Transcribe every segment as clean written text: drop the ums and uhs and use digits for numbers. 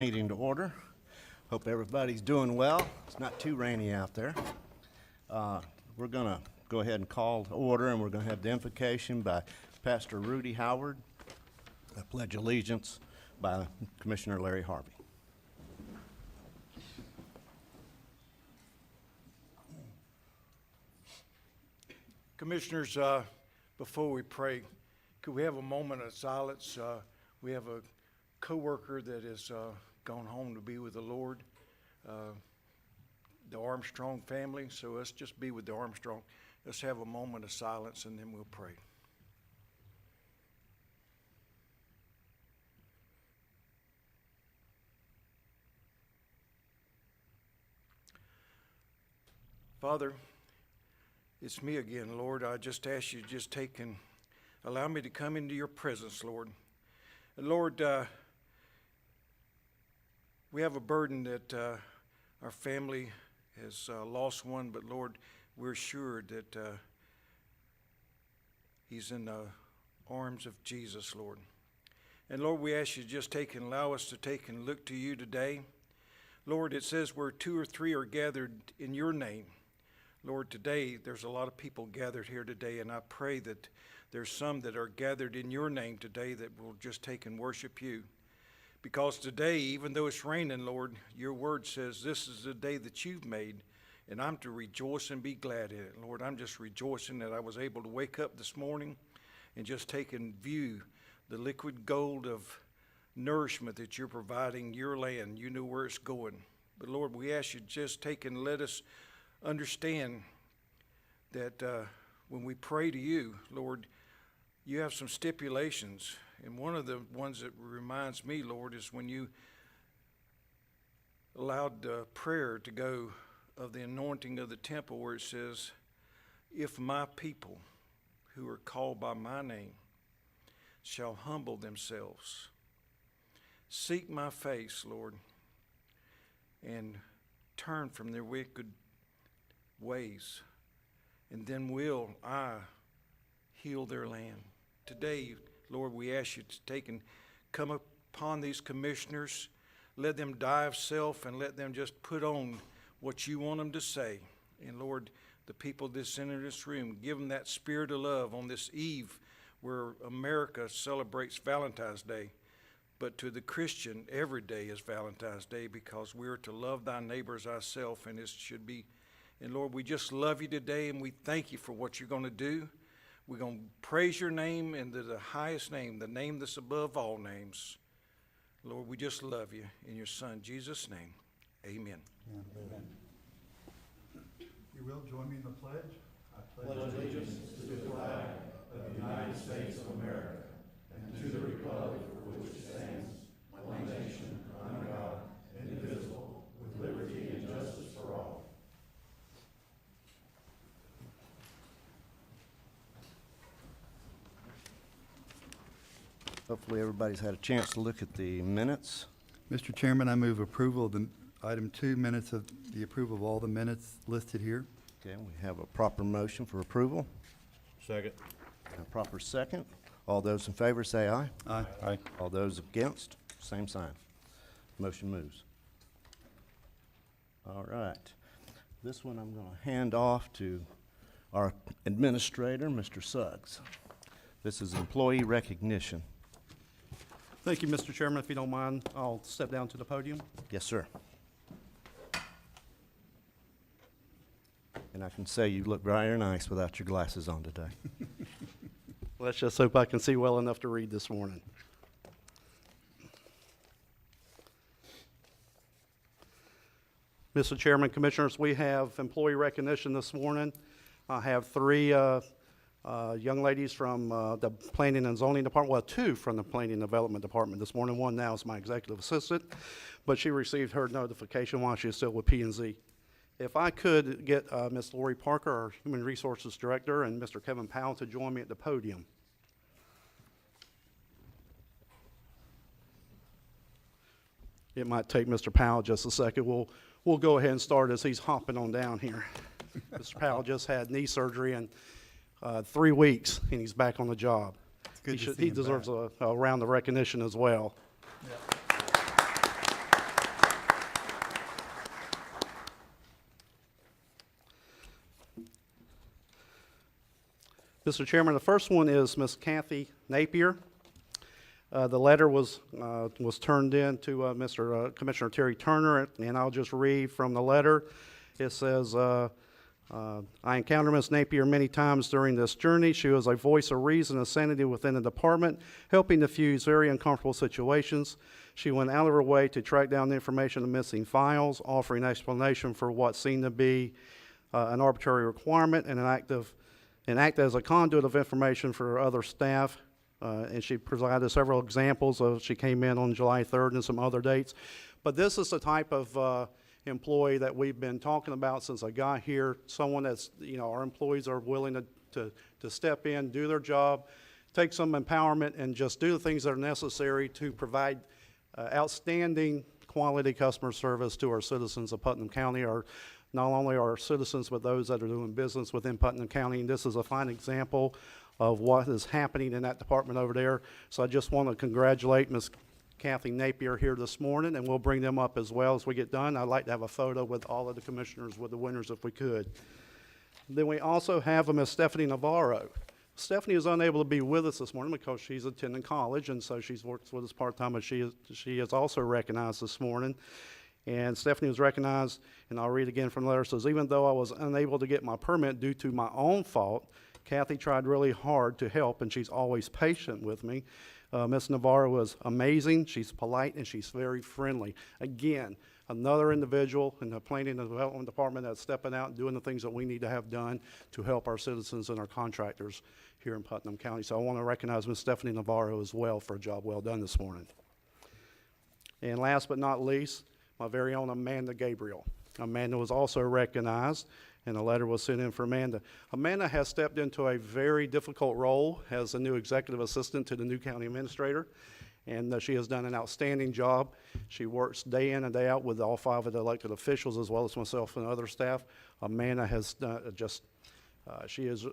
Meeting to order. Hope everybody's doing well. It's not too rainy out there. We're going to go ahead and call to order, and we're going to have the invocation by Pastor Rudy Howard, a pledge allegiance by Commissioner Larry Harvey. Commissioners, before we pray, could we have a moment of silence? We have a co-worker that has gone home to be with the Lord, the Armstrong family. So let's just be with the Armstrong. Let's have a moment of silence and then we'll pray. Father, it's me again, Lord. I just ask you to just take and allow me to come into your presence, Lord. And Lord, we have a burden that our family has lost one, but Lord, we're sure that he's in the arms of Jesus, Lord. And Lord, we ask you to just take and allow us to take and look to you today. Lord, it says where 2 or 3 are gathered in your name. Lord, today there's a lot of people gathered here today, and I pray that there's some that are gathered in your name today that will just take and worship you. Because today, even though it's raining, Lord, your word says this is the day that you've made, and I'm to rejoice and be glad in it. Lord, I'm just rejoicing that I was able to wake up this morning and just take and view the liquid gold of nourishment that you're providing your land. You know where it's going. But Lord, we ask you just take and let us understand that when we pray to you, Lord, you have some stipulations. And one of the ones that reminds me, Lord, is when you allowed prayer to go of the anointing of the temple, where it says, if my people who are called by my name shall humble themselves, seek my face, Lord, and turn from their wicked ways, and then will I heal their land. Today, Lord, we ask you to take and come upon these commissioners, let them die of self and let them just put on what you want them to say. And Lord, the people that's in this room, give them that spirit of love on this eve where America celebrates Valentine's Day. But to the Christian, every day is Valentine's Day because we're to love thy neighbors ourselves, and it should be. And Lord, we just love you today, and we thank you for what you're going to do. We're going to praise your name into the highest name, the name that's above all names. Lord, we just love you. In your Son, Jesus' name, amen. Amen. You will join me in the pledge? I pledge allegiance to the flag of the United States of America and to the republic for which it stands, one nation, under God, indivisible, with liberty and justice for all. Hopefully everybody's had a chance to look at the minutes. Mr. Chairman, I move approval of the item 2 minutes of the approval of all the minutes listed here. Okay, we have a proper motion for approval. Second. And a proper second. All those in favor say aye. Aye. Aye. All those against, same sign. Motion moves. All right. This one I'm going to hand off to our administrator, Mr. Suggs. This is employee recognition. Thank you, Mr. Chairman. If you don't mind, I'll step down to the podium. Yes, sir. And I can say you look very nice without your glasses on today. Let's just hope I can see well enough to read this morning. Mr. Chairman, Commissioners, we have employee recognition this morning. I have 3 young ladies from the Planning and Zoning Department, well, 2 from the Planning and Development Department this morning. One now is my executive assistant, but she received her notification while she was still with P&Z. If I could get Ms. Lori Parker, our Human Resources Director, and Mr. Kevin Powell to join me at the podium. It might take Mr. Powell just a second. We'll go ahead and start as he's hopping on down here. Mr. Powell just had knee surgery in 3 weeks, and he's back on the job. Good to see He him deserves back. a round of recognition as well. Yep. Mr. Chairman, the first one is Ms. Kathy Napier. The letter was turned in to Mr. Commissioner Terry Turner, and I'll just read from the letter. It says, I encountered Ms. Napier many times during this journey. She was a voice of reason and sanity within the department, helping diffuse very uncomfortable situations. She went out of her way to track down the information of missing files, offering explanation for what seemed to be an arbitrary requirement and act as a conduit of information for other staff. And she provided several examples of, she came in on July 3rd and some other dates. But this is the type of employee that we've been talking about since I got here, someone that's, our employees are willing to step in, do their job, take some empowerment, and just do the things that are necessary to provide outstanding quality customer service to our citizens of Putnam County, not only our citizens, but those that are doing business within Putnam County. And this is a fine example of what is happening in that department over there. So I just want to congratulate Ms. Kathy Napier here this morning, and we'll bring them up as well as we get done. I'd like to have a photo with all of the commissioners with the winners if we could. Then we also have Ms. Stephanie Navarro. Stephanie is unable to be with us this morning because she's attending college, and so she's worked with us part-time, but she is also recognized this morning. And Stephanie was recognized, and I'll read again from the letter. It says, even though I was unable to get my permit due to my own fault, Kathy tried really hard to help, and she's always patient with me. Ms. Navarro was amazing. She's polite, and she's very friendly. Again, another individual in the Planning and Development Department that's stepping out and doing the things that we need to have done to help our citizens and our contractors here in Putnam County. So I want to recognize Ms. Stephanie Navarro as well for a job well done this morning. And last but not least, my very own Amanda Gabriel. Amanda was also recognized, and a letter was sent in for Amanda. Amanda has stepped into a very difficult role as a new executive assistant to the new county administrator, and she has done an outstanding job. She works day in and day out with all 5 of the elected officials, as well as myself and other staff. Amanda has she has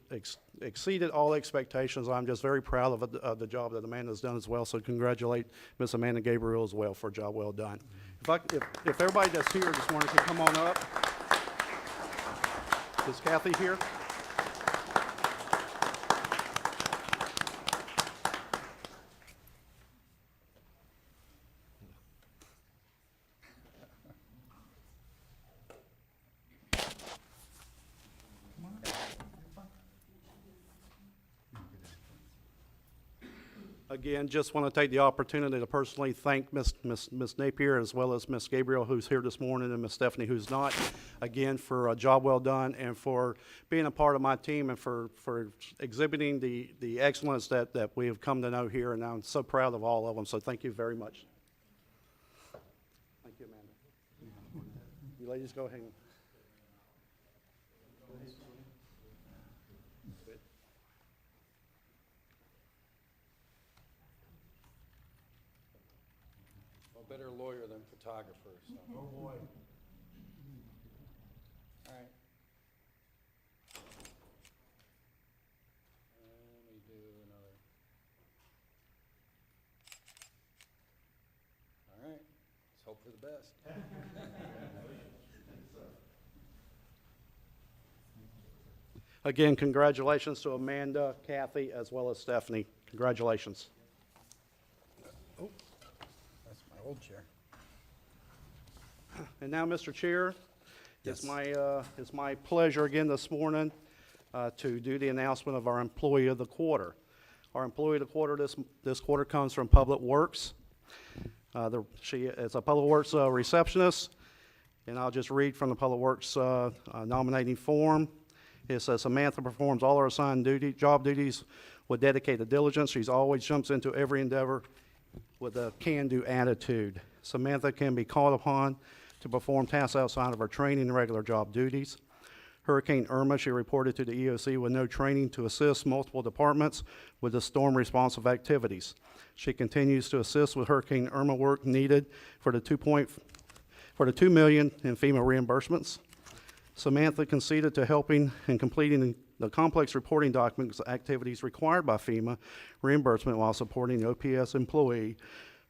exceeded all expectations. I'm just very proud of the job that Amanda has done as well. So congratulate Ms. Amanda Gabriel as well for a job well done. If everybody that's here this morning can come on up. Is Kathy here? Again, just want to take the opportunity to personally thank Ms. Napier as well as Ms. Gabriel, who's here this morning, and Ms. Stephanie, who's not, again, for a job well done and for being a part of my team and for exhibiting the excellence that we have come to know here, and I'm so proud of all of them, so thank you very much. Thank you, Amanda. You ladies go ahead. Better lawyer than photographer, so. Oh, boy. All right. Let me do another. All right, let's hope for the best. Again, congratulations to Amanda, Kathy, as well as Stephanie. Congratulations. That's my old chair. And now, Mr. Chair, Yes. it's my pleasure again this morning to do the announcement of our Employee of the Quarter. Our Employee of the Quarter this quarter comes from Public Works. She is a Public Works receptionist, and I'll just read from the Public Works nominating form. It says, Samantha performs all her assigned job duties with dedicated diligence. She always jumps into every endeavor with a can-do attitude. Samantha can be called upon to perform tasks outside of her training and regular job duties. Hurricane Irma, she reported to the EOC with no training to assist multiple departments with the storm responsive activities. She continues to assist with Hurricane Irma work needed for the $2 million in FEMA reimbursements. Samantha conceded to helping and completing the complex reporting documents activities required by FEMA reimbursement while supporting the OPS employee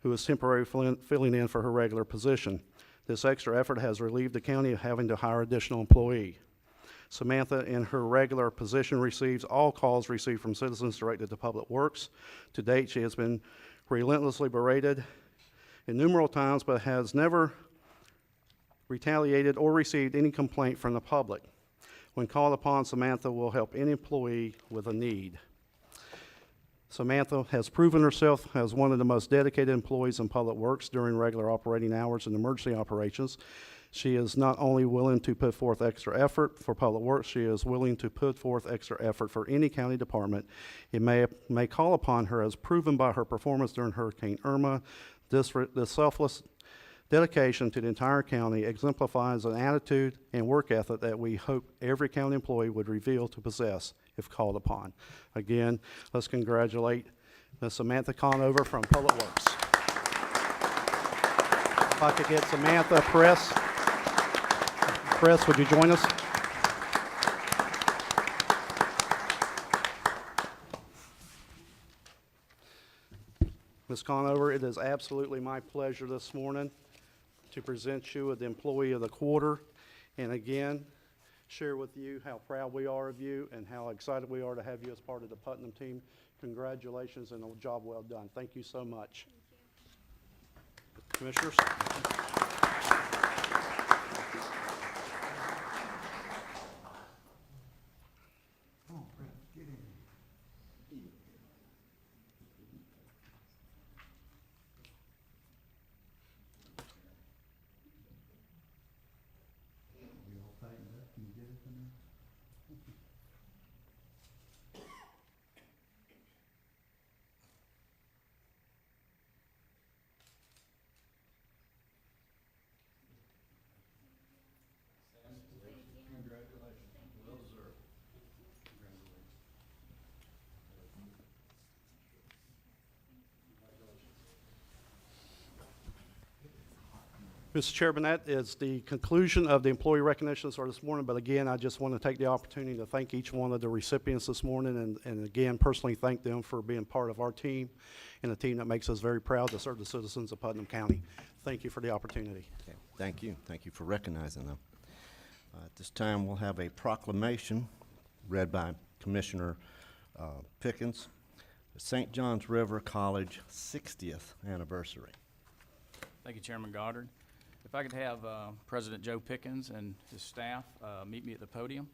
who is temporarily filling in for her regular position. This extra effort has relieved the county of having to hire additional employee. Samantha, in her regular position, receives all calls received from citizens directed to Public Works. To date, she has been relentlessly berated innumerable times, but has never retaliated or received any complaint from the public. When called upon, Samantha will help any employee with a need. Samantha has proven herself as one of the most dedicated employees in Public Works during regular operating hours and emergency operations. She is not only willing to put forth extra effort for Public Works, she is willing to put forth extra effort for any county department it may call upon her, as proven by her performance during Hurricane Irma. This selfless dedication to the entire county exemplifies an attitude and work ethic that we hope every county employee would reveal to possess if called upon. Again, let's congratulate Ms. Samantha Conover from Public Works. If I could get Samantha, Press, would you join us? Ms. Conover, it is absolutely my pleasure this morning to present you with the Employee of the Quarter, and again, share with you how proud we are of you and how excited we are to have you as part of the Putnam team. Congratulations and a job well done. Thank you so much. Commissioners? Mr. Chairman, that is the conclusion of the employee recognitions for this morning. But again, I just want to take the opportunity to thank each one of the recipients this morning and again, personally thank them for being part of our team and a team that makes us very proud to serve the citizens of Putnam County. Thank you for the opportunity. Okay, thank you. Thank you for recognizing them. At this time, we'll have a proclamation read by Commissioner Pickens, the St. John's River College 60th anniversary. Thank you, Chairman Goddard. If I could have President Joe Pickens and his staff meet me at the podium.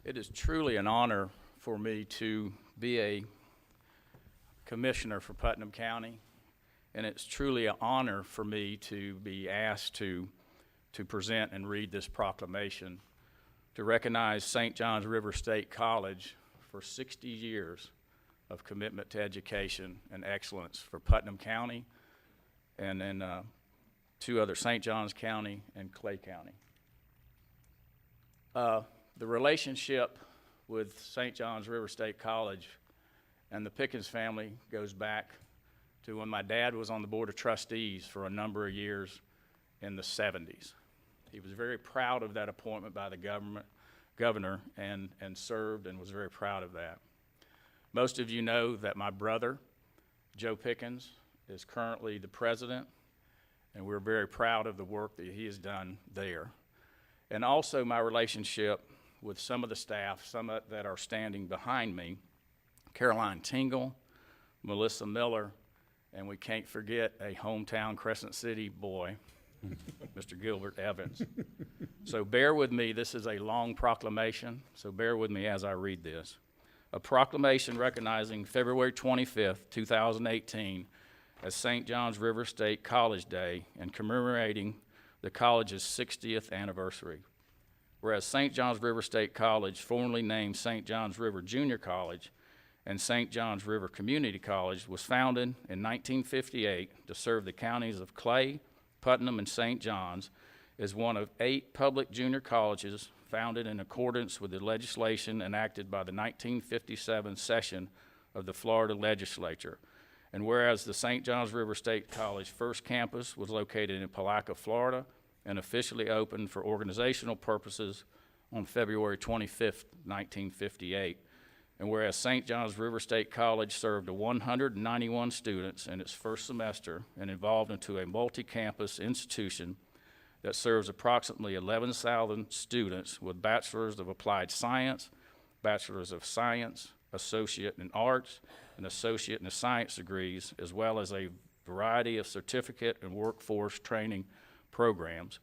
It is truly an honor for me to be a commissioner for Putnam County. And it's truly an honor for me to be asked to present and read this proclamation to recognize St. John's River State College for 60 years of commitment to education and excellence for Putnam County and then two other, St. Johns County and Clay County. The relationship with St. John's River State College and the Pickens family goes back to when my dad was on the Board of Trustees for a number of years in the 70s. He was very proud of that appointment by the governor and served and was very proud of that. Most of you know that my brother, Joe Pickens, is currently the president, and we're very proud of the work that he has done there. And also my relationship with some of the staff, some that are standing behind me, Caroline Tingle, Melissa Miller, and we can't forget a hometown Crescent City boy, Mr. Gilbert Evans. So bear with me. This is a long proclamation, so bear with me as I read this. A proclamation recognizing February 25th, 2018 as St. John's River State College Day and commemorating the college's 60th anniversary. Whereas St. John's River State College, formerly named St. John's River Junior College, and St. John's River Community College, was founded in 1958 to serve the counties of Clay, Putnam, and St. John's, is one of 8 public junior colleges founded in accordance with the legislation enacted by the 1957 session of the Florida Legislature. And whereas the St. John's River State College first campus was located in Palaca, Florida, and officially opened for organizational purposes on February 25th, 1958. And whereas St. John's River State College served 191 students in its first semester and evolved into a multi-campus institution that serves approximately 11,000 students with Bachelors of Applied Science, Bachelors of Science, Associate in Arts, and Associate in Science degrees, as well as a variety of certificate and workforce training programs.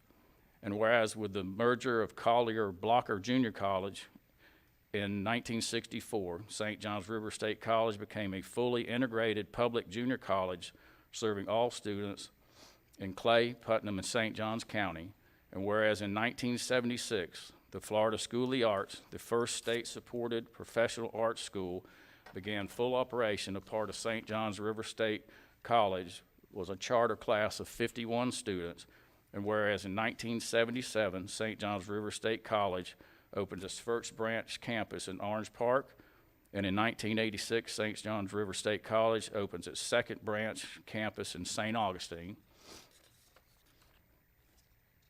And whereas with the merger of Collier Blocker Junior College in 1964, St. John's River State College became a fully integrated public junior college serving all students in Clay, Putnam, and St. Johns County. And whereas in 1976, the Florida School of the Arts, the first state-supported professional arts school, began full operation. A part of St. John's River State College was a charter class of 51 students. And whereas in 1977, St. John's River State College opened its first branch campus in Orange Park, and in 1986, St. John's River State College opens its second branch campus in St. Augustine.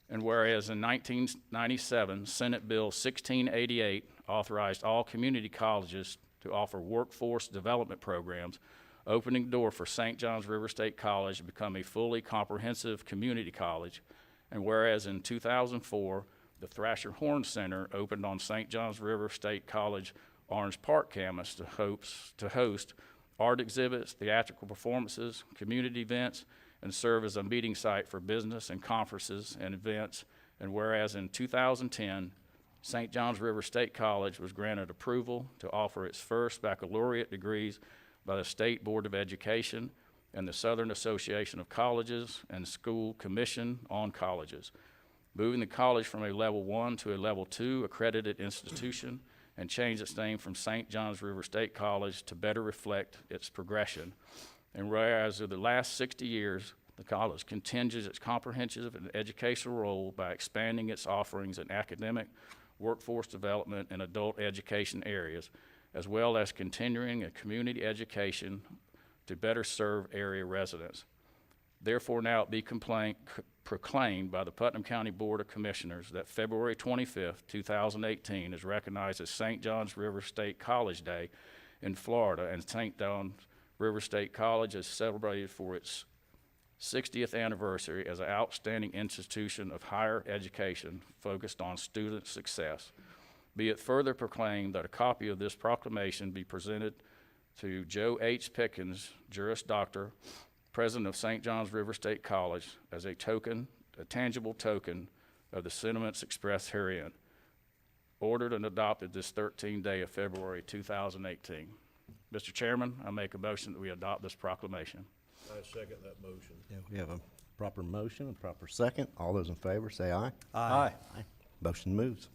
And whereas in 1997, Senate Bill 1688 authorized all community colleges to offer workforce development programs, opening the door for St. John's River State College to become a fully comprehensive community college. And whereas in 2004, the Thrasher Horn Center opened on St. John's River State College Orange Park campus to host art exhibits, theatrical performances, community events, and serve as a meeting site for business and conferences and events. And whereas in 2010, St. John's River State College was granted approval to offer its first baccalaureate degrees by the State Board of Education and the Southern Association of Colleges and School Commission on Colleges, moving the college from a Level 1 to a Level 2 accredited institution, and changed its name from St. John's River State College to better reflect its progression. And whereas in the last 60 years, the college continues its comprehensive and educational role by expanding its offerings in academic, workforce development, and adult education areas, as well as continuing a community education to better serve area residents. Therefore, now it be proclaimed by the Putnam County Board of Commissioners that February 25th, 2018 is recognized as St. John's River State College Day in Florida, and St. John's River State College is celebrated for its 60th anniversary as an outstanding institution of higher education focused on student success. Be it further proclaimed that a copy of this proclamation be presented to Joe H. Pickens, Juris Doctor, President of St. John's River State College, as a tangible token of the sentiments expressed herein. Ordered and adopted this 13th day of February 2018. Mr. Chairman, I make a motion that we adopt this proclamation. I second that motion. Yeah, we have a proper motion, a proper second. All those in favor say aye. Aye. Aye. Motion moves.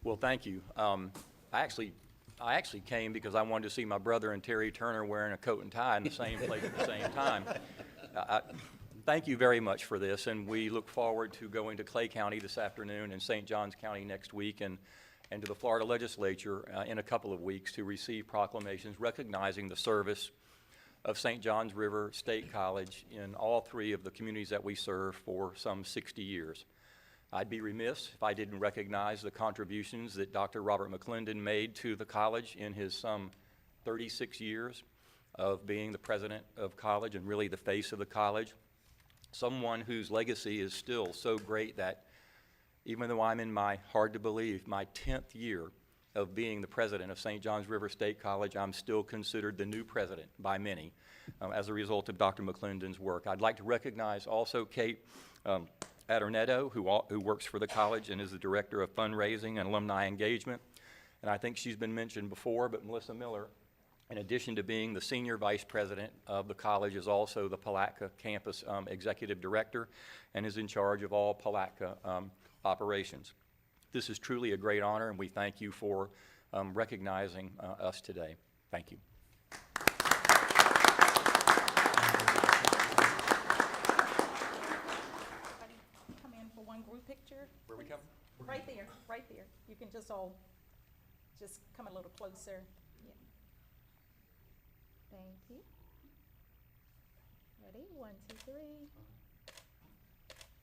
Well, thank you. I actually came because I wanted to see my brother and Terry Turner wearing a coat and tie in the same place at the same time. Thank you very much for this, and we look forward to going to Clay County this afternoon and St. Johns County next week, and to the Florida Legislature in a couple of weeks to receive proclamations recognizing the service of St. John's River State College in all three of the communities that we serve for some 60 years. I'd be remiss if I didn't recognize the contributions that Dr. Robert McClendon made to the college in his some 36 years of being the president of college and really the face of the college. Someone whose legacy is still so great that even though I'm in my, hard to believe, my 10th year of being the president of St. John's River State College, I'm still considered the new president by many as a result of Dr. McClendon's work. I'd like to recognize also Kate Adornetto, who works for the college and is the director of fundraising and alumni engagement. And I think she's been mentioned before, but Melissa Miller, in addition to being the senior vice president of the college, is also the Palatka campus executive director and is in charge of all Palatka operations. This is truly a great honor, and we thank you for recognizing us today. Thank you. Come in for one group picture. Where we come? Right there, right there. You can just all, just come a little closer. Yeah. Thank you. Ready? 1, 2, 3.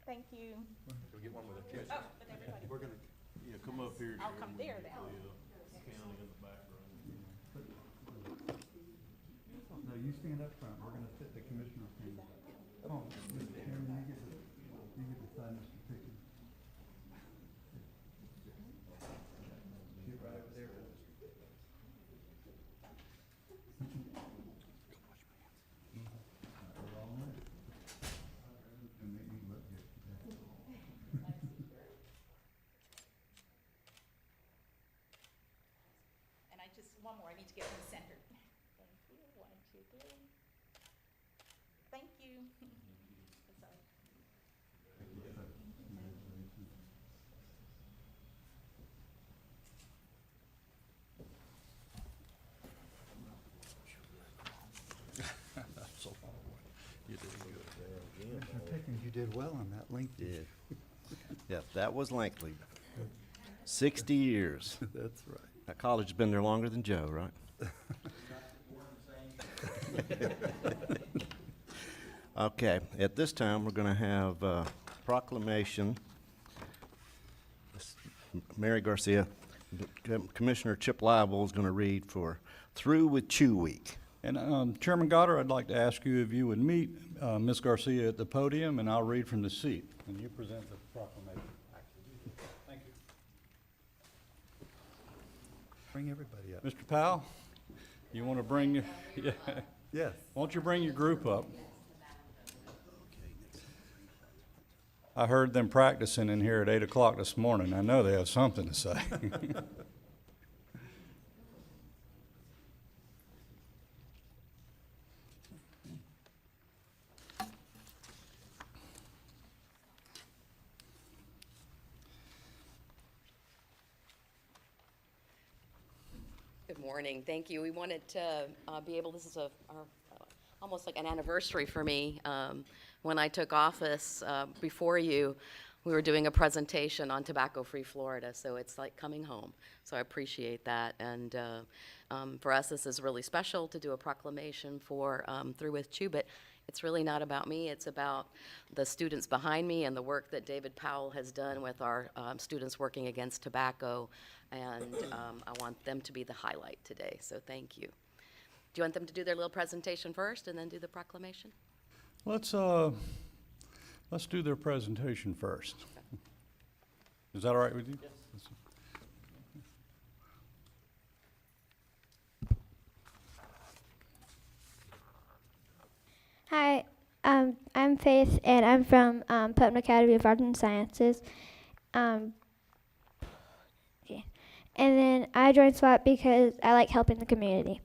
Thank you. We'll get one with a kiss. Oh, but everybody. We're gonna, yeah, come up here. I'll come there then. County in the background. No, you stand up front, we're gonna sit the commissioner stand. Oh, Mr. Chairman, you get to sign Mr. Pickens. Get right over there. We're all in. And make me look good. And I just, one more, I need to get them centered. Thank you. 1, 2, 3. Thank you. Sorry. Commissioner Pickens, you did well on that link. Did. Yeah, that was lengthy. 60 years. That's right. That college has been there longer than Joe, right? Okay, at this time, we're going to have proclamation. Mary Garcia, Commissioner Chip Liable is going to read for Through with Chew Week. And Chairman Goddard, I'd like to ask you if you would meet Ms. Garcia at the podium, and I'll read from the seat, and you present the proclamation. Thank you. Bring everybody up. Mr. Powell, you want to bring, yeah, Yes. won't you bring your group up? I heard them practicing in here at 8 o'clock this morning. I know they have something to say. Good morning. Thank you. We wanted to be able, this is almost like an anniversary for me. When I took office before you, we were doing a presentation on tobacco-free Florida, so it's like coming home. So I appreciate that. And for us, this is really special to do a proclamation for Through with Chew, but it's really not about me. It's about the students behind me and the work that David Powell has done with our students working against tobacco. And I want them to be the highlight today, so thank you. Do you want them to do their little presentation first and then do the proclamation? Let's do their presentation first. Is that all right with you? Yes. Hi, I'm Faith, and I'm from Putnam Academy of Arts and Sciences. And then I joined SWAT because I like helping the community.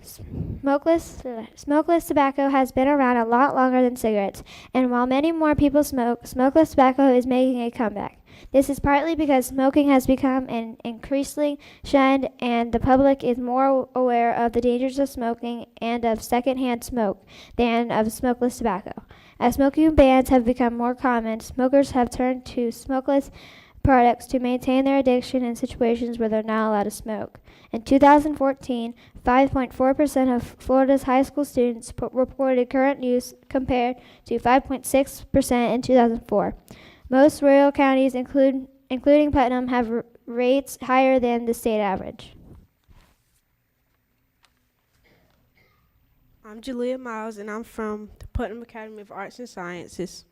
Smokeless tobacco has been around a lot longer than cigarettes, and while many more people smoke, smokeless tobacco is making a comeback. This is partly because smoking has become an increasingly shunned, and the public is more aware of the dangers of smoking and of secondhand smoke than of smokeless tobacco. As smoking bans have become more common, smokers have turned to smokeless products to maintain their addiction in situations where they're not allowed to smoke. In 2014, 5.4% of Florida's high school students reported current use compared to 5.6% in 2004. Most rural counties, including Putnam, have rates higher than the state average. I'm Julia Miles, and I'm from the Putnam Academy of Arts and Sciences.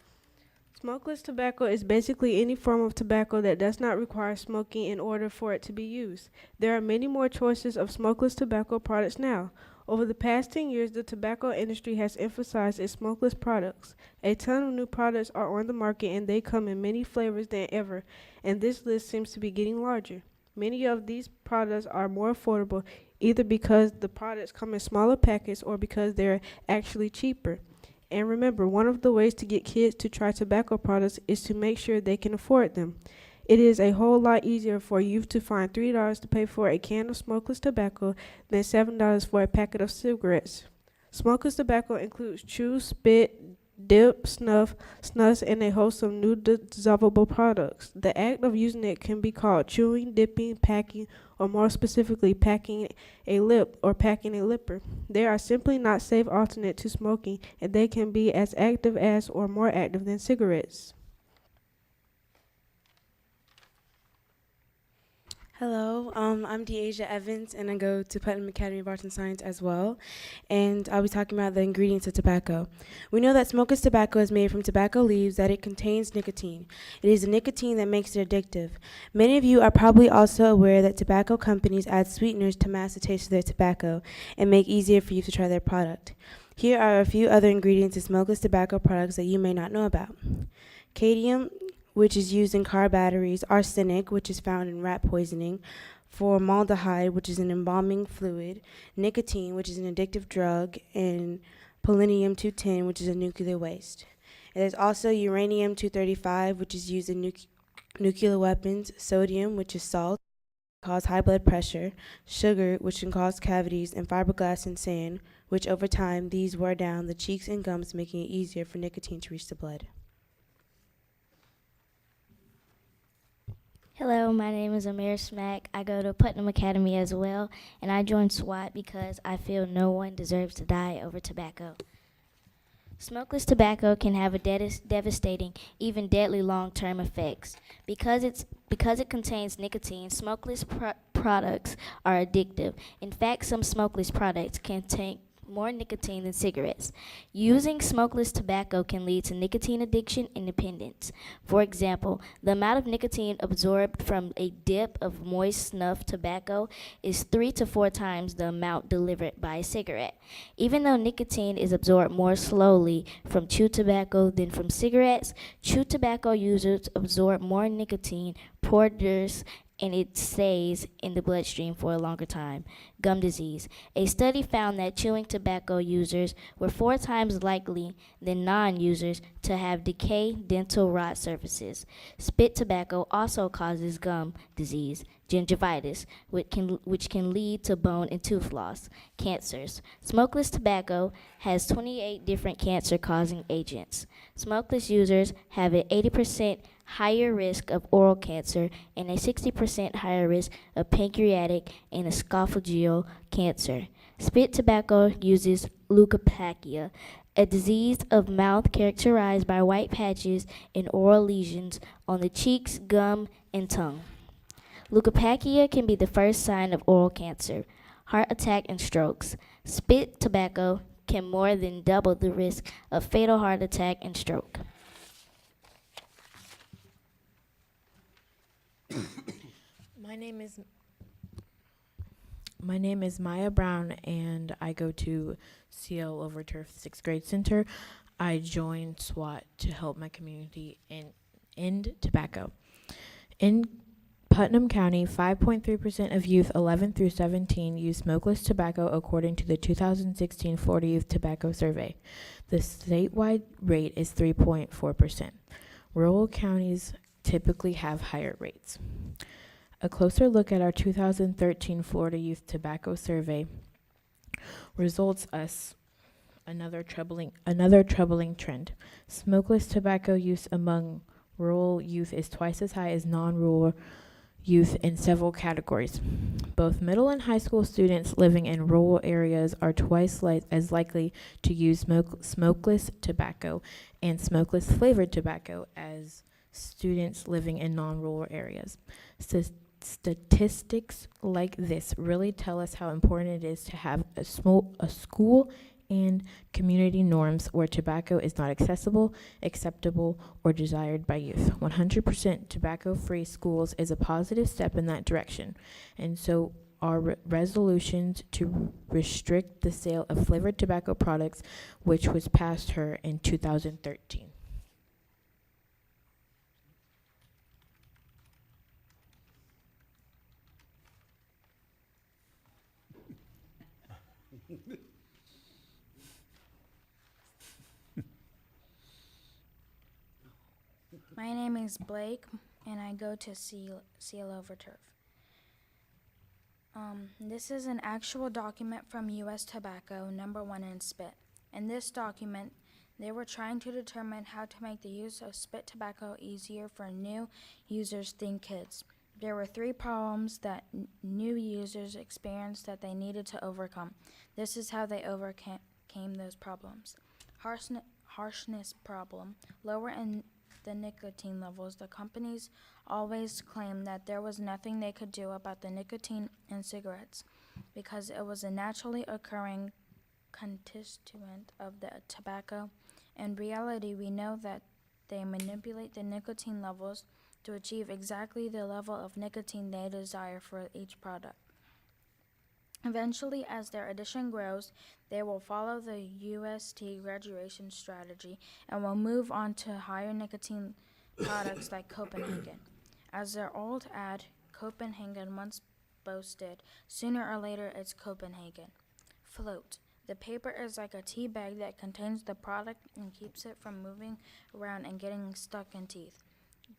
Smokeless tobacco is basically any form of tobacco that does not require smoking in order for it to be used. There are many more choices of smokeless tobacco products now. Over the past 10 years, the tobacco industry has emphasized its smokeless products. A ton of new products are on the market, and they come in many flavors than ever, and this list seems to be getting larger. Many of these products are more affordable, either because the products come in smaller packets or because they're actually cheaper. And remember, one of the ways to get kids to try tobacco products is to make sure they can afford them. It is a whole lot easier for youth to find $3 to pay for a can of smokeless tobacco than $7 for a packet of cigarettes. Smokeless tobacco includes chew, spit, dip, snuffs, and a host of new dissolvable products. The act of using it can be called chewing, dipping, packing, or more specifically, packing a lip or packing a lipper. They are simply not safe alternate to smoking, and they can be as active as or more active than cigarettes. Hello, I'm Deasia Evans, and I go to Putnam Academy of Arts and Science as well. And I'll be talking about the ingredients of tobacco. We know that smokeless tobacco is made from tobacco leaves, that it contains nicotine. It is the nicotine that makes it addictive. Many of you are probably also aware that tobacco companies add sweeteners to mask the taste of their tobacco and make it easier for you to try their product. Here are a few other ingredients in smokeless tobacco products that you may not know about. Cadmium, which is used in car batteries, arsenic, which is found in rat poisoning, formaldehyde, which is an embalming fluid, nicotine, which is an addictive drug, and polonium-210, which is a nuclear waste. And there's also uranium-235, which is used in nuclear weapons, sodium, which is salt, cause high blood pressure, sugar, which can cause cavities, and fiberglass and sand, which over time, these wear down the cheeks and gums, making it easier for nicotine to reach the blood. Hello, my name is Amir Smack. I go to Putnam Academy as well, and I joined SWAT because I feel no one deserves to die over tobacco. Smokeless tobacco can have a devastating, even deadly long-term effects. Because it contains nicotine, smokeless products are addictive. In fact, some smokeless products contain more nicotine than cigarettes. Using smokeless tobacco can lead to nicotine addiction and dependence. For example, the amount of nicotine absorbed from a dip of moist snuff tobacco is 3 to 4 times the amount delivered by a cigarette. Even though nicotine is absorbed more slowly from chewed tobacco than from cigarettes, chewed tobacco users absorb more nicotine per dose, and it stays in the bloodstream for a longer time. Gum disease. A study found that chewing tobacco users were 4 times likely than non-users to have decayed dental rot surfaces. Spit tobacco also causes gum disease, gingivitis, which can lead to bone and tooth loss. Cancers. Smokeless tobacco has 28 different cancer-causing agents. Smokeless users have an 80% higher risk of oral cancer and a 60% higher risk of pancreatic and esophageal cancer. Spit tobacco uses leukophakia, a disease of mouth characterized by white patches and oral lesions on the cheeks, gum, and tongue. Leukophakia can be the first sign of oral cancer, heart attack, and strokes. Spit tobacco can more than double the risk of fatal heart attack and stroke. My name is Maya Brown, and I go to CL Over Turf 6th Grade Center. I joined SWAT to help my community end tobacco. In Putnam County, 5.3% of youth 11 through 17 use smokeless tobacco according to the 2016 Florida Youth Tobacco Survey. The statewide rate is 3.4%. Rural counties typically have higher rates. A closer look at our 2013 Florida Youth Tobacco Survey results us another troubling trend. Smokeless tobacco use among rural youth is twice as high as non-rural youth in several categories. Both middle and high school students living in rural areas are twice as likely to use smokeless tobacco and smokeless flavored tobacco as students living in non-rural areas. Statistics like this really tell us how important it is to have a school and community norms where tobacco is not accessible, acceptable, or desired by youth. 100% tobacco-free schools is a positive step in that direction, and so are resolutions to restrict the sale of flavored tobacco products, which was passed here in 2013. My name is Blake, and I go to CL Over Turf. This is an actual document from U.S. Tobacco, number 1 in spit. In this document, They were trying to determine how to make the use of spit tobacco easier for new users than kids. There were 3 problems that new users experienced that they needed to overcome. This is how they overcame those problems. Harshness problem. Lower in the nicotine levels, the companies always claimed that there was nothing they could do about the nicotine in cigarettes because it was a naturally occurring constituent of the tobacco. In reality, we know that they manipulate the nicotine levels to achieve exactly the level of nicotine they desire for each product. Eventually, as their addition grows, they will follow the UST graduation strategy and will move on to higher nicotine products like Copenhagen. As their old ad, Copenhagen, once boasted, sooner or later it's Copenhagen. Float. The paper is like a tea bag that contains the product and keeps it from moving around and getting stuck in teeth,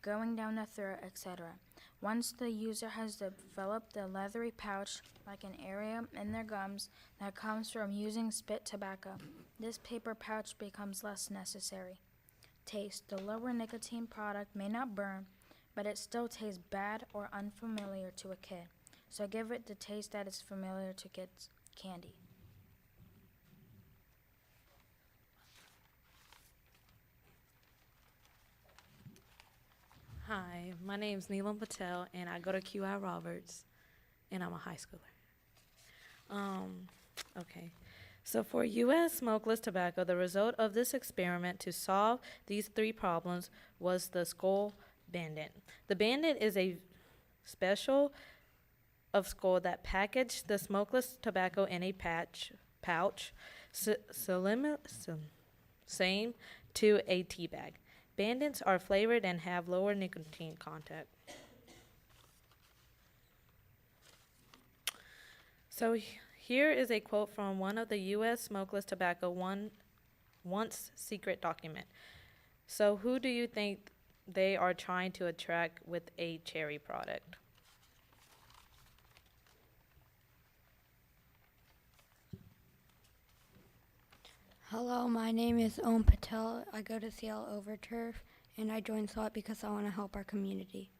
going down the throat, etc. Once the user has developed the leathery pouch, like an area in their gums, that comes from using spit tobacco, this paper pouch becomes less necessary. Taste. The lower nicotine product may not burn, but it still tastes bad or unfamiliar to a kid. So give it the taste that is familiar to kids' candy. Hi, my name is Neelam Patel, and I go to QI Roberts, and I'm a high schooler. Okay. So for U.S. smokeless tobacco, the result of this experiment to solve these 3 problems was the Skull Bandit. The Bandit is a special of Skull that packaged the smokeless tobacco in a pouch, same to a tea bag. Bandits are flavored and have lower nicotine content. So here is a quote from one of the U.S. smokeless tobacco once secret document. So who do you think they are trying to attract with a cherry product? Hello, my name is Om Patel. I go to CL Overturf, and I joined SWAT because I want to help our community.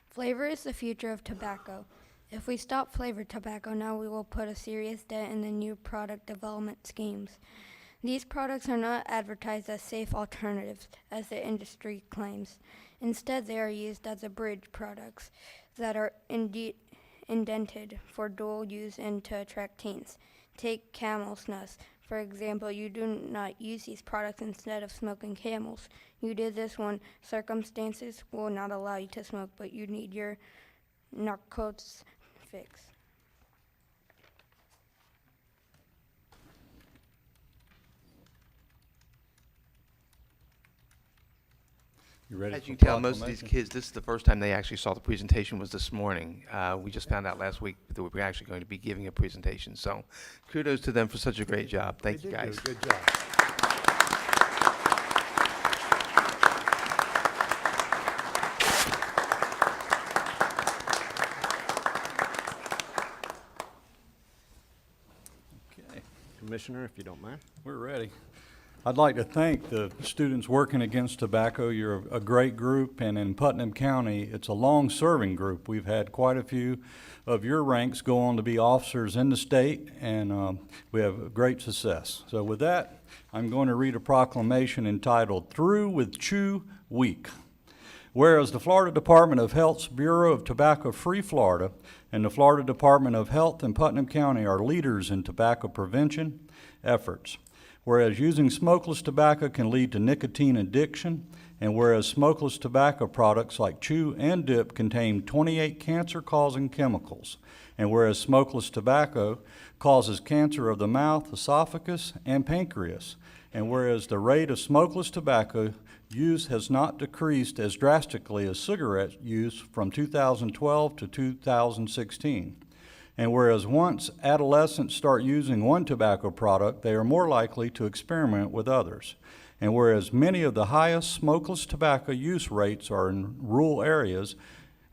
Flavor is the future of tobacco. If we stop flavored tobacco now, we will put a serious dent in the new product development schemes. These products are not advertised as safe alternatives, as the industry claims. Instead, they are used as abridged products that are indented for dual use and to attract teens. Take Camel Snus. For example, you do not use these products instead of smoking Camels. You do this when circumstances will not allow you to smoke, but you need your narcotics fix. You ready As for you can tell, most of these proclamation? kids, this is the first time they actually saw the presentation was this morning. We just found out last week that we were actually going to be giving a presentation. So kudos to them for such a great job. Thank you, guys. Good job. Okay. Commissioner, if you don't mind. We're ready. I'd like to thank the students working against tobacco. You're a great group, and in Putnam County, it's a long-serving group. We've had quite a few of your ranks go on to be officers in the state, and we have great success. So with that, I'm going to read a proclamation entitled Through with Chew Week. Whereas the Florida Department of Health's Bureau of Tobacco-Free Florida and the Florida Department of Health in Putnam County are leaders in tobacco prevention efforts. Whereas using smokeless tobacco can lead to nicotine addiction, and whereas smokeless tobacco products like chew and dip contain 28 cancer-causing chemicals, and whereas smokeless tobacco causes cancer of the mouth, esophagus, and pancreas, and whereas the rate of smokeless tobacco use has not decreased as drastically as cigarette use from 2012 to 2016. And whereas once adolescents start using one tobacco product, they are more likely to experiment with others. And whereas many of the highest smokeless tobacco use rates are in rural areas,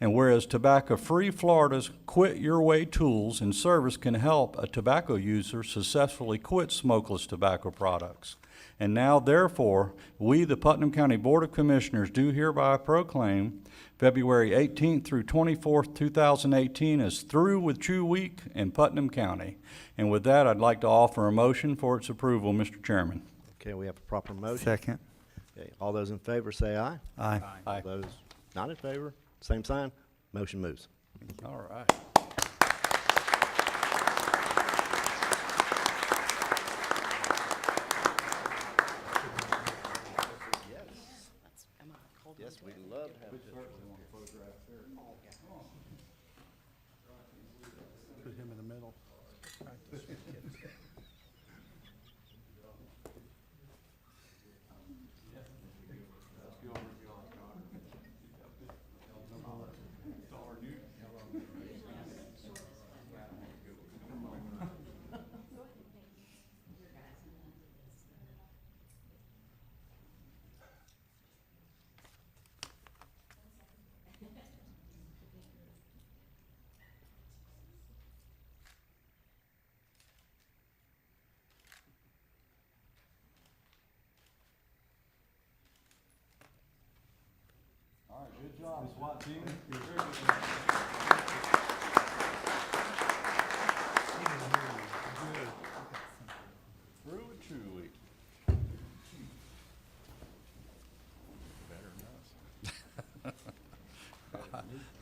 And whereas Tobacco-Free Florida's Quit Your Way tools and service can help a tobacco user successfully quit smokeless tobacco products. And now, therefore, we, the Putnam County Board of Commissioners, do hereby proclaim February 18th through 24th, 2018 as Through with Chew Week in Putnam County. And with that, I'd like to offer a motion for its approval, Mr. Chairman. Okay, we have a proper motion. Second. Okay, all those in favor say aye. Aye. All those not in favor, same sign. Motion moves. All right. Yes, we love to have Put him in the middle. All right, good job, SWAT team. Through with Chew Week.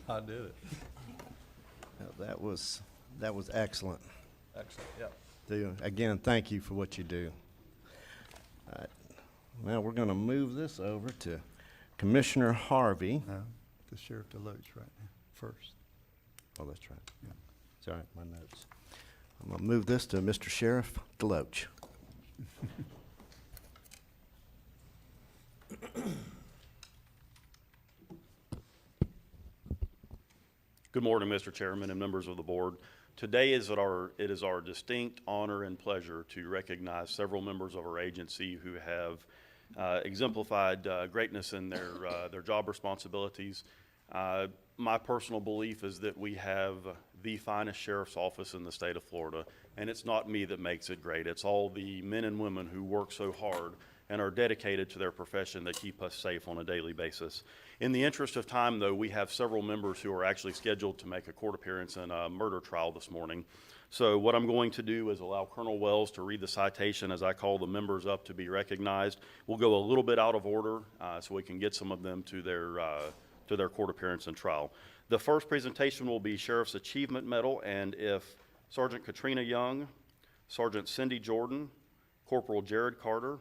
I did it. That was excellent. Excellent, yep. Again, thank you for what you do. All right. Now, we're going to move this over to Commissioner Harvey. No, to Sheriff Deloach right now, first. Oh, that's right. Yeah. It's all right, my notes. I'm going to move this to Mr. Sheriff Deloach. Good morning, Mr. Chairman and members of the board. Today it is our distinct honor and pleasure to recognize several members of our agency who have exemplified greatness in their job responsibilities. My personal belief is that we have the finest sheriff's office in the state of Florida, and it's not me that makes it great. It's all the men and women who work so hard and are dedicated to their profession that keep us safe on a daily basis. In the interest of time, though, we have several members who are actually scheduled to make a court appearance in a murder trial this morning. So what I'm going to do is allow Colonel Wells to read the citation as I call the members up to be recognized. We'll go a little bit out of order so we can get some of them to their court appearance and trial. The first presentation will be Sheriff's Achievement Medal, and if Sergeant Katrina Young, Sergeant Cindy Jordan, Corporal Jared Carter,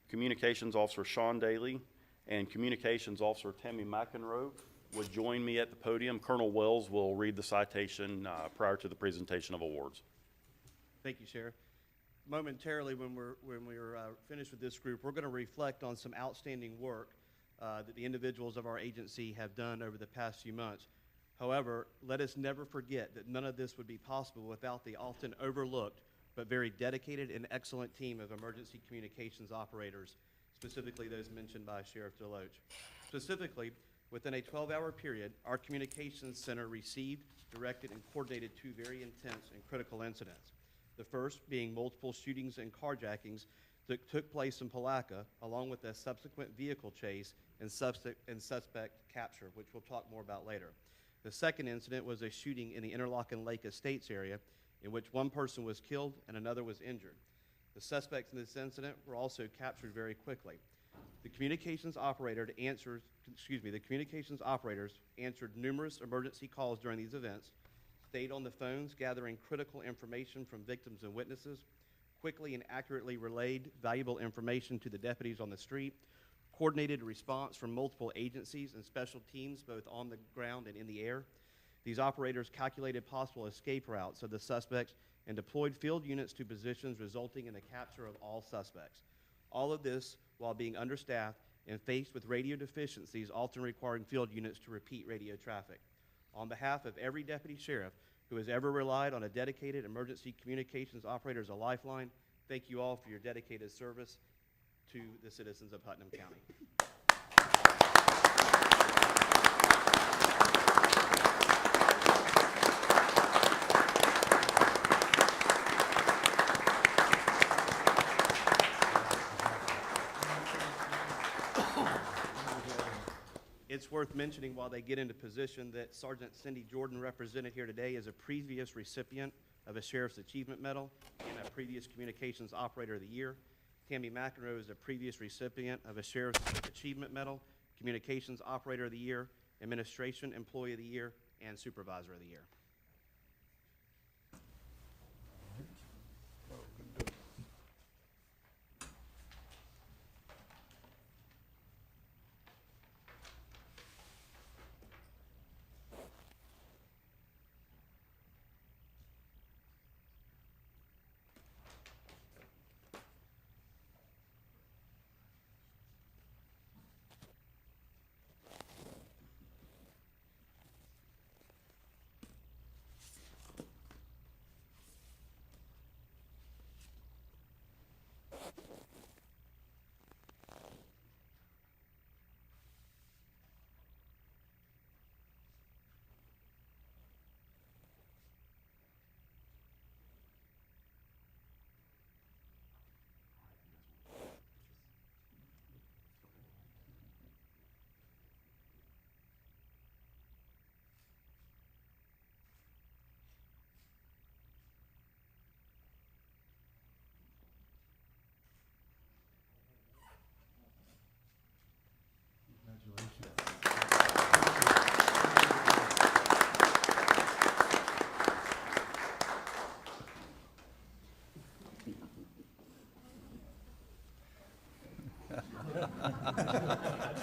Communications Officer Sean Daly, and Communications Officer Tammy McEnroe would join me at the podium. Colonel Wells will read the citation prior to the presentation of awards. Thank you, Sheriff. Momentarily, when we're finished with this group, we're going to reflect on some outstanding work that the individuals of our agency have done over the past few months. However, let us never forget that none of this would be possible without the often overlooked but very dedicated and excellent team of emergency communications operators, specifically those mentioned by Sheriff Deloach. Specifically, within a 12-hour period, our communications center received, directed, and coordinated two very intense and critical incidents. The first being multiple shootings and carjackings that took place in Palaca, along with a subsequent vehicle chase and suspect capture, which we'll talk more about later. The second incident was a shooting in the Interlochen Lake Estates area, in which one person was killed and another was injured. The suspects in this incident were also captured very quickly. The communications operators answered numerous emergency calls during these events, stayed on the phones gathering critical information from victims and witnesses, quickly and accurately relayed valuable information to the deputies on the street, coordinated a response from multiple agencies and special teams both on the ground and in the air. These operators calculated possible escape routes of the suspects and deployed field units to positions, resulting in the capture of all suspects. All of this while being understaffed and faced with radio deficiencies, often requiring field units to repeat radio traffic. On behalf of every deputy sheriff who has ever relied on a dedicated emergency communications operator as a lifeline, thank you all for your dedicated service to the citizens of Putnam County. It's worth mentioning while they get into position that Sergeant Cindy Jordan, represented here today, is a previous recipient of a Sheriff's Achievement Medal and a previous Communications Operator of the Year. Tammy McEnroe is a previous recipient of a Sheriff's Achievement Medal, Communications Operator of the Year, Administration Employee of the Year, and Supervisor of the Year.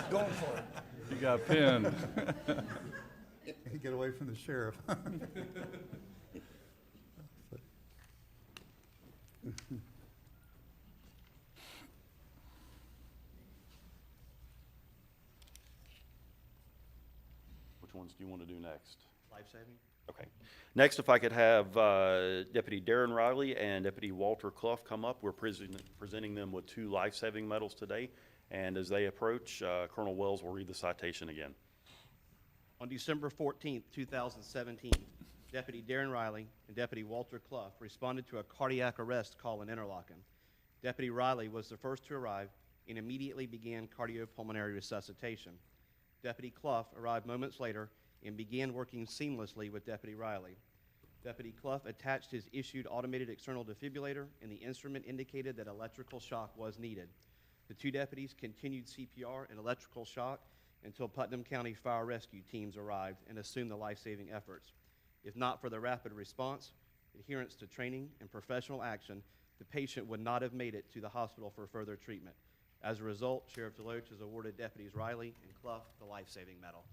Going for it. You got pinned. Get away from the sheriff. Which ones do you want to do next? Life-saving? Okay. Next, if I could have Deputy Darren Riley and Deputy Walter Clough come up. We're presenting them with 2 life-saving medals today. And as they approach, Colonel Wells will read the citation again. On December 14th, 2017, Deputy Darren Riley and Deputy Walter Clough responded to a cardiac arrest call in Interlaken. Deputy Riley was the first to arrive and immediately began cardiopulmonary resuscitation. Deputy Clough arrived moments later and began working seamlessly with Deputy Riley. Deputy Clough attached his issued automated external defibrillator, and the instrument indicated that electrical shock was needed. The 2 deputies continued CPR and electrical shock until Putnam County Fire Rescue teams arrived and assumed the life-saving efforts. If not for the rapid response, adherence to training, and professional action, the patient would not have made it to the hospital for further treatment. As a result, Sheriff Deloach has awarded Deputies Riley and Clough the life-saving medal.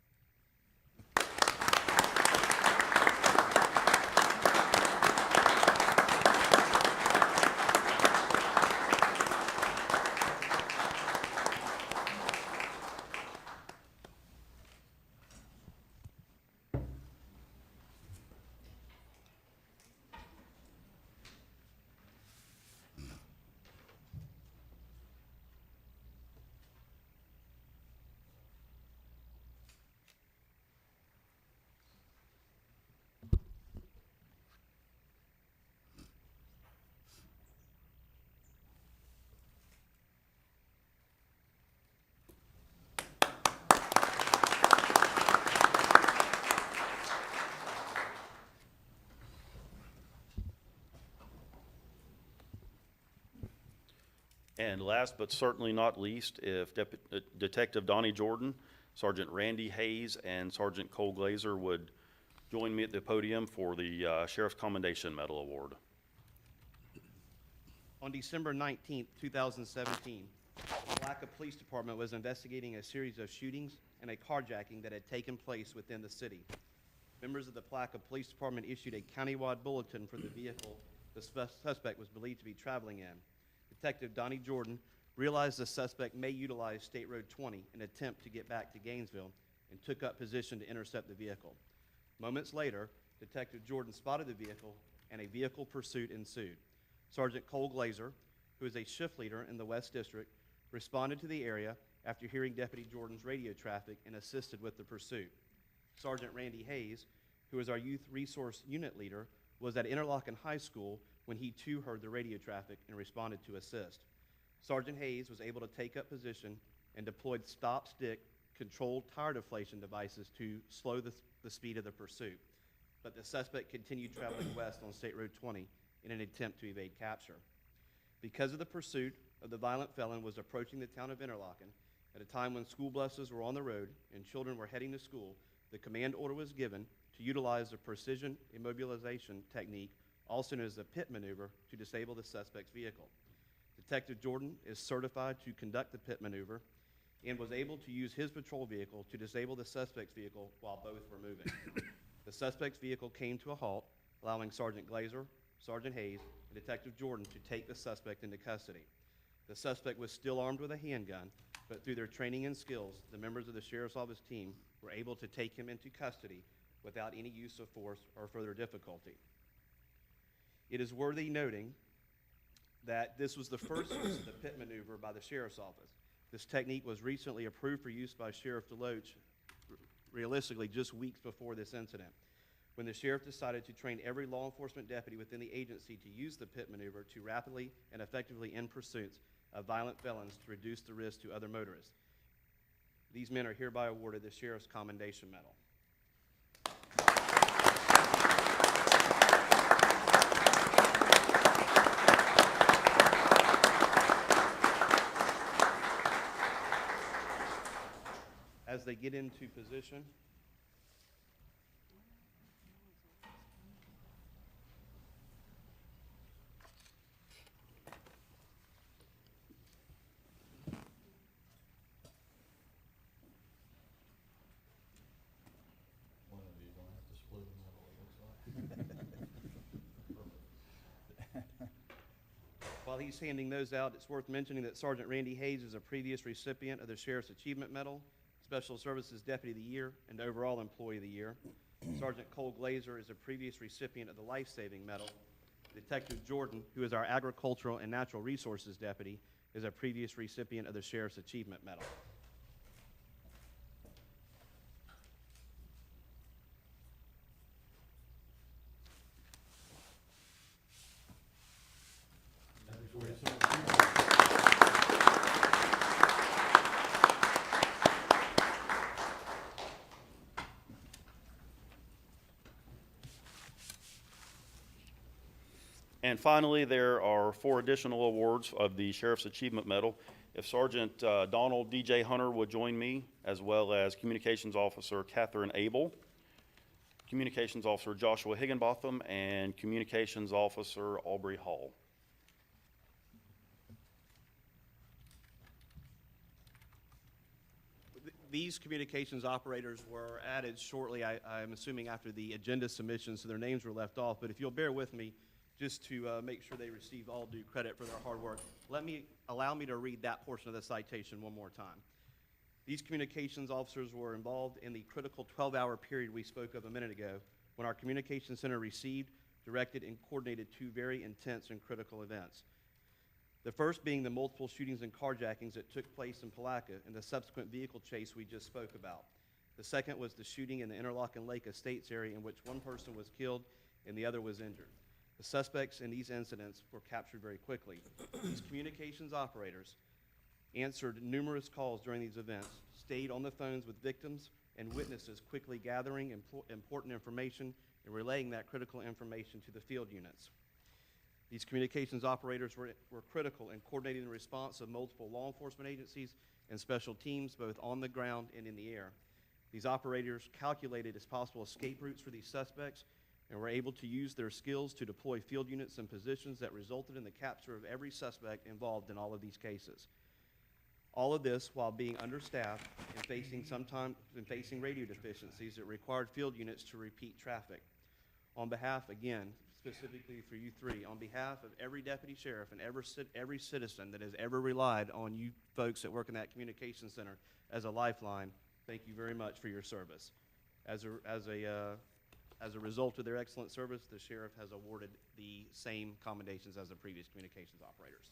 And last but certainly not least, if Detective Donnie Jordan, Sergeant Randy Hayes, and Sergeant Cole Glazer would join me at the podium for the Sheriff's Commendation Medal Award. On December 19th, 2017, the Palaca Police Department was investigating a series of shootings and a carjacking that had taken place within the city. Members of the Palaca Police Department issued a countywide bulletin for the vehicle the suspect was believed to be traveling in. Detective Donnie Jordan realized the suspect may utilize State Road 20 in an attempt to get back to Gainesville and took up position to intercept the vehicle. Moments later, Detective Jordan spotted the vehicle and a vehicle pursuit ensued. Sergeant Cole Glazer, who is a shift leader in the West District, responded to the area after hearing Deputy Jordan's radio traffic and assisted with the pursuit. Sergeant Randy Hayes, who is our Youth Resource Unit leader, was at Interlaken High School when he too heard the radio traffic and responded to assist. Sergeant Hayes was able to take up position and deployed stop-stick controlled tire deflation devices to slow the speed of the pursuit, but the suspect continued traveling west on State Road 20 in an attempt to evade capture. Because of the pursuit of the violent felon was approaching the town of Interlaken at a time when school buses were on the road and children were heading to school, the command order was given to utilize the precision immobilization technique, also known as the pit maneuver, to disable the suspect's vehicle. Detective Jordan is certified to conduct the pit maneuver and was able to use his patrol vehicle to disable the suspect's vehicle while both were moving. The suspect's vehicle came to a halt, allowing Sergeant Glazer, Sergeant Hayes, and Detective Jordan to take the suspect into custody. The suspect was still armed with a handgun, but through their training and skills, the members of the Sheriff's Office team were able to take him into custody without any use of force or further difficulty. It is worthy noting that this was the first use of the pit maneuver by the Sheriff's Office. This technique was recently approved for use by Sheriff DeLoach, realistically just weeks before this incident, when the sheriff decided to train every law enforcement deputy within the agency to use the pit maneuver to rapidly and effectively end pursuits of violent felons to reduce the risk to other motorists. These men are hereby awarded the Sheriff's Commendation Medal. As they get into position, One of you gonna have to split them up, it looks like. while he's handing those out, it's worth mentioning that Sergeant Randy Hayes is a previous recipient of the Sheriff's Achievement Medal, Special Services Deputy of the Year, and Overall Employee of the Year. Sergeant Cole Glazer is a previous recipient of the Life Saving Medal. Detective Jordan, who is our Agricultural and Natural Resources Deputy, is a previous recipient of the Sheriff's Achievement Medal. And finally, there are 4 additional awards of the Sheriff's Achievement Medal. If Sergeant Donald D.J. Hunter would join me, as well as Communications Officer Catherine Abel, Communications Officer Joshua Higginbotham, and Communications Officer Aubrey Hall. These communications operators were added shortly, I'm assuming after the agenda submission, so their names were left off. But if you'll bear with me, just to make sure they receive all due credit for their hard work, allow me to read that portion of the citation one more time. These communications officers were involved in the critical 12-hour period we spoke of a minute ago when our communications center received, directed, and coordinated 2 very intense and critical events. The first being the multiple shootings and carjackings that took place in Palatka and the subsequent vehicle chase we just spoke about. The second was the shooting in the Interlaken Lake Estates area in which one person was killed and the other was injured. The suspects in these incidents were captured very quickly. These communications operators answered numerous calls during these events, stayed on the phones with victims and witnesses, quickly gathering important information and relaying that critical information to the field units. These communications operators were critical in coordinating the response of multiple law enforcement agencies and special teams, both on the ground and in the air. These operators calculated as possible escape routes for these suspects and were able to use their skills to deploy field units and positions that resulted in the capture of every suspect involved in all of these cases. All of this while being understaffed and facing radio deficiencies that required field units to repeat traffic. On behalf, again, specifically for you 3, on behalf of every deputy sheriff and every citizen that has ever relied on you folks that work in that communication center as a lifeline, thank you very much for your service. As a result of their excellent service, the sheriff has awarded the same commendations as the previous communications operators.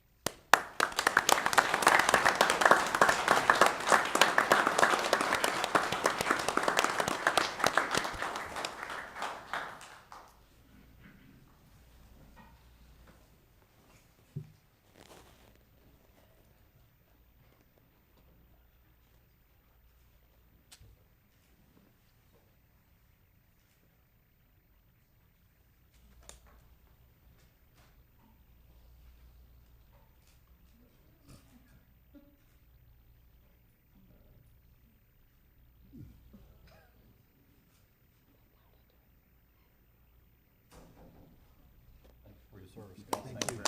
service, guys. Thank you.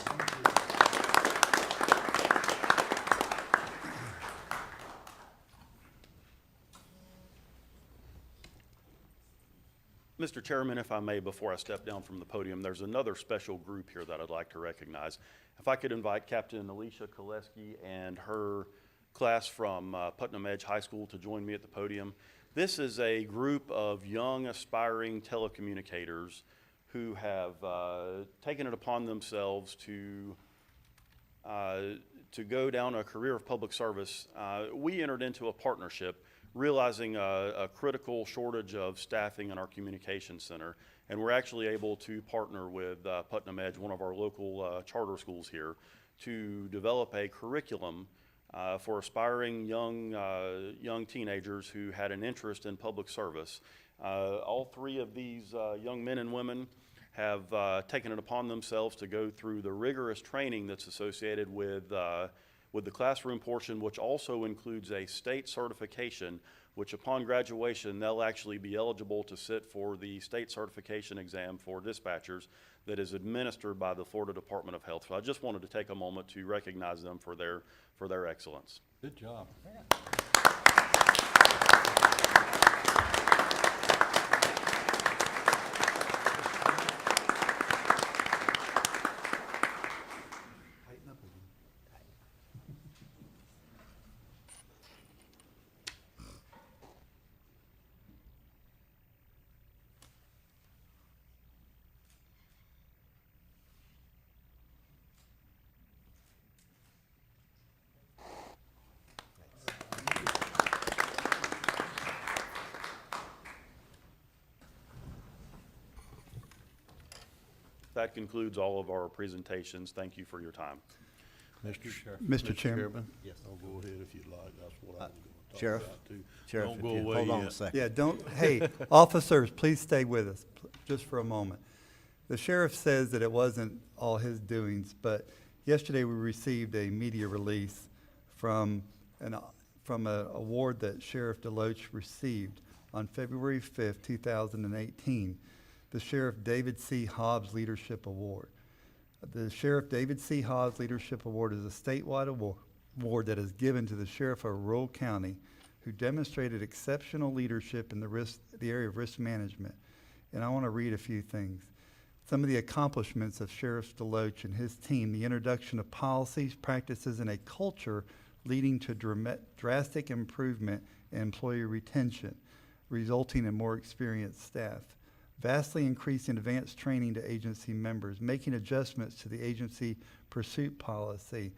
Mr. Chairman, if I may, before I step down from the podium, there's another special group here that I'd like to recognize. If I could invite Captain Alicia Koleski and her class from Putnam Edge High School to join me at the podium. This is a group of young, aspiring telecommunicators who have taken it upon themselves to go down a career of public service. We entered into a partnership realizing a critical shortage of staffing in our communications center, and we're actually able to partner with Putnam Edge, one of our local charter schools here, to develop a curriculum for aspiring young teenagers who had an interest in public service. All three of these young men and women have taken it upon themselves to go through the rigorous training that's associated with the classroom portion, which also includes a state certification, which upon graduation, they'll actually be eligible to sit for the state certification exam for dispatchers that is administered by the Florida Department of Health. So I just wanted to take a moment to recognize them for their excellence. Good job. That concludes all of our presentations. Thank you for your time. Mr. Chairman. Yes. I'll go ahead if you'd like. That's what I was going to talk Sheriff? about too. Sheriff, Don't if go you- away hold on a yet. second. Yeah, don't, hey, officers, please stay with us, just for a moment. The sheriff says that it wasn't all his doings, but yesterday we received a media release from an award that Sheriff Deloach received on February 5th, 2018, the Sheriff David C. Hobbs Leadership Award. The Sheriff David C. Hobbs Leadership Award is a statewide award that is given to the sheriff of rural county who demonstrated exceptional leadership in the area of risk management. And I want to read a few things. Some of the accomplishments of Sheriff Deloach and his team: the introduction of policies, practices, and a culture leading to drastic improvement in employee retention, resulting in more experienced staff. Vastly increasing advanced training to agency members, making adjustments to the agency pursuit policy,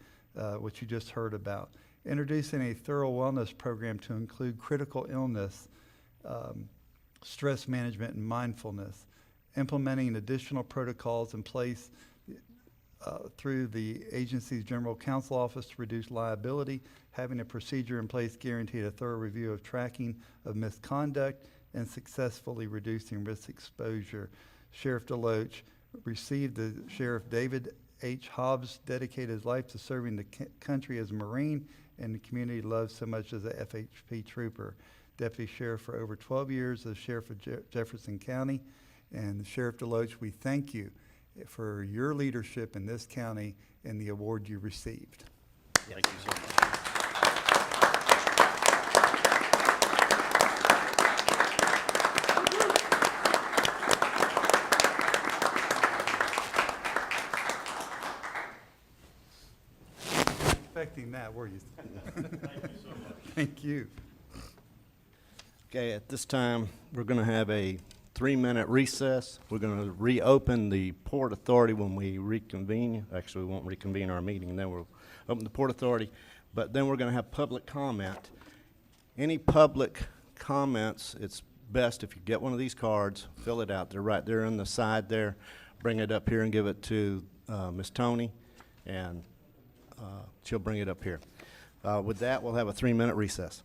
which you just heard about, introducing a thorough wellness program to include critical illness, stress management, and mindfulness, implementing additional protocols in place through the agency's general counsel office to reduce liability, having a procedure in place guaranteed a thorough review of tracking of misconduct, and successfully reducing risk exposure. Sheriff Deloach received the Sheriff David H. Hobbs dedicated his life to serving the country as a Marine and the community loved so much as a FHP trooper. Deputy Sheriff for over 12 years as Sheriff of Jefferson County. And Sheriff Deloach, we thank you for your leadership in this county and the award you received. Thank you so much. Expecting that, were you? Thank you so much. Thank you. Okay, at this time, we're going to have a 3-minute recess. We're going to reopen the Port Authority when we reconvene. Actually, we won't reconvene our meeting, and then we'll open the Port Authority. But then we're going to have public comment. Any public comments, it's best if you get one of these cards, fill it out. They're right there on the side there. Bring it up here and give it to Ms. Tony, and she'll bring it up here. With that, we'll have a 3-minute recess.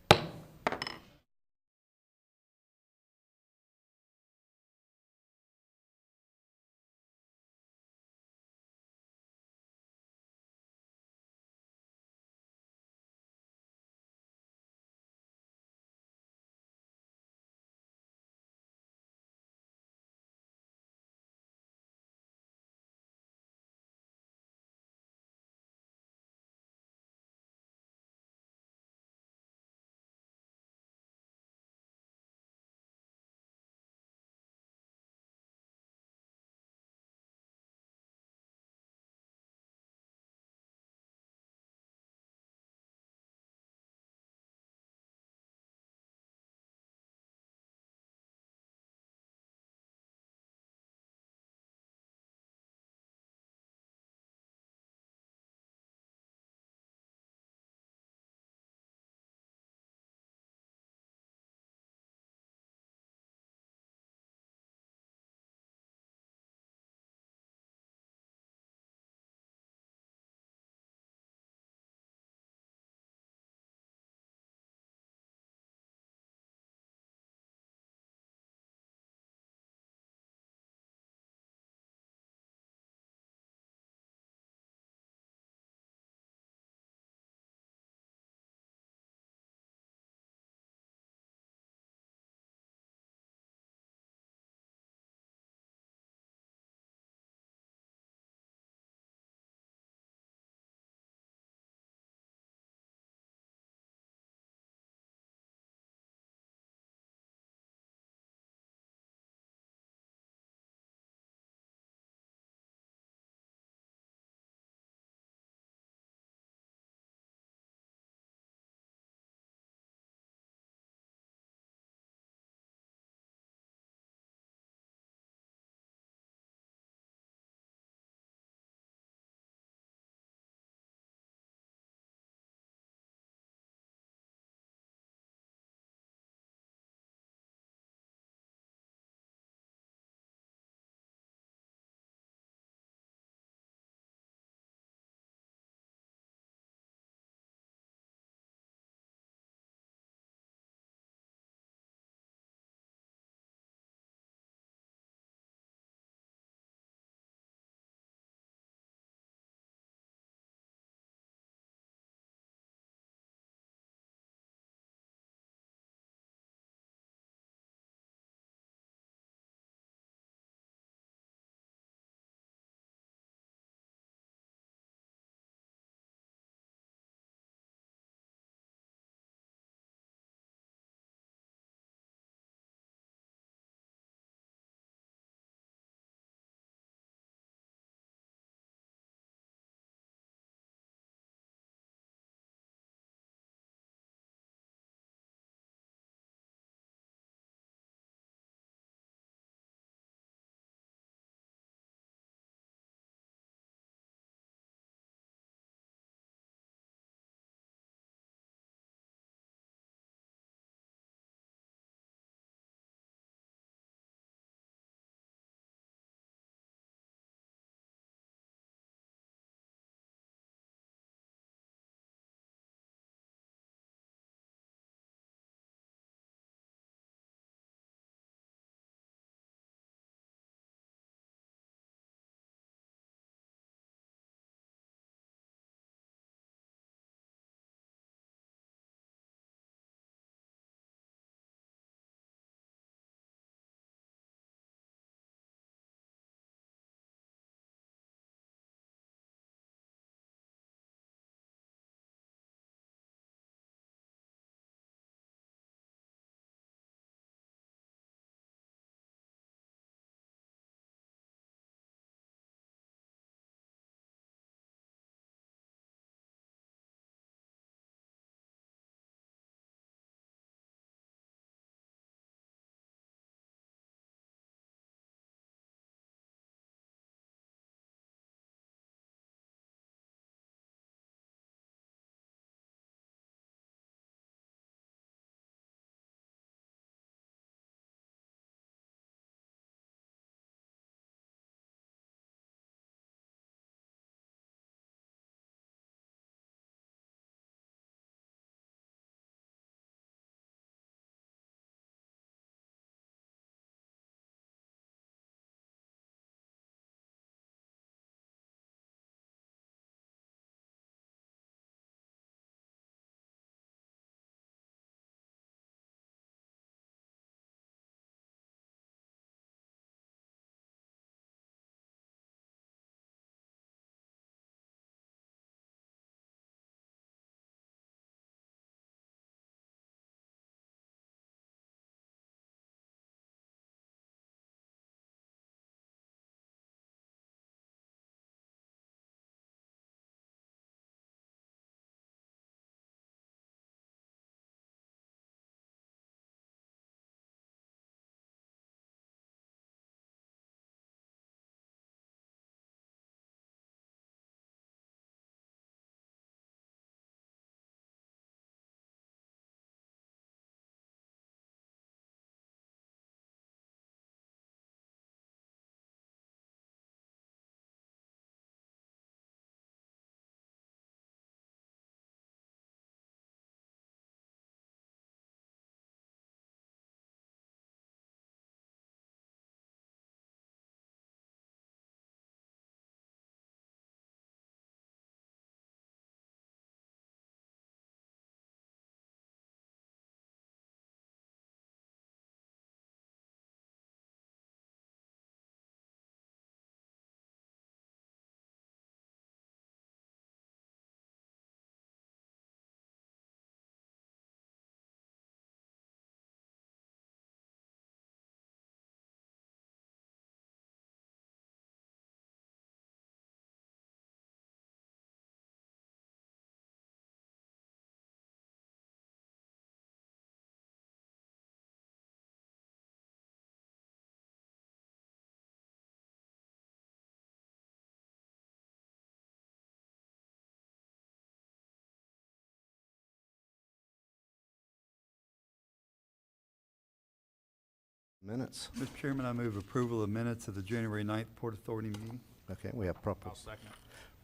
Minutes. Mr. Chairman, I move approval of minutes of the January 9th Port Authority meeting. Okay, we have proper. I'll second it.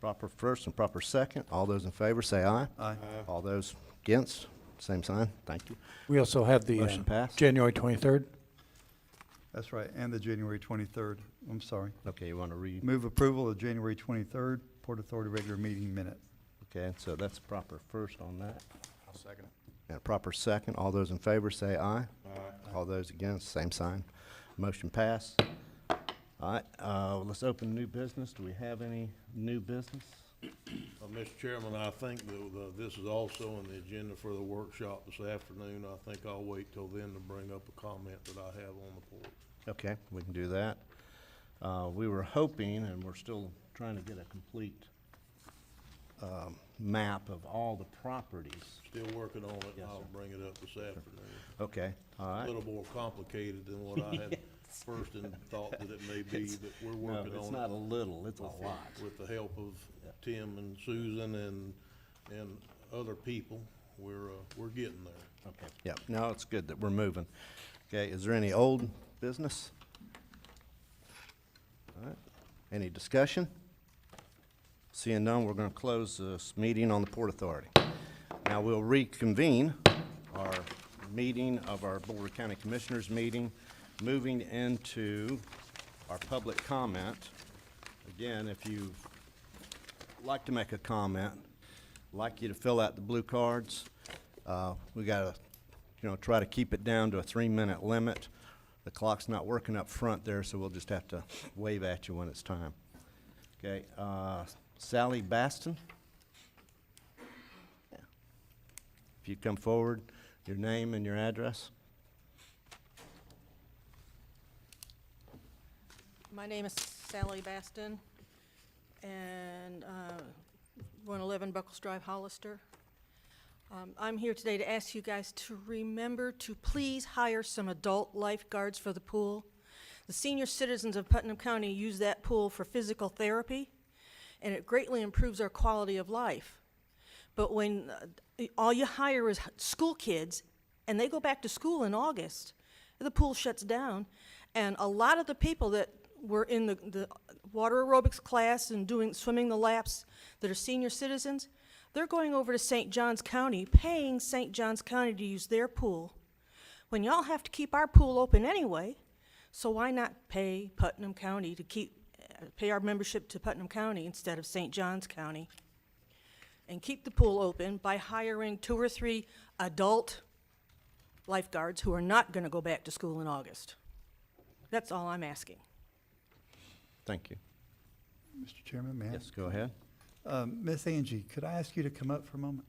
Proper first and proper second. All those in favor say aye. Aye. All those against, same sign. Thank you. We also have the Motion passed. January 23rd. That's right, and the January 23rd. I'm sorry. Okay, you want to read? Move approval of January 23rd Port Authority regular meeting minutes. Okay, so that's proper first on that. I'll second it. And a proper second. All those in favor say aye. Aye. All those against, same sign. Motion passed. All right, let's open new business. Do we have any new business? Mr. Chairman, I think this is also on the agenda for the workshop this afternoon. I think I'll wait till then to bring up a comment that I have on the porch. Okay, we can do that. We were hoping, and we're still trying to get a complete map of all the properties. Still working on it, and Yes, I'll sir. bring it up this afternoon. Okay, all A right. little more complicated than what I had first in thought that it may be, but we're working on it. It's not a little, it's a lot. With the help of Tim and Susan and other people, we're getting there. Okay, yeah, no, it's good that we're moving. Okay, is there any old business? All right, any discussion? Seeing none, we're gonna close this meeting on the Port Authority. Now, we'll reconvene our meeting of our Board of County Commissioners meeting, moving into our public comment. Again, if you'd like to make a comment, I'd like you to fill out the blue cards. We gotta, try to keep it down to a 3-minute limit. The clock's not working up front there, so we'll just have to wave at you when it's time. Okay, Sally Baston. Yeah. If you come forward, your name and your address. My name is Sally Baston, and we're on 11 Buckles Drive, Hollister. I'm here today to ask you guys to remember to please hire some adult lifeguards for the pool. The senior citizens of Putnam County use that pool for physical therapy, and it greatly improves our quality of life. But when all you hire is school kids, and they go back to school in August, the pool shuts down, and a lot of the people that were in the water aerobics class and swimming the laps that are senior citizens, they're going over to St. Johns County, paying St. Johns County to use their pool. When y'all have to keep our pool open anyway, so why not pay Putnam County to pay our membership to Putnam County instead of St. Johns County? And keep the pool open by hiring 2 or 3 adult lifeguards who are not gonna go back to school in August. That's all I'm asking. Thank you. Mr. Chairman, may I? Yes, go ahead. Miss Angie, could I ask you to come up for a moment?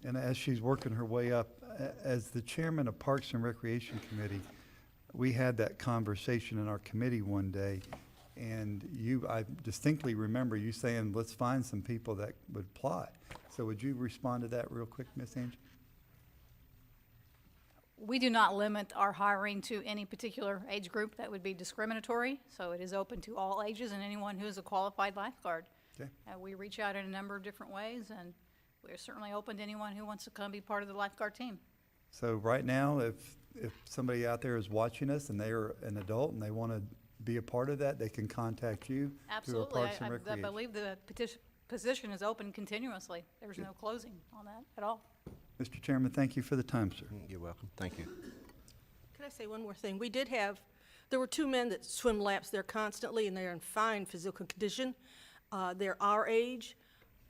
And as she's working her way up, as the chairman of Parks and Recreation Committee, we had that conversation in our committee one day, and I distinctly remember you saying, let's find some people that would apply. So would you respond to that real quick, Miss Angie? We do not limit our hiring to any particular age group. That would be discriminatory, so it is open to all ages and anyone who is a qualified lifeguard. Okay. We reach out in a number of different ways, and we're certainly open to anyone who wants to come be part of the lifeguard team. So right now, if somebody out there is watching us and they are an adult and they want to be a part of that, they can contact you through our Absolutely. Parks and I Recreation. believe the position is open continuously. There's no closing on that at all. Mr. Chairman, thank you for the time, sir. You're welcome. Thank you. Can I say one more thing? There were 2 men that swim laps there constantly, and they're in fine physical condition. They're our age,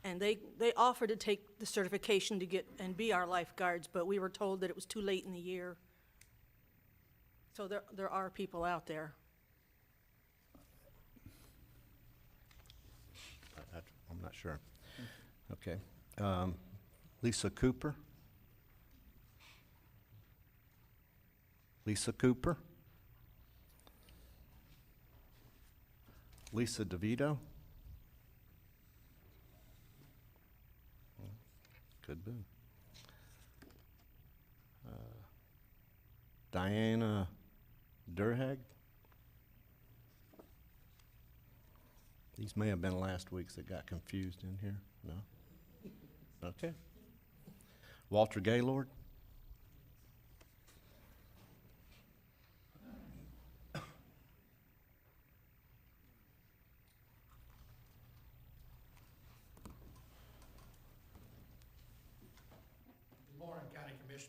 and they offered to take the certification to get and be our lifeguards, but we were told that it was too late in the year. So there are people out there. I'm not sure. Okay. Lisa Cooper? Lisa Cooper? Lisa DeVito? Could be. Diana Durhag? These may have been last week's that got confused in here. No? Okay. Walter Gaylord?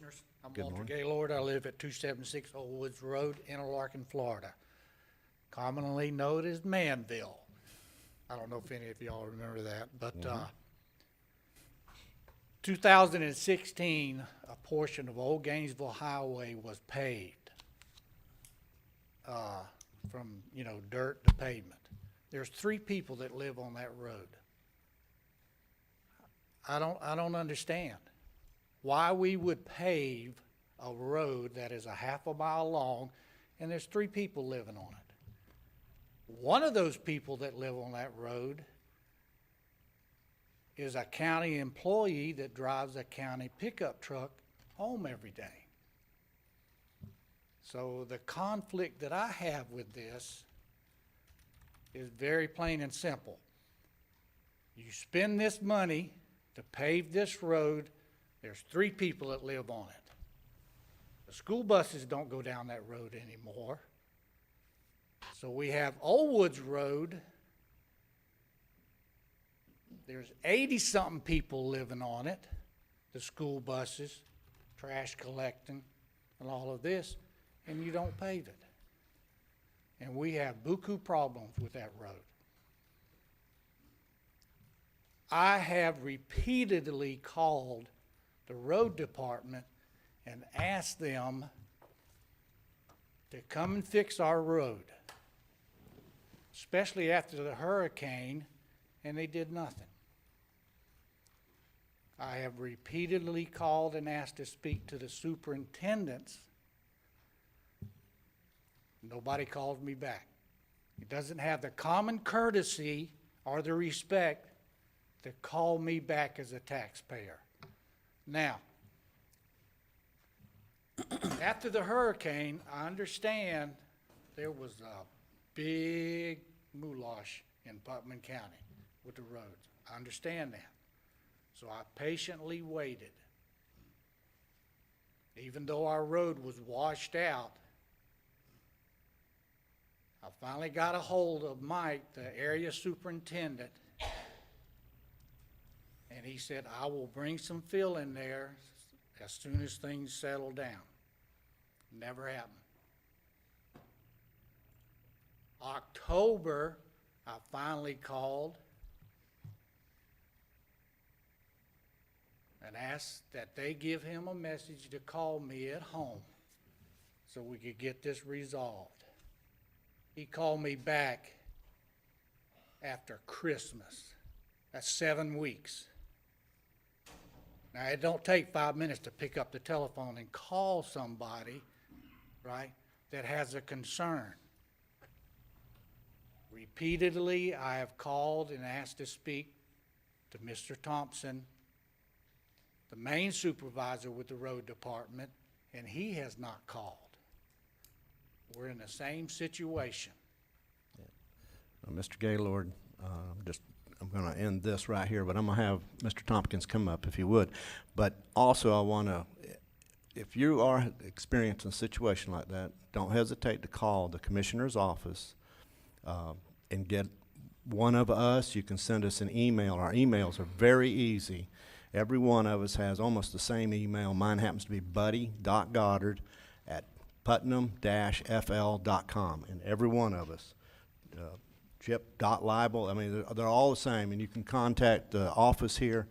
Commissioners. I'm Good Walter morning. Gaylord. I live at 276 Old Woods Road, Interlaken, Florida, commonly known as Manville. I don't know if any of y'all remember that, but 2016, a portion of Old Gainesville Highway was paved from, dirt to pavement. There's 3 people that live on that road. I don't understand why we would pave a road that is a half a mile long and there's 3 people living on it. One of those people that live on that road is a county employee that drives a county pickup truck home every day. So the conflict that I have with this is very plain and simple. You spend this money to pave this road, there's 3 people that live on it. The school buses don't go down that road anymore. So we have Old Woods Road. There's 80-something people living on it, the school buses, trash collecting, and all of this, and you don't pave it. And we have buku problems with that road. I have repeatedly called the road department and asked them to come and fix our road, especially after the hurricane, and they did nothing. I have repeatedly called and asked to speak to the superintendents. Nobody called me back. He doesn't have the common courtesy or the respect to call me back as a taxpayer. Now, after the hurricane, I understand there was a big moulash in Putnam County with the roads. I understand that. So I patiently waited. Even though our road was washed out, I finally got a hold of Mike, the area superintendent, and he said, I will bring some fill in there as soon as things settle down. Never happened. October, I finally called and asked that they give him a message to call me at home so we could get this resolved. He called me back after Christmas. That's 7 weeks. Now, it don't take 5 minutes to pick up the telephone and call somebody, right, that has a concern. Repeatedly, I have called and asked to speak to Mr. Thompson, the main supervisor with the road department, and he has not called. We're in the same situation. Mr. Gaylord, I'm going to end this right here, but I'm going to have Mr. Tompkins come up if he would. But also I want to, if you are experiencing a situation like that, don't hesitate to call the commissioner's office and get one of us. You can send us an email. Our emails are very easy. Every one of us has almost the same email. Mine happens to be buddy.goddard@putnam-fl.com, and every one of us. Chip.libel, I mean, they're all the same, and you can contact the office here,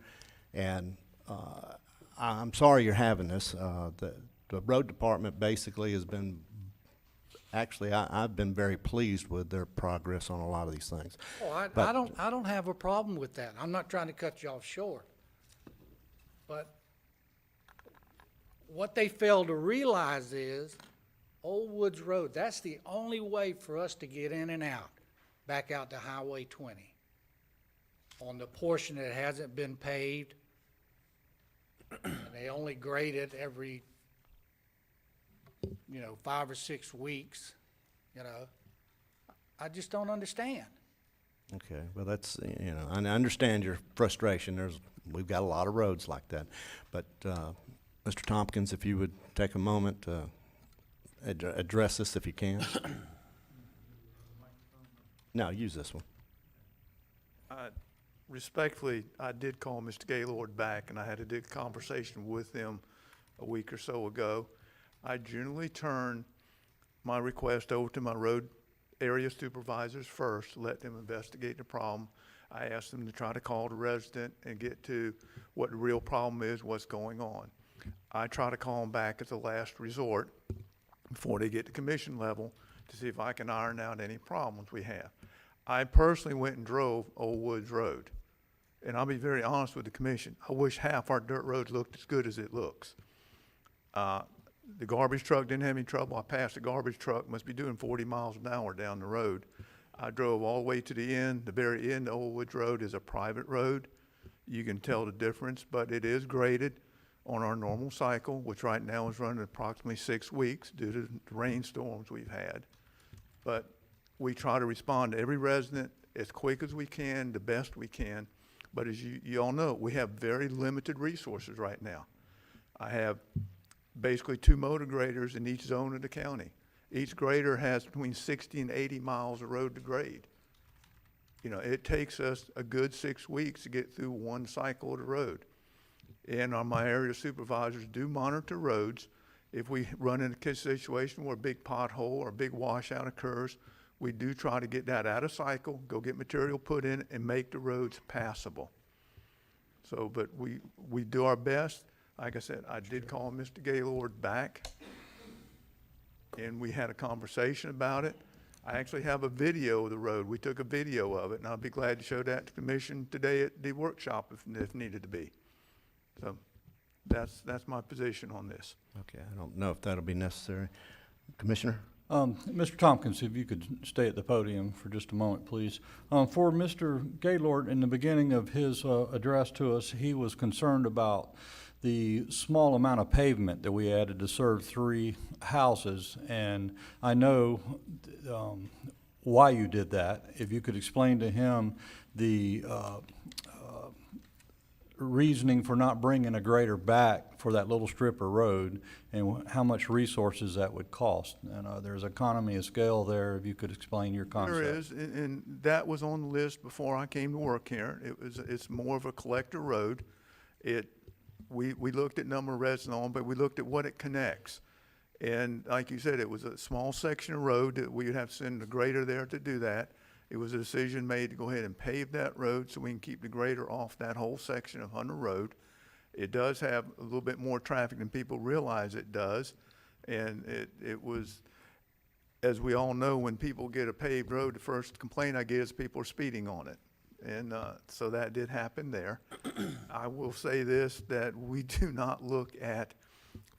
and I'm sorry you're having this. The road department basically has been, actually, I've been very pleased with their progress on a lot of these things. Oh, I don't have a problem with that. I'm not trying to cut you off short. But what they fail to realize is Old Woods Road, that's the only way for us to get in and out, back out to Highway 20. On the portion that hasn't been paved, and they only grade it every, 5 or 6 weeks, I just don't understand. Okay, well, that's, I understand your frustration. We've got a lot of roads like that. But, Mr. Tompkins, if you would take a moment to address this if you can. No, use this one. Respectfully, I did call Mr. Gaylord back, and I had a good conversation with him a week or so ago, I generally turn my request over to my road area supervisors first, let them investigate the problem. I ask them to try to call the resident and get to what the real problem is, what's going on. I try to call them back at the last resort before they get to commission level to see if I can iron out any problems we have. I personally went and drove Old Woods Road. And I'll be very honest with the commission. I wish half our dirt roads looked as good as it looks. The garbage truck didn't have any trouble. I passed the garbage truck, must be doing 40 miles an hour down the road. I drove all the way to the end. The very end of Old Woods Road is a private road. You can tell the difference, but it is graded on our normal cycle, which right now is running approximately 6 weeks due to the rainstorms we've had. But we try to respond to every resident as quick as we can, the best we can. But as you all know, we have very limited resources right now. I have basically 2 motor graders in each zone of the county. Each grader has between 60 and 80 miles of road to grade. You know, it takes us a good 6 weeks to get through one cycle of the road. And my area supervisors do monitor roads. If we run into a situation where a big pothole or a big washout occurs, we do try to get that out of cycle, go get material put in, and make the roads passable. So, but we do our best. Like I said, I did call Mr. Gaylord back, and we had a conversation about it. I actually have a video of the road. We took a video of it, and I'll be glad to show that to the commission today at the workshop if needed to be. So that's my position on this. Okay, I don't know if that'll be necessary. Commissioner? Mr. Tompkins, if you could stay at the podium for just a moment, please. For Mr. Gaylord, in the beginning of his address to us, he was concerned about the small amount of pavement that we added to serve 3 houses, and I know why you did that. If you could explain to him the reasoning for not bringing a grader back for that little strip of road and how much resources that would cost. And there's economy of scale there, if you could explain your concept. There is, and that was on the list before I came to work here. It's more of a collector road. We looked at number of residents on, but we looked at what it connects. And like you said, it was a small section of road that we would have to send a grader there to do that. It was a decision made to go ahead and pave that road so we can keep the grader off that whole section of Hunter Road. It does have a little bit more traffic than people realize it does. And it was, as we all know, when people get a paved road, the first complaint I get is people are speeding on it. And so that did happen there. I will say this, that we do not look at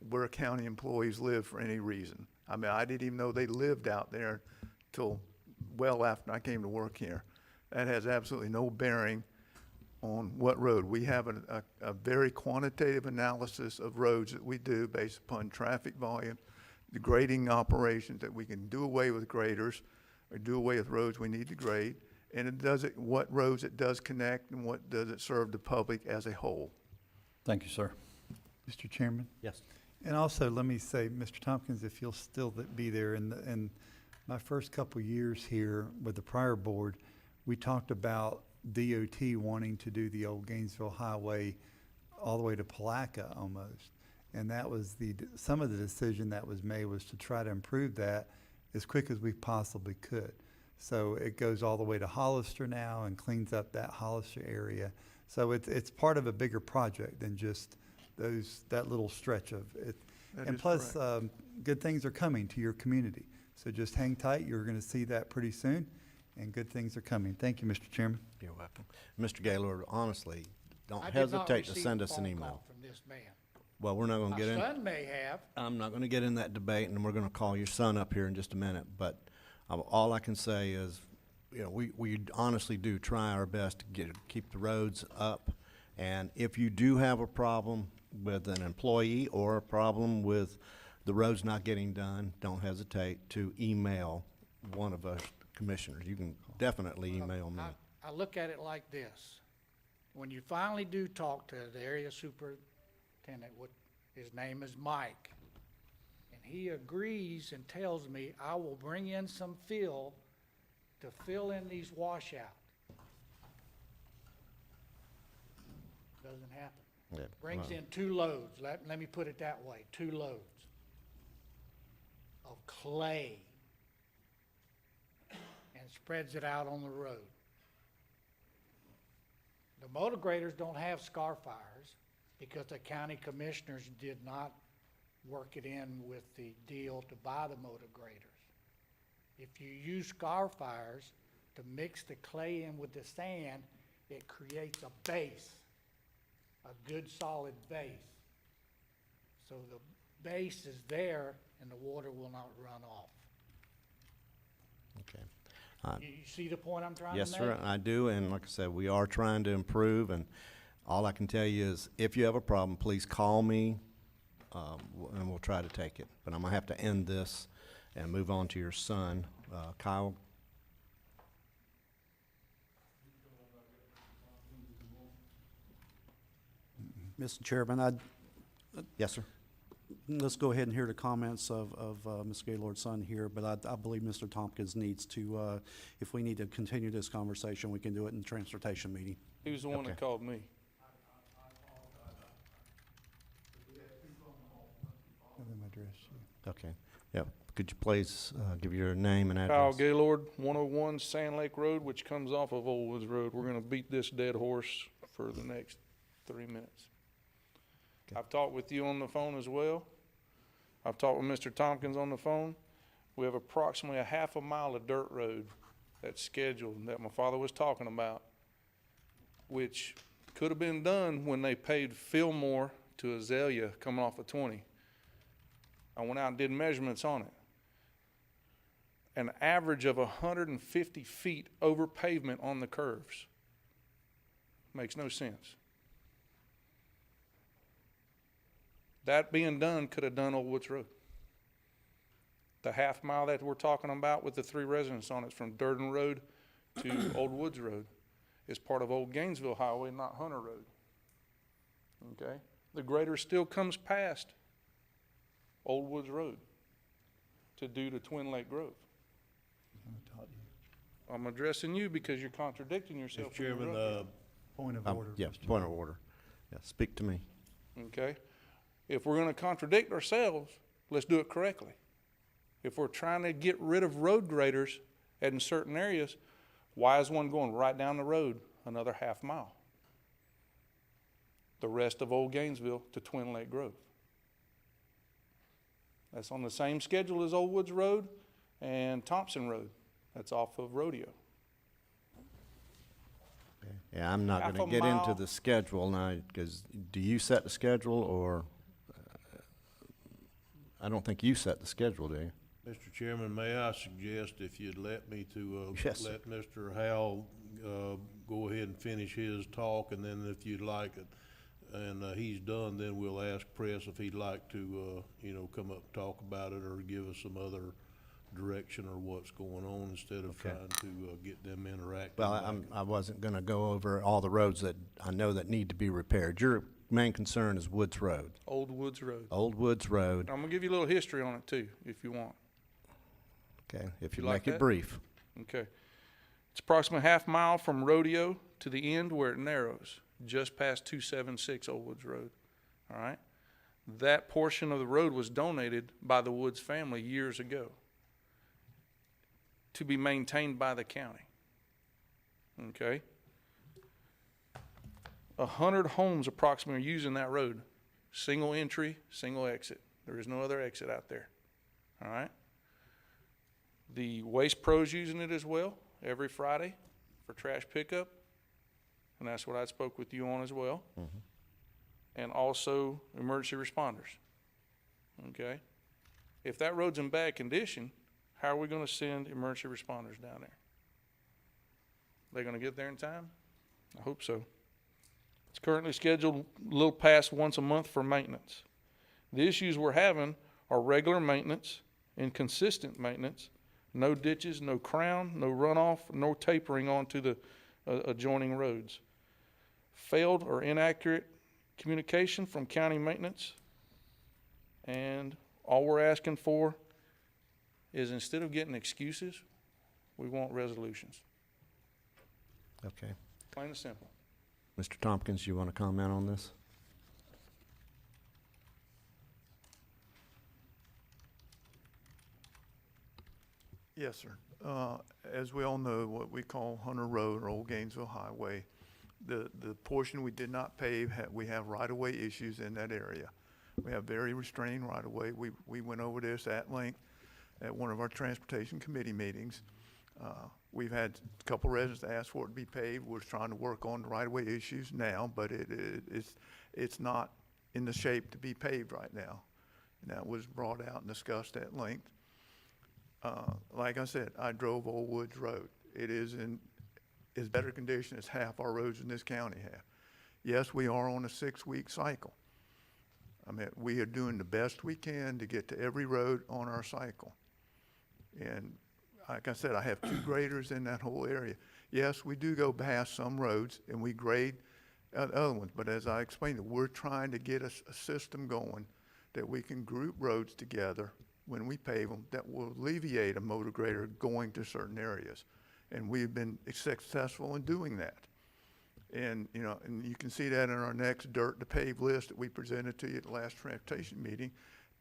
where county employees live for any reason. I mean, I didn't even know they lived out there till well after I came to work here. That has absolutely no bearing on what road. We have a very quantitative analysis of roads that we do based upon traffic volume, the grading operations that we can do away with graders or do away with roads we need to grade. And it does it, what roads it does connect and what does it serve the public as a whole. Thank you, sir. Mr. Chairman? Yes. And also, let me say, Mr. Tompkins, if you'll still be there, in my first couple years here with the prior board, we talked about DOT wanting to do the old Gainesville Highway all the way to Palaca almost. And that was some of the decision that was made was to try to improve that as quick as we possibly could. So it goes all the way to Hollister now and cleans up that Hollister area. So it's part of a bigger project than just that little stretch of it. And plus, good things are coming to your community. So just hang tight. You're going to see that pretty soon, and good things are coming. Thank you, Mr. Chairman. You're welcome. Mr. Gaylord, honestly, don't I did not hesitate to receive send a us an phone email. call from this man. Well, we're not going to get in. My son may have. I'm not going to get in that debate, and we're going to call your son up here in just a minute. But all I can say is, you know, we honestly do try our best to keep the roads up. And if you do have a problem with an employee or a problem with the roads not getting done, don't hesitate to email one of us commissioners. You can definitely email me. I look at it like this. When you finally do talk to the area superintendent, his name is Mike, and he agrees and tells me I will bring in some fill to fill in these washouts. Doesn't happen. Yeah, brings well, in 2 loads, let me put it that way, 2 loads of clay and spreads it out on the road. The motor graders don't have scar fires because the county commissioners did not work it in with the deal to buy the motor graders. If you use scar fires to mix the clay in with the sand, it creates a base, a good solid base. So the base is there and the water will not run off. okay. You see the point I'm trying to make? Yes, sir, I do, and like I said, we are trying to improve, and all I can tell you is, if you have a problem, please call me, and we'll try to take it. But I'm gonna have to end this and move on to your son, Kyle. Mr. Chairman, Yes, sir. let's go ahead and hear the comments of Ms. Gaylord's son here, but I believe Mr. Tompkins needs to, if we need to continue this conversation, we can do it in the transportation meeting. He was the one that called me. Have them address you. Okay, yeah, could you please give your name and Kyle address? Gaylord, 101 Sand Lake Road, which comes off of Old Woods Road. We're gonna beat this dead horse for the next 3 minutes. Okay. I've talked with you on the phone as well. I've talked with Mr. Tompkins on the phone. We have approximately a half a mile of dirt road that's scheduled that my father was talking about, which could have been done when they paid Fillmore to Azalea coming off of 20. I went out and did measurements on it. An average of 150 feet over pavement on the curves. Makes no sense. That being done could have done Old Woods Road. The half mile that we're talking about with the 3 residents on it from Durden Road to Old Woods Road is part of Old Gainesville Highway, not Hunter Road. Okay? The grader still comes past Old Woods Road to do to Twin Lake Grove. I'm addressing you because you're contradicting yourself. Mr. Chairman, Point of Um, order. Yeah, Mr. point of order. Yeah, speak to me. Okay? If we're gonna contradict ourselves, let's do it correctly. If we're trying to get rid of road graders in certain areas, why is one going right down the road another half mile? The rest of Old Gainesville to Twin Lake Grove. That's on the same schedule as Old Woods Road and Thompson Road. That's off of Rodeo. Okay. Yeah, I'm not Half gonna a get into mile. the schedule now, because do you set the schedule, or, I don't think you set the schedule, do you? Mr. Chairman, may I suggest if you'd let me to, Yes, sir. let Mr. Howell, go ahead and finish his talk, and then if you'd like it, and, he's done, then we'll ask Press if he'd like to, come up and talk about it, or give us some other direction or what's going on, instead of Okay. trying to, get them interacting. Well, I wasn't gonna go over all the roads that I know that need to be repaired. Your main concern is Woods Road, Old Woods Road. Old Woods Road. I'm gonna give you a little history on it too, if you want. Okay, if You you like make it that? brief. Okay. It's approximately half mile from Rodeo to the end where it narrows, just past 276 Old Woods Road. All right? That portion of the road was donated by the Woods family years ago to be maintained by the county. Okay? 100 homes approximately are using that road. Single entry, single exit. There is no other exit out there. All right? The Waste Pro's using it as well every Friday for trash pickup. And that's what I spoke with you on as well. And also emergency responders. Okay? If that road's in bad condition, how are we gonna send emergency responders down there? They gonna get there in time? I hope so. It's currently scheduled a little past once a month for maintenance. The issues we're having are regular maintenance and consistent maintenance. No ditches, no crown, no runoff, no tapering onto the adjoining roads. Failed or inaccurate communication from county maintenance. And all we're asking for is, instead of getting excuses, we want resolutions. Okay. Plain and simple. Mr. Tompkins, you wanna comment on this? Yes, sir. As we all know, what we call Hunter Road or Old Gainesville Highway, the portion we did not pave, we have right-of-way issues in that area. We have very restrained right-of-way. We went over this at length at one of our transportation committee meetings. We've had a couple residents ask for it to be paved. We're trying to work on the right-of-way issues now, but it's not in the shape to be paved right now. And that was brought out and discussed at length. Like I said, I drove Old Woods Road. It is in as better condition as half our roads in this county have. Yes, we are on a 6-week cycle. I mean, we are doing the best we can to get to every road on our cycle. And like I said, I have 2 graders in that whole area. Yes, we do go past some roads and we grade other ones, but as I explained, we're trying to get a system going that we can group roads together when we pave them that will alleviate a motor grader going to certain areas. And we've been successful in doing that. And, you know, and you can see that in our next dirt to pave list that we presented to you at the last transportation meeting.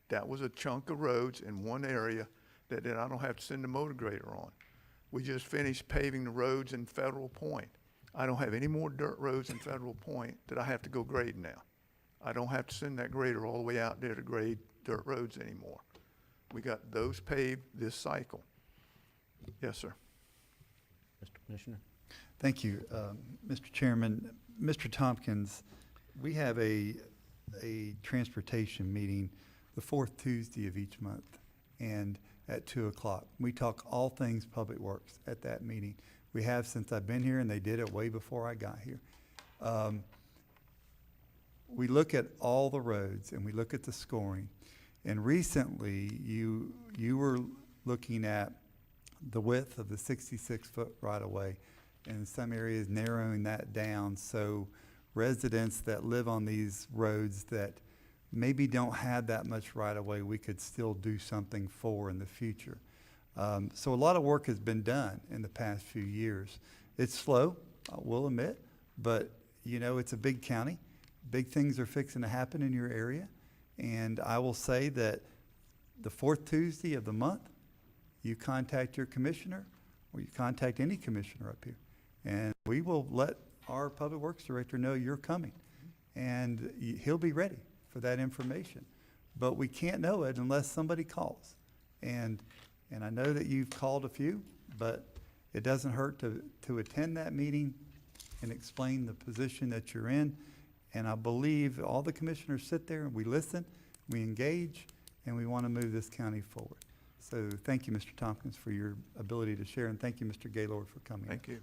That was a chunk of roads in one area that I don't have to send a motor grader on. We just finished paving the roads in Federal Point. I don't have any more dirt roads in Federal Point that I have to go grade now. I don't have to send that grader all the way out there to grade dirt roads anymore. We got those paved this cycle. Yes, sir. Mr. Commissioner? Thank you, Mr. Chairman. Mr. Tompkins, we have a transportation meeting the 4th Tuesday of each month, and at 2 o'clock. We talk all things public works at that meeting. We have since I've been here, and they did it way before I got here. We look at all the roads, and we look at the scoring. And recently, you were looking at the width of the 66-foot right-of-way, and in some areas narrowing that down so residents that live on these roads that maybe don't have that much right-of-way, we could still do something for in the future. So a lot of work has been done in the past few years. It's slow, I will admit, but you know, it's a big county. Big things are fixing to happen in your area. And I will say that the 4th Tuesday of the month, you contact your commissioner or you contact any commissioner up here, and we will let our public works director know you're coming, and he'll be ready for that information. But we can't know it unless somebody calls. And I know that you've called a few, but it doesn't hurt to attend that meeting and explain the position that you're in. And I believe all the commissioners sit there and we listen, we engage, and we want to move this county forward. So thank you, Mr. Tompkins, for your ability to share, and thank you, Mr. Gaylord, for coming. Thank you.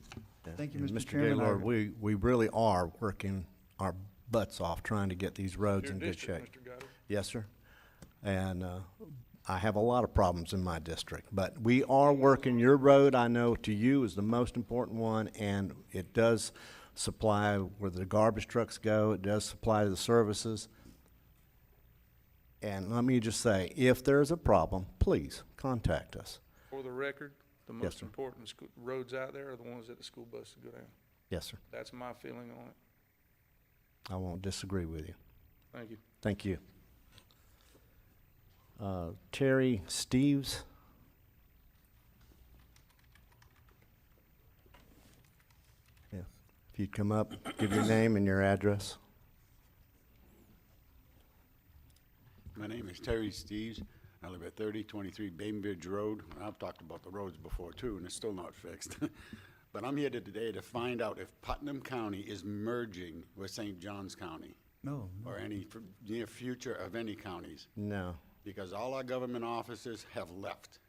Thank you, And Mr. Chairman. Gaylord, we really are working our butts off trying to get these roads in good shape. Mr. Goddard. Yes, sir. And I have a lot of problems in my district, but we are working. Your road, I know, to you is the most important one, and it does supply where the garbage trucks go. It does supply to the services. And let me just say, if there's a problem, please contact us. For the record, the Yes, most sir. important roads out there are the ones that the school buses go down. Yes, sir. That's my feeling on it. I won't disagree with you. Thank you. Thank you. Terry Steves. Yeah. If you'd come up, give your name and your address. My name is Terry Steves. I live at 3023 Bainbridge Road. I've talked about the roads before too, and it's still not fixed. But I'm here today to find out if Putnam County is merging with St. Johns County. No. Or any near future of any counties. No. Because all our government offices have left.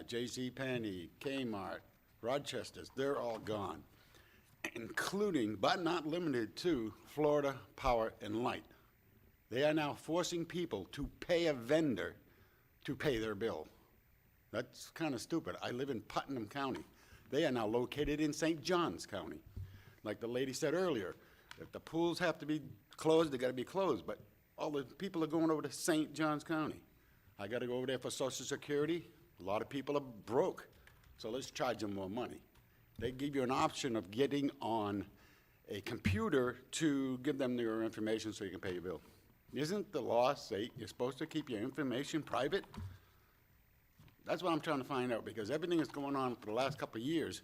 J.C. Penney, Kmart, Rochester's, they're all gone. Including, but not limited to, Florida Power and Light. They are now forcing people to pay a vendor to pay their bill. That's kind of stupid. I live in Putnam County. They are now located in St. Johns County. Like the lady said earlier, if the pools have to be closed, they gotta be closed, but all the people are going over to St. Johns County. I gotta go over there for Social Security. A lot of people are broke, so let's charge them more money. They give you an option of getting on a computer to give them your information so you can pay your bill. Isn't the law say you're supposed to keep your information private? That's what I'm trying to find out, because everything that's going on for the last couple of years,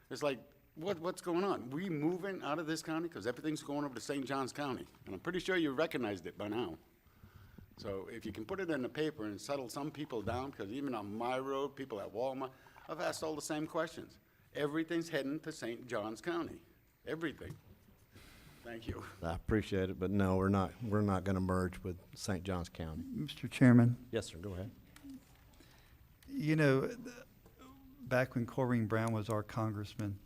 it's like, what's going on? We moving out of this county? Because everything's going over to St. Johns County, and I'm pretty sure you recognized it by now. So if you can put it in the paper and settle some people down, because even on my road, people at Walmart, I've asked all the same questions. Everything's heading to St. Johns County, everything. Thank you. I appreciate it, but no, we're not going to merge with St. Johns County. Mr. Chairman, Yes, sir, go ahead. you know, back when Corrine Brown was our congressman,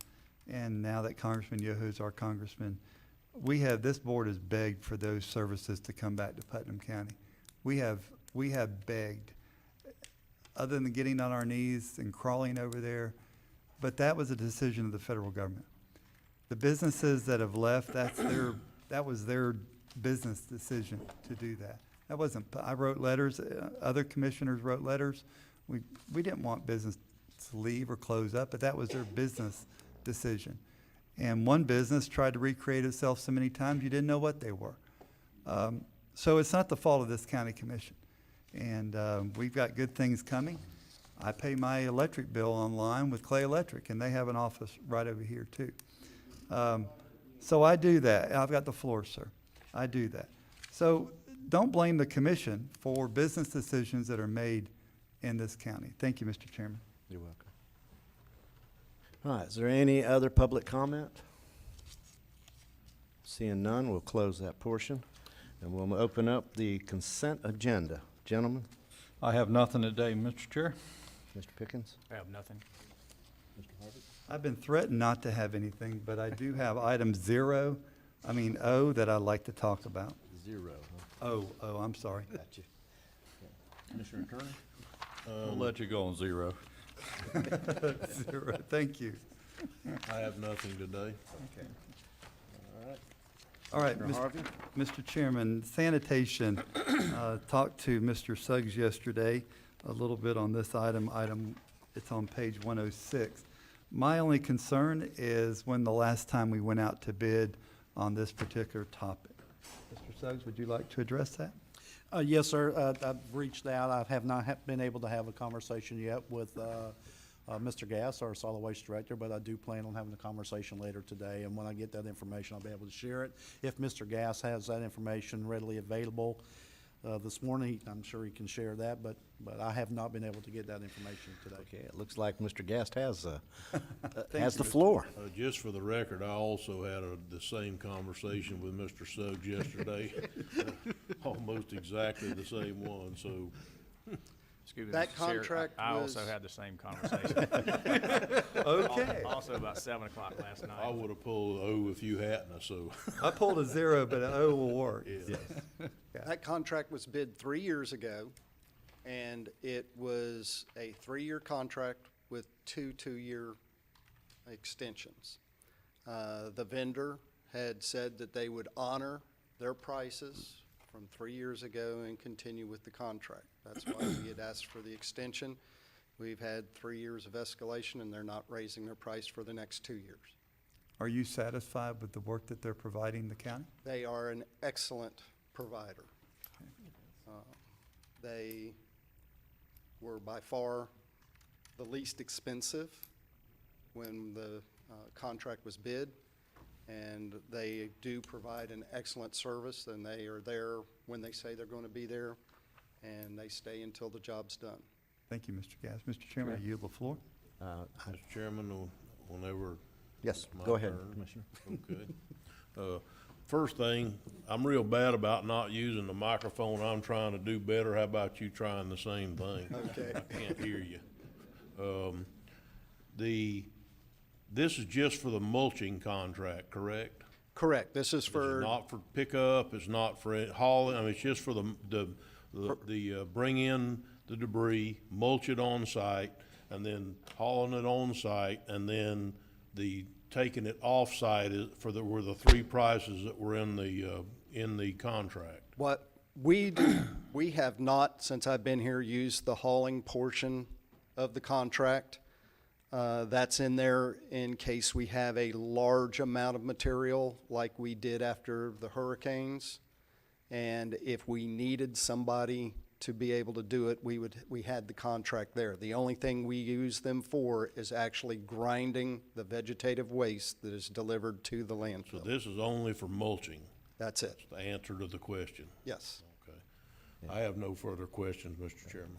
and now that Congressman Yoho is our congressman, this board has begged for those services to come back to Putnam County. We have begged, other than getting on our knees and crawling over there, but that was a decision of the federal government. The businesses that have left, that was their business decision to do that. That wasn't, I wrote letters, other commissioners wrote letters. We didn't want business to leave or close up, but that was their business decision. And one business tried to recreate itself so many times you didn't know what they were. So it's not the fault of this county commission. And we've got good things coming. I pay my electric bill online with Clay Electric, and they have an office right over here too. So I do that. I've got the floor, sir. I do that. So don't blame the commission for business decisions that are made in this county. Thank you, Mr. Chairman. You're welcome. All right, is there any other public comment? Seeing none, we'll close that portion, and we'll open up the consent agenda. Gentlemen, I have nothing today, Mr. Chair. Mr. Pickens, I have nothing. Mr. Harvey. I've been threatened not to have anything, but I do have item O, that I'd like to talk about. 0, huh? Oh, I'm sorry. Got you. Commissioner Attorney? We'll let you go on 0. 0, thank you. I have nothing today. Okay. All right. All right, Mr. Harvey? Mr. Chairman, sanitation, talked to Mr. Suggs yesterday a little bit on this item, it's on page 106. My only concern is when the last time we went out to bid on this particular topic. Mr. Suggs, would you like to address that? Yes, sir. I've reached out. I have not been able to have a conversation yet with Mr. Gass, our solid waste director, but I do plan on having a conversation later today. And when I get that information, I'll be able to share it. If Mr. Gass has that information readily available this morning, I'm sure he can share that, but I have not been able to get that information today. Okay, it looks like Mr. Gast has the you. floor. Just for the record, I also had the same conversation with Mr. Suggs yesterday, almost exactly the same one, so. Excuse me, That Mr. Chair, contract I also was- had the same conversation. Okay. Also about 7 o'clock last night. I would have pulled an O if you hadn't, so. I pulled a 0, but an O will work. Yeah. That contract was bid 3 years ago, and it was a 3-year contract with 2 2-year extensions. The vendor had said that they would honor their prices from 3 years ago and continue with the contract. That's why we had asked for the extension. We've had 3 years of escalation, and they're not raising their price for the next 2 years. Are you satisfied with the work that they're providing the county? They are an excellent provider. They were by far the least expensive when the contract was bid, and they do provide an excellent service, and they are there when they say they're going to be there, and they stay until the job's done. Thank you, Mr. Gass. Mr. Chairman, I yield the floor. Mr. Chairman, whenever. Yes, it's my go ahead, turn. Commissioner. Okay. First thing, I'm real bad about not using the microphone. I'm trying to do better. How about you trying the same thing? Okay. I can't hear you. This is just for the mulching contract, correct? Correct. This is It's for, not for pickup, it's not for hauling, I mean, it's just for the bring in the debris, mulch it on site, and then hauling it on site, and then the taking it off site were the 3 prices that were in the contract. what we do, we have not, since I've been here, used the hauling portion of the contract. That's in there in case we have a large amount of material like we did after the hurricanes. And if we needed somebody to be able to do it, we had the contract there. The only thing we use them for is actually grinding the vegetative waste that is delivered to the So landfill. this is only for mulching, That's it. the answer to the question. Yes. Okay. I have no further questions, Mr. Chairman.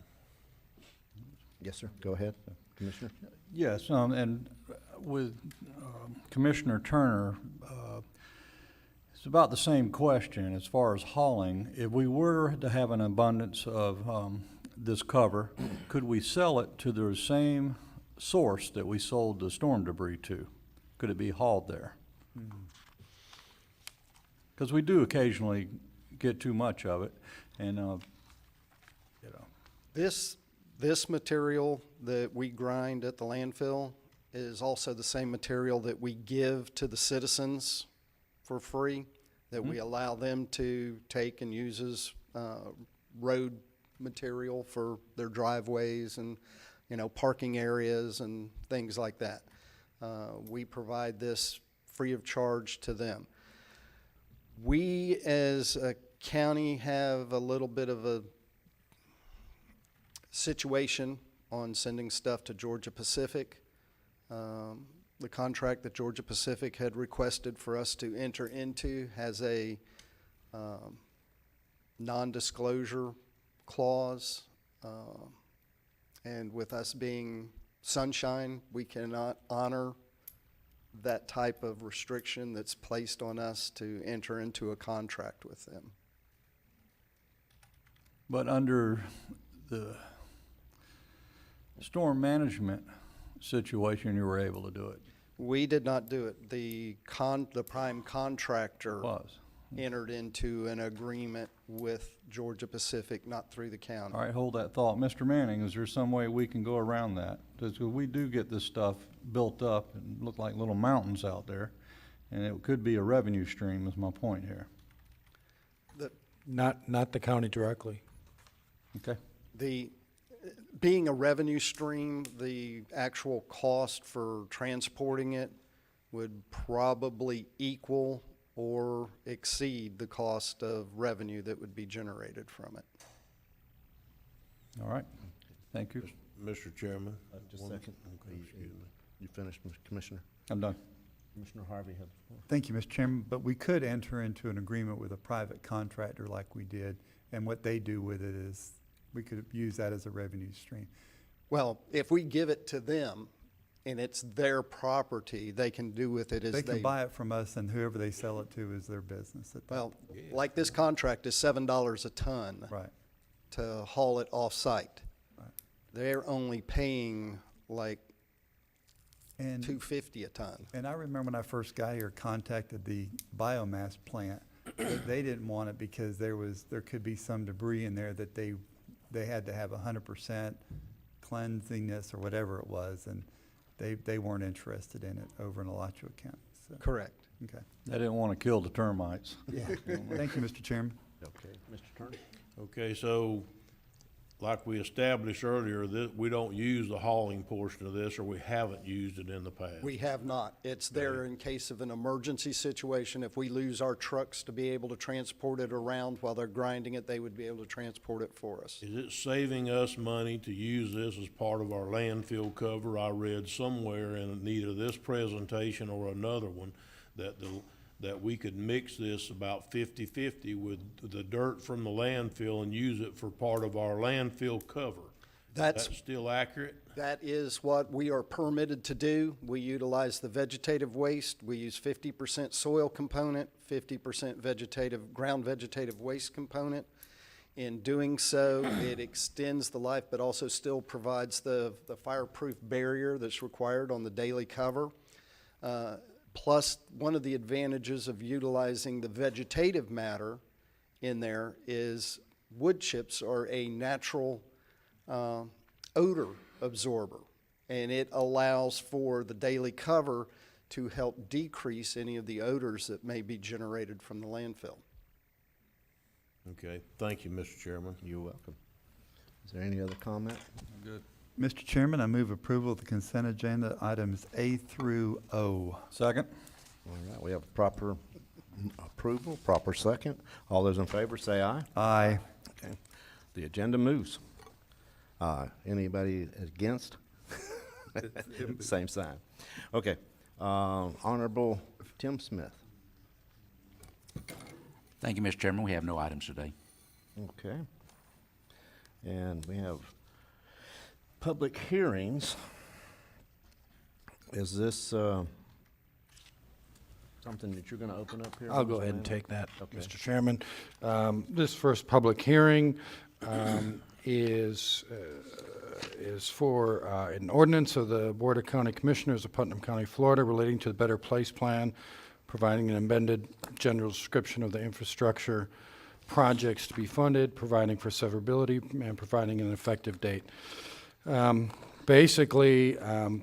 Yes, sir. Go ahead, Commissioner. Yes, and with Commissioner Turner, it's about the same question as far as hauling. If we were to have an abundance of this cover, could we sell it to the same source that we sold the storm debris to? Could it be hauled there? Because we do occasionally get too much of it, and, you know. This material that we grind at the landfill is also the same material that we give to the citizens for free, that we allow them to take and use as road material for their driveways and, you know, parking areas and things like that. We provide this free of charge to them. We, as a county, have a little bit of a situation on sending stuff to Georgia Pacific. The contract that Georgia Pacific had requested for us to enter into has a non-disclosure clause, and with us being Sunshine, we cannot honor that type of restriction that's placed on us to enter into a contract with them. But under the storm management situation, you were able to do it. We did not do it. The prime contractor Was. entered into an agreement with Georgia Pacific, not through the county. All right, hold that thought. Mr. Manning, is there some way we can go around that? Because we do get this stuff built up and look like little mountains out there, and it could be a revenue stream is my point here. Not the county directly. Okay. Being a revenue stream, the actual cost for transporting it would probably equal or exceed the cost of revenue that would be generated from it. All right. Thank you. Mr. Chairman. Just a second. You finished, Mr. Commissioner? I'm done. Commissioner Harvey had the floor. Thank you, Mr. Chairman, but we could enter into an agreement with a private contractor like we did, and what they do with it is we could use that as a revenue stream. Well, if we give it to them and it's their property, they can do with it as They can buy it from us, and whoever they sell it to is their business. Well, like this contract is $7 a ton. Right. To haul it off-site. Right. They're only paying like And $2.50 a ton. And I remember when I first got here, contacted the biomass plant. They didn't want it because there could be some debris in there that they had to have 100% cleanliness or whatever it was, and they weren't interested in it over in Alachua County. So. Correct. Okay. They didn't want to kill the termites. Yeah. Thank you, Mr. Chairman. Okay, Mr. Turner? Okay, so like we established earlier, that we don't use the hauling portion of this, or we haven't used it in the past. We have not. It's there in case of an emergency situation. If we lose our trucks to be able to transport it around while they're grinding it, they would be able to transport it for us. Is it saving us money to use this as part of our landfill cover? I read somewhere in either this presentation or another one that we could mix this about 50-50 with the dirt from the landfill and use it for part of our landfill cover. That's still accurate? That is what we are permitted to do. We utilize the vegetative waste. We use 50% soil component, 50% ground vegetative waste component. In doing so, it extends the life, but also still provides the fireproof barrier that's required on the daily cover. Plus, one of the advantages of utilizing the vegetative matter in there is wood chips are a natural odor absorber, and it allows for the daily cover to help decrease any of the odors that may be generated from the landfill. Okay, thank you, Mr. Chairman. You're welcome. Is there any other comment? Good. Mr. Chairman, I move approval of the consent agenda items A through O. Second. All right, we have a proper approval, proper second. All those in favor say aye. Aye. Okay. The agenda moves. Anybody against? Same sign. Okay. Honorable Tim Smith. Thank you, Mr. Chairman. We have no items today. Okay. And we have public hearings. Is this something that you're going to open up here? I'll go Mr. ahead and Manley? take that, Okay. Mr. Chairman. This first public hearing is for an ordinance of the Board of County Commissioners of Putnam County, Florida, relating to the Better Place Plan, providing an amended general description of the infrastructure projects to be funded, providing for severability, and providing an effective date. Basically,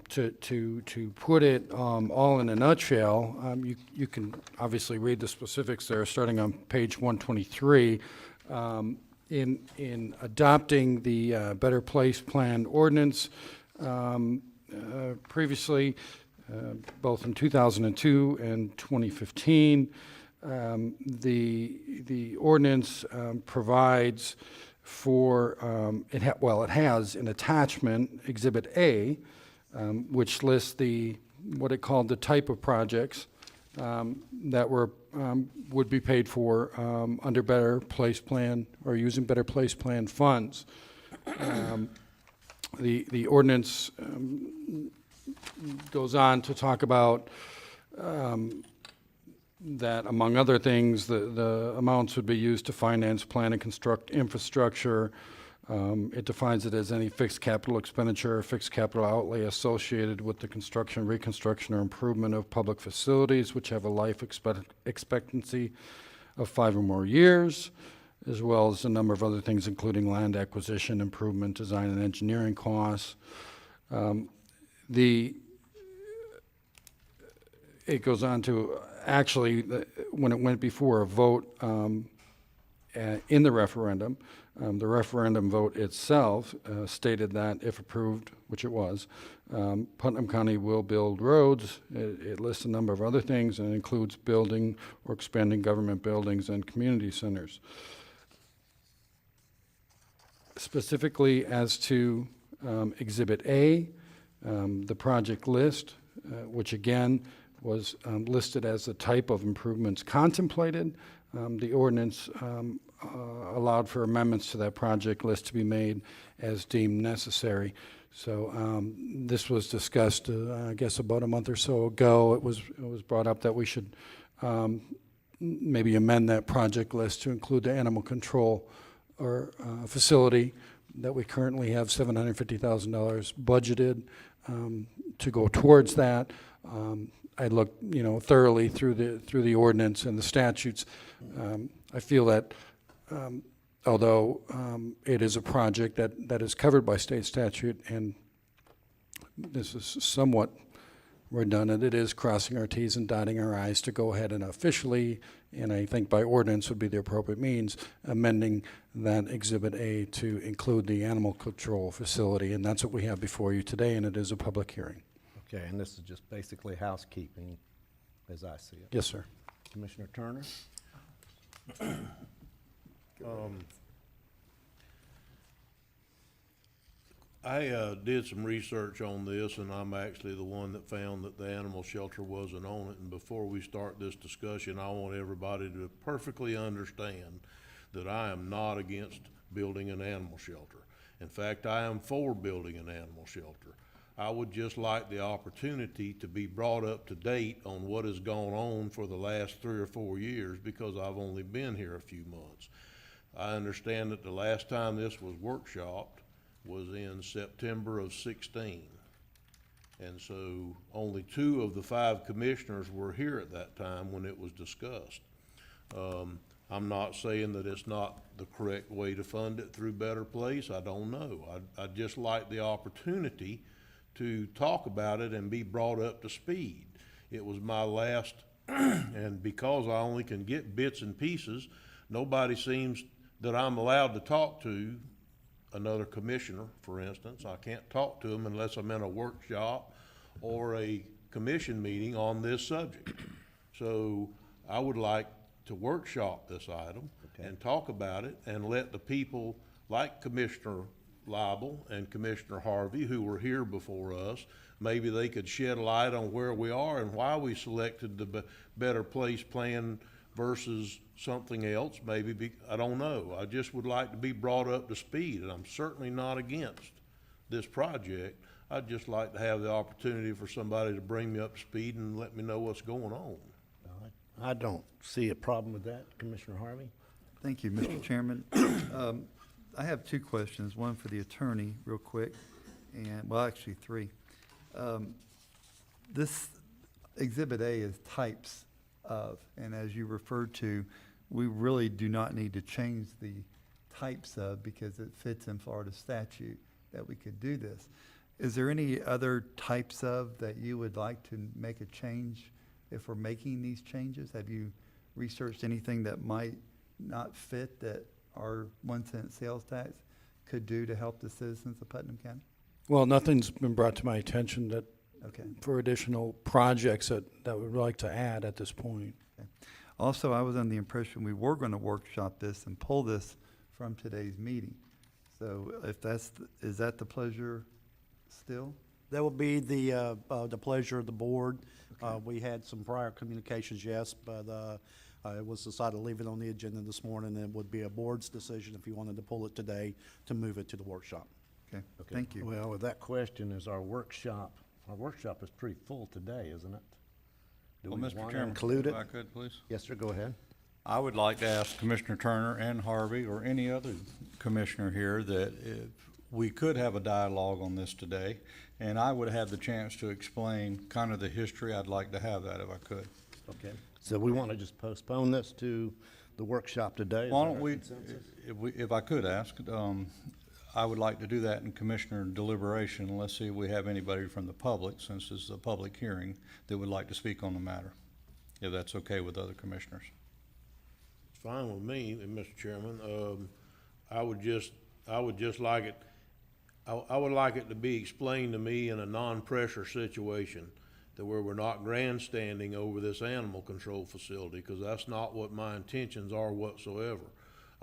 to put it all in a nutshell, you can obviously read the specifics there, starting on page 123. In adopting the Better Place Plan ordinance previously, both in 2002 and 2015, the ordinance provides for, it has an attachment, Exhibit A, which lists what it called the type of projects that would be paid for under Better Place Plan or using Better Place Plan funds. The ordinance goes on to talk about that, among other things, the amounts would be used to finance, plan, and construct infrastructure. It defines it as any fixed capital expenditure or fixed capital outlay associated with the construction, reconstruction, or improvement of public facilities which have a life expectancy of 5 or more years, as well as a number of other things, including land acquisition, improvement, design, and engineering costs. It goes on to actually, when it went before a vote in the referendum vote itself stated that if approved, which it was, Putnam County will build roads. It lists a number of other things, and it includes building or expanding government buildings and community centers. Specifically as to Exhibit A, the project list, which again was listed as the type of improvements contemplated. The ordinance allowed for amendments to that project list to be made as deemed necessary. So this was discussed, I guess, about a month or so ago. It was brought up that we should maybe amend that project list to include the animal control or facility that we currently have $750,000 budgeted to go towards that. I looked, thoroughly through the ordinance and the statutes. I feel that although it is a project that is covered by state statute, and this is somewhat redundant, it is crossing our T's and dotting our I's to go ahead and officially, and I think by ordinance would be the appropriate means, amending that Exhibit A to include the animal control facility, and that's what we have before you today, and it is a public hearing. Okay, and this is just basically housekeeping, as I see it. Yes, sir. Commissioner Turner? I did some research on this, and I'm actually the one that found that the animal shelter wasn't on it. And before we start this discussion, I want everybody to perfectly understand that I am not against building an animal shelter. In fact, I am for building an animal shelter. I would just like the opportunity to be brought up to date on what has gone on for the last 3 or 4 years, because I've only been here a few months. I understand that the last time this was workshopped was in September of 16. And so only 2 of the 5 commissioners were here at that time when it was discussed. I'm not saying that it's not the correct way to fund it through Better Place. I don't know. I'd just like the opportunity to talk about it and be brought up to speed. It was my last, and because I only can get bits and pieces, nobody seems that I'm allowed to talk to another commissioner, for instance. I can't talk to them unless I'm in a workshop or a commission meeting on this subject. So I would like to workshop this item and talk about it and let the people like Commissioner Lible and Commissioner Harvey, who were here before us, maybe they could shed light on where we are and why we selected the Better Place plan versus something else. Maybe, I don't know. I just would like to be brought up to speed, and I'm certainly not against this project. I'd just like to have the opportunity for somebody to bring me up to speed and let me know what's going on. I don't see a problem with that, Commissioner Harvey. Thank you, Mr. Chairman. I have two questions, one for the attorney, real quick, and, well, actually three. This Exhibit A is types of, and as you referred to, we really do not need to change the types of because it fits in Florida statute that we could do this. Is there any other types of that you would like to make a change if we're making these changes? Have you researched anything that might not fit that our 1 cent sales tax could do to help the citizens of Putnam County? Well, nothing's been brought to my attention that, Okay. for additional projects that we'd like to add at this point. Okay. Also, I was under the impression we were going to workshop this and pull this from today's meeting. So if that's, is that the pleasure still? That would be the pleasure of the board. We had some prior communications, yes, but it was decided to leave it on the agenda this morning, and it would be a board's decision if you wanted to pull it today to move it to the workshop. Okay, thank you. Well, with that question, is our workshop is pretty full today, isn't it? Do Well, we Mr. want to Chairman, include it? if I could, please. Yes, sir, go ahead. I would like to ask Commissioner Turner and Harvey or any other commissioner here that if we could have a dialogue on this today, and I would have the chance to explain kind of the history. I'd like to have that if I could. Okay. So we want to just postpone this to the workshop today? Is Why that don't our we, consensus? if I could ask, I would like to do that in commissioner deliberation. Let's see if we have anybody from the public, since this is a public hearing, that would like to speak on the matter, if that's okay with other commissioners. It's fine with me, Mr. Chairman. I would just like it, I would like it to be explained to me in a non-pressure situation, to where we're not grandstanding over this animal control facility, because that's not what my intentions are whatsoever.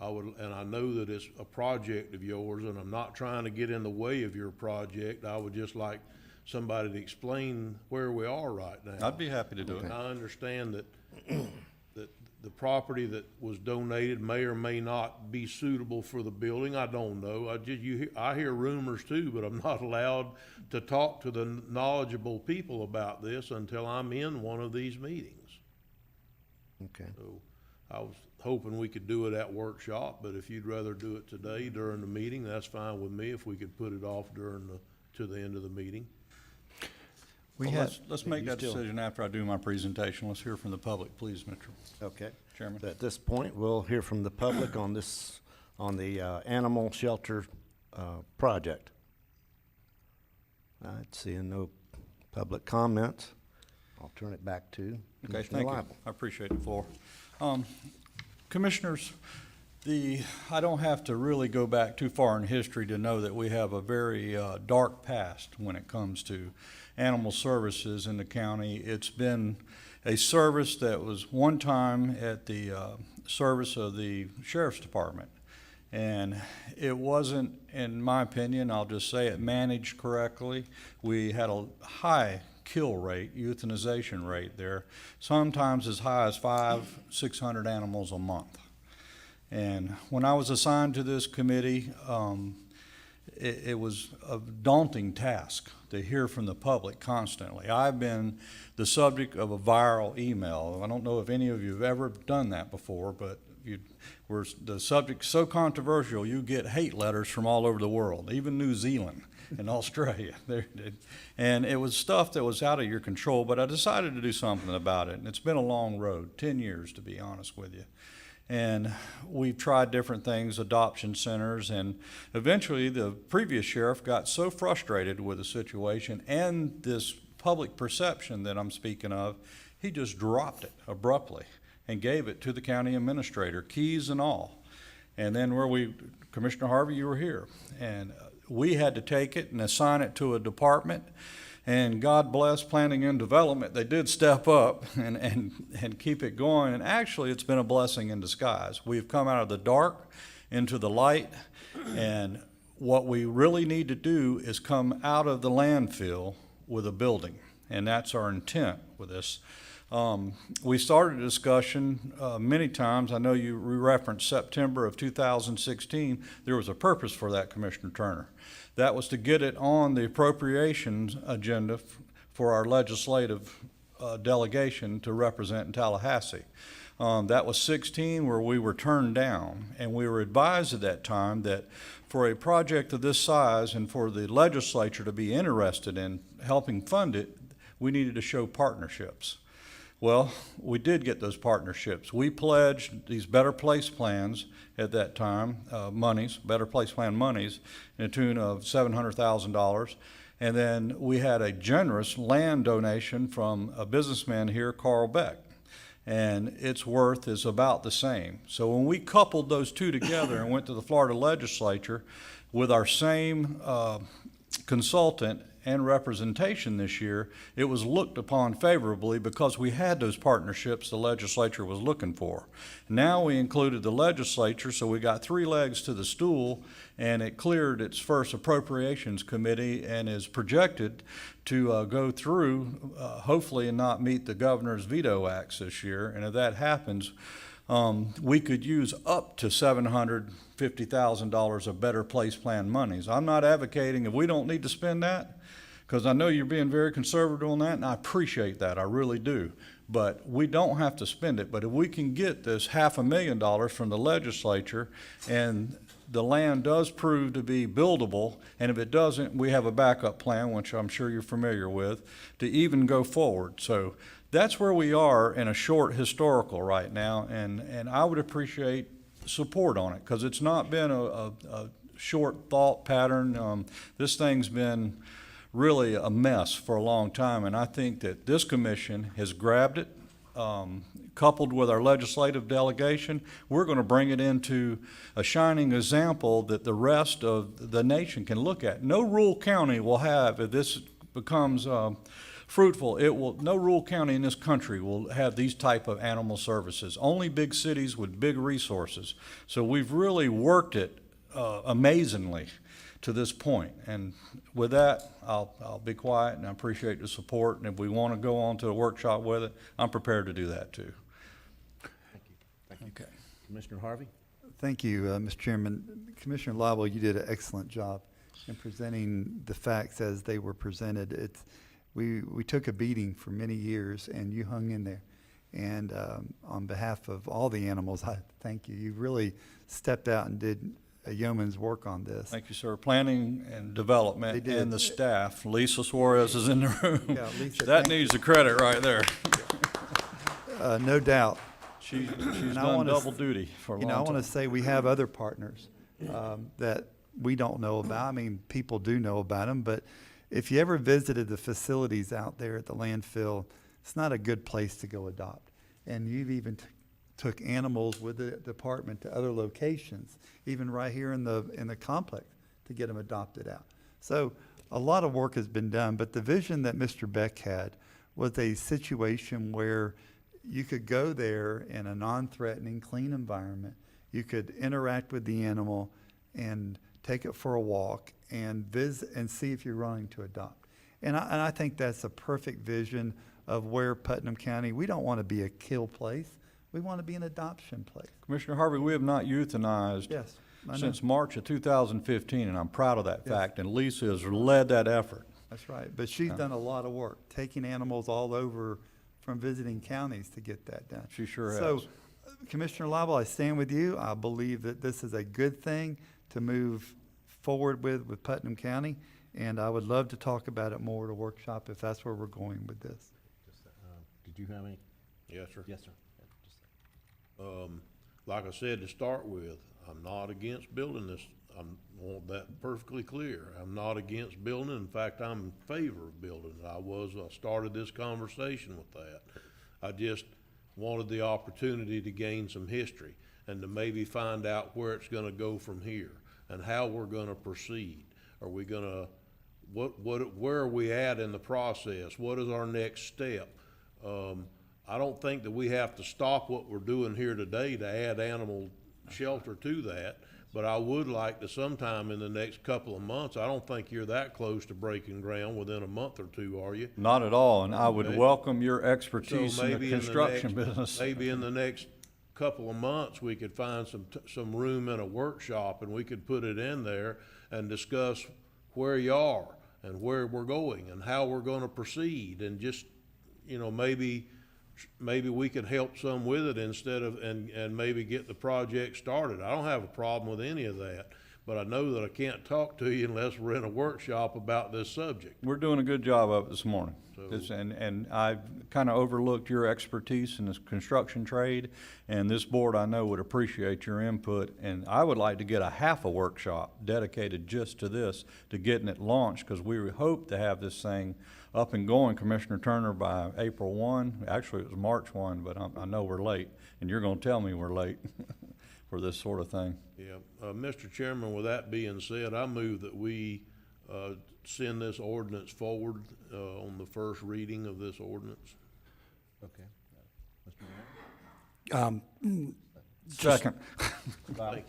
And I know that it's a project of yours, and I'm not trying to get in the way of your project. I would just like somebody to explain where we are right now. I'd be happy to do it. I understand that, that the property that was donated may or may not be suitable for the building. I don't know. I hear rumors too, but I'm not allowed to talk to the knowledgeable people about this until I'm in one of these meetings. Okay. So I was hoping we could do it at workshop, but if you'd rather do it today during the meeting, that's fine with me. If we could put it off to the end of the meeting. Let's make that decision after I do my presentation. Let's hear from the public, please, Mr. Okay. Chairman. At this point, we'll hear from the public on this, on the animal shelter project. I'd seeing no public comments. I'll turn it back to Okay, Commissioner thank you. Lible. I appreciate the floor. Commissioners, I don't have to really go back too far in history to know that we have a very dark past when it comes to animal services in the county. It's been a service that was one time at the service of the Sheriff's Department. And it wasn't, in my opinion, I'll just say it, managed correctly. We had a high kill rate, euthanization rate there, sometimes as high as 500-600 animals a month. And when I was assigned to this committee, it was a daunting task to hear from the public constantly. I've been the subject of a viral email. I don't know if any of you have ever done that before, but the subject so controversial, you get hate letters from all over the world, even New Zealand and Australia. And it was stuff that was out of your control, but I decided to do something about it. And it's been a long road, 10 years to be honest with you. And we've tried different things, adoption centers, and eventually the previous sheriff got so frustrated with the situation and this public perception that I'm speaking of, he just dropped it abruptly and gave it to the county administrator, keys and all. And then Commissioner Harvey, you were here, and we had to take it and assign it to a department. And God bless planning and development, they did step up and keep it going. And actually, it's been a blessing in disguise. We've come out of the dark into the light. And what we really need to do is come out of the landfill with a building, and that's our intent with this. We started a discussion many times. I know you referenced September of 2016. There was a purpose for that, Commissioner Turner. That was to get it on the appropriations agenda for our legislative delegation to represent in Tallahassee. That was 16 where we were turned down, and we were advised at that time that for a project of this size and for the legislature to be interested in helping fund it, we needed to show partnerships. Well, we did get those partnerships. We pledged these Better Place plans at that time, Better Place plan monies, in the tune of $700,000. And then we had a generous land donation from a businessman here, Carl Beck. And its worth is about the same. So when we coupled those two together and went to the Florida legislature with our same consultant and representation this year, it was looked upon favorably because we had those partnerships the legislature was looking for. Now we included the legislature, so we got 3 legs to the stool, and it cleared its first appropriations committee and is projected to go through, hopefully, and not meet the governor's veto acts this year. And if that happens, we could use up to $750,000 of Better Place plan monies. I'm not advocating if we don't need to spend that, because I know you're being very conservative on that, and I appreciate that, I really do. But we don't have to spend it. But if we can get this $500,000 from the legislature, and the land does prove to be buildable, and if it doesn't, we have a backup plan, which I'm sure you're familiar with, to even go forward. So that's where we are in a short historical right now, and I would appreciate support on it, because it's not been a short thought pattern. This thing's been really a mess for a long time, and I think that this commission has grabbed it, coupled with our legislative delegation. We're going to bring it into a shining example that the rest of the nation can look at. No rural county will have, if this becomes fruitful, no rural county in this country will have these type of animal services. Only big cities with big resources. So we've really worked it amazingly to this point. And with that, I'll be quiet, and I appreciate the support. And if we want to go on to a workshop with it, I'm prepared to do that too. Thank you. Okay. Commissioner Harvey? Thank you, Mr. Chairman. Commissioner Lible, you did an excellent job in presenting the facts as they were presented. We took a beating for many years, and you hung in there. And on behalf of all the animals, I thank you. You really stepped out and did a yeoman's work on this. Thank you, sir. Planning and development and the staff. Lisa Suarez is in the room. Yeah, Lisa, that needs the credit right there. No doubt. She's done double duty for a long time. I want to say we have other partners that we don't know about. I mean, people do know about them, but if you ever visited the facilities out there at the landfill, it's not a good place to go adopt. And you've even took animals with the department to other locations, even right here in the complex, to get them adopted out. So a lot of work has been done, but the vision that Mr. Beck had was a situation where you could go there in a non-threatening, clean environment. You could interact with the animal and take it for a walk and visit and see if you're willing to adopt. And I think that's a perfect vision of where Putnam County, we don't want to be a kill place. We want to be an adoption place. Commissioner Harvey, we have not euthanized since March of 2015, and I'm proud of that fact, and Lisa has led that effort. That's right, but she's done a lot of work, taking animals all over from visiting counties to get that done. She sure has. So, Commissioner Lible, I stand with you. I believe that this is a good thing to move forward with Putnam County, and I would love to talk about it more at a workshop if that's where we're going with this. Did you have any? Yes, sir. Yes, sir. Like I said to start with, I'm not against building this. I want that perfectly clear. I'm not against building. In fact, I'm in favor of building it. I started this conversation with that. I just wanted the opportunity to gain some history and to maybe find out where it's going to go from here and how we're going to proceed. Are we going to, where are we at in the process? What is our next step? I don't think that we have to stop what we're doing here today to add animal shelter to that. But I would like to sometime in the next couple of months, I don't think you're that close to breaking ground within a month or two, are you? Not at all, and I would Okay. welcome your So expertise in the maybe construction business. Maybe in the next couple of months, we could find some room in a workshop, and we could put it in there and discuss where you are and where we're going and how we're gonna proceed, and just, you know, maybe we can help some with it instead of, and maybe get the project started. I don't have a problem with any of that, but I know that I can't talk to you unless we're in a workshop about this subject. We're doing a good job of it this morning. So- And I've kind of overlooked your expertise in this construction trade, and this board I know would appreciate your input. And I would like to get a half a workshop dedicated just to this, to getting it launched, because we hope to have this thing up and going, Commissioner Turner, by April 1. Actually, it was March 1, but I know we're late, and you're going to tell me we're late for this sort of thing. Yeah, Mr. Chairman, with that being said, I move that we send this ordinance forward on the first reading of this ordinance. Okay. Mr. Mayor? Second. I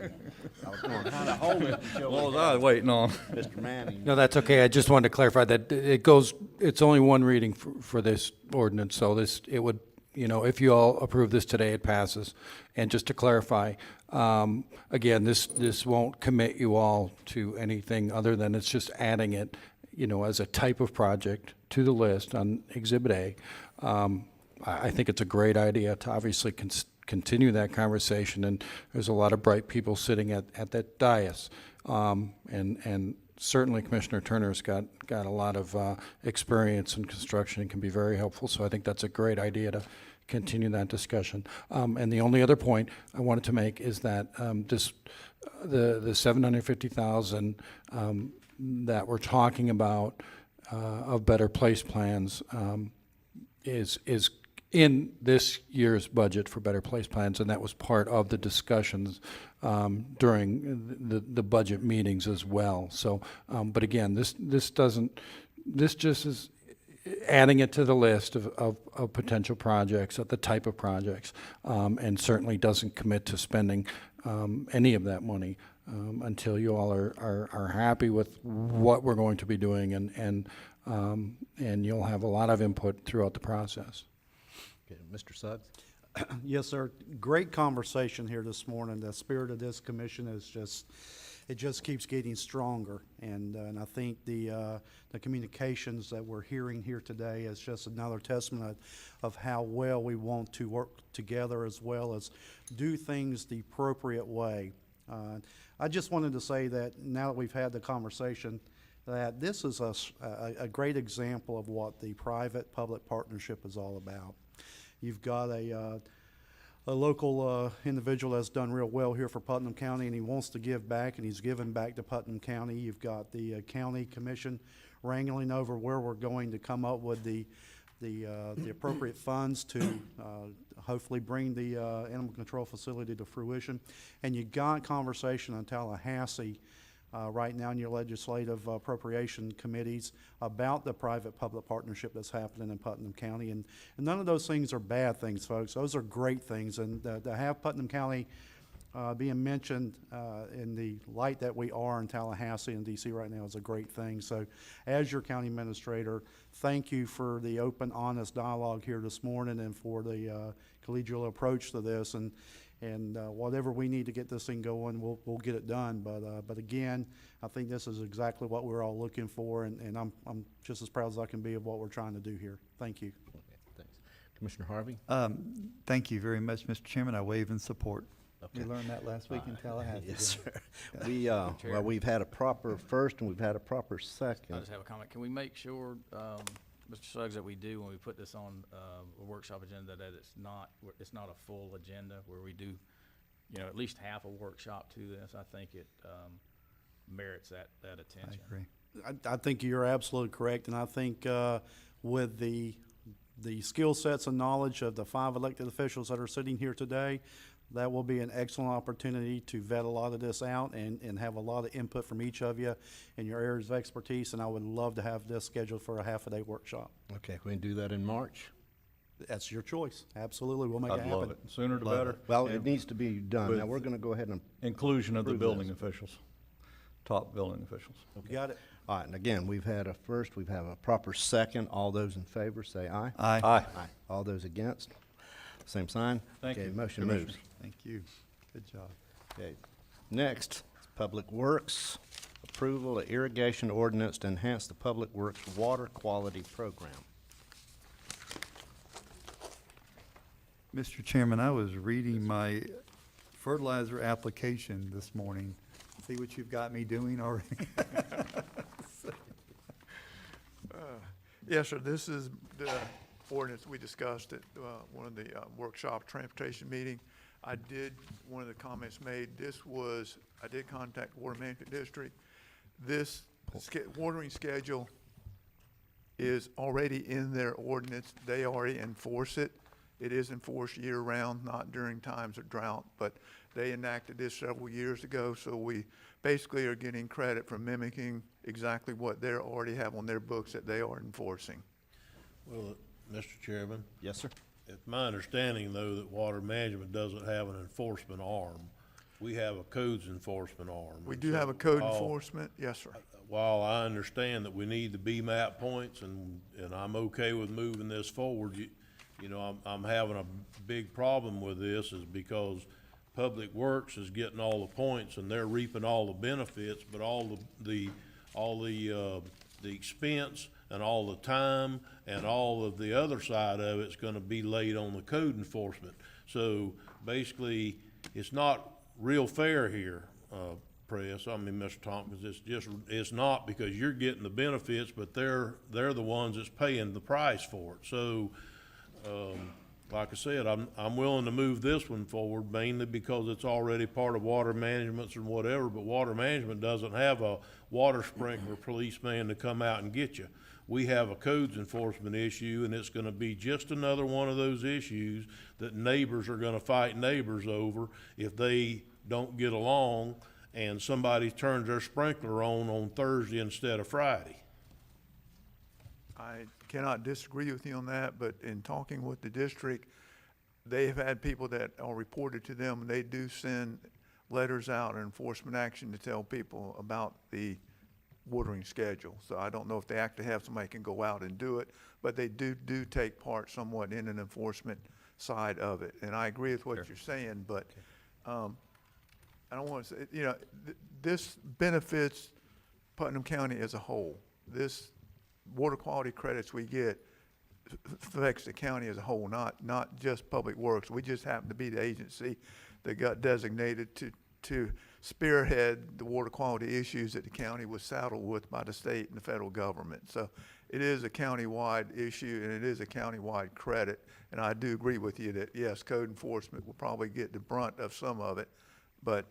was going to kind of hold it until. What was I waiting on? Mr. Manning. No, that's okay. I just wanted to clarify that it's only one reading for this ordinance, so it would, if you all approve this today, it passes. And just to clarify, again, this won't commit you all to anything other than it's just adding it, as a type of project to the list on Exhibit A. I think it's a great idea to obviously continue that conversation, and there's a lot of bright people sitting at that dais. And certainly Commissioner Turner's got a lot of experience in construction and can be very helpful, so I think that's a great idea to continue that discussion. And the only other point I wanted to make is that the $750,000 that we're talking about of Better Place plans is in this year's budget for Better Place plans, and that was part of the discussions during the budget meetings as well. So, but again, this just is adding it to the list of potential projects, of the type of projects, and certainly doesn't commit to spending any of that money until you all are happy with what we're going to be doing, and you'll have a lot of input throughout the process. Okay, Mr. Suggs? Yes, sir. Great conversation here this morning. The spirit of this commission is just keeps getting stronger, and I think the communications that we're hearing here today is just another testament of how well we want to work together, as well as do things the appropriate way. I just wanted to say that now that we've had the conversation, that this is a great example of what the private-public partnership is all about. You've got a local individual that's done real well here for Putnam County, and he wants to give back, and he's given back to Putnam County. You've got the county commission wrangling over where we're going to come up with the appropriate funds to hopefully bring the animal control facility to fruition. And you got conversation in Tallahassee right now in your legislative appropriation committees about the private-public partnership that's happening in Putnam County. And none of those things are bad things, folks. Those are great things. And to have Putnam County being mentioned in the light that we are in Tallahassee and D.C. right now is a great thing. So as your county administrator, thank you for the open, honest dialogue here this morning, and for the collegial approach to this. And whatever we need to get this thing going, we'll get it done. But again, I think this is exactly what we're all looking for, and I'm just as proud as I can be of what we're trying to do here. Thank you. Okay, thanks. Commissioner Harvey? Thank you very much, Mr. Chairman. I wave in support. Okay. We learned that last week in Tallahassee. Yes, sir. Well, we've had a proper first and we've had a proper second. I just have a comment. Can we make sure, Mr. Suggs, that we do, when we put this on a workshop agenda, that it's not a full agenda, where we do, at least half a workshop to this? I think it merits that attention. I agree. I think you're absolutely correct, and I think with the skill sets and knowledge of the 5 elected officials that are sitting here today, that will be an excellent opportunity to vet a lot of this out and have a lot of input from each of you in your areas of expertise, and I would love to have this scheduled for a half-a-day workshop. Okay, we can do that in March? That's your choice. Absolutely, we'll make it I'd happen. love it. Sooner the Love better. it. Well, it needs to be done. Now, With we're gonna go ahead and inclusion of the approve building this. officials, top building officials. You got it? All right, and again, we've had a first, we've had a proper second. All those in favor, say aye. Aye. Aye. Aye. All those against, same sign. Thank Okay, you, motion Commissioners. moves. Thank you. Good job. Okay, next, Public Works, approval of irrigation ordinance to enhance the Public Works water quality program. Mr. Chairman, I was reading my fertilizer application this morning. See what you've got me doing already? Yes, sir, this is the ordinance we discussed at one of the workshop transportation meeting. One of the comments made, I did contact Water Management District. This watering schedule is already in their ordinance. They already enforce it. It is enforced year-round, not during times of drought, but they enacted this several years ago, so we basically are getting credit for mimicking exactly what they already have on their books that they are enforcing. Well, Mr. Chairman, Yes, sir. it's my understanding, though, that water management doesn't have an enforcement arm. We have a codes enforcement arm. We do have a code While- enforcement, yes, sir. While I understand that we need the BMAP points, and I'm okay with moving this forward, you know, I'm having a big problem with this is because Public Works is getting all the points and they're reaping all the benefits, but all the expense and all the time and all of the other side of it's gonna be laid on the code enforcement. So basically, it's not real fair here, Press, Mr. Tompkins, it's not, because you're getting the benefits, but they're the ones that's paying the price for it. So, like I said, I'm willing to move this one forward mainly because it's already part of water management and whatever, but water management doesn't have a water sprinkler policeman to come out and get you. We have a codes enforcement issue, and it's gonna be just another one of those issues that neighbors are gonna fight neighbors over if they don't get along and somebody turns their sprinkler on Thursday instead of Friday. I cannot disagree with you on that, but in talking with the district, they've had people that are reported to them, and they do send letters out or enforcement action to tell people about the watering schedule. So I don't know if they actually have somebody can go out and do it, but they do take part somewhat in an enforcement side of it. And I agree with what you're saying, but I don't want to say, you know, this benefits Putnam County as a whole. This water quality credits we get affects the county as a whole, not just Public Works. We just happen to be the agency that got designated to spearhead the water quality issues that the county was saddled with by the state and the federal government. So it is a county-wide issue, and it is a county-wide credit. And I do agree with you that, yes, code enforcement will probably get the brunt of some of it, but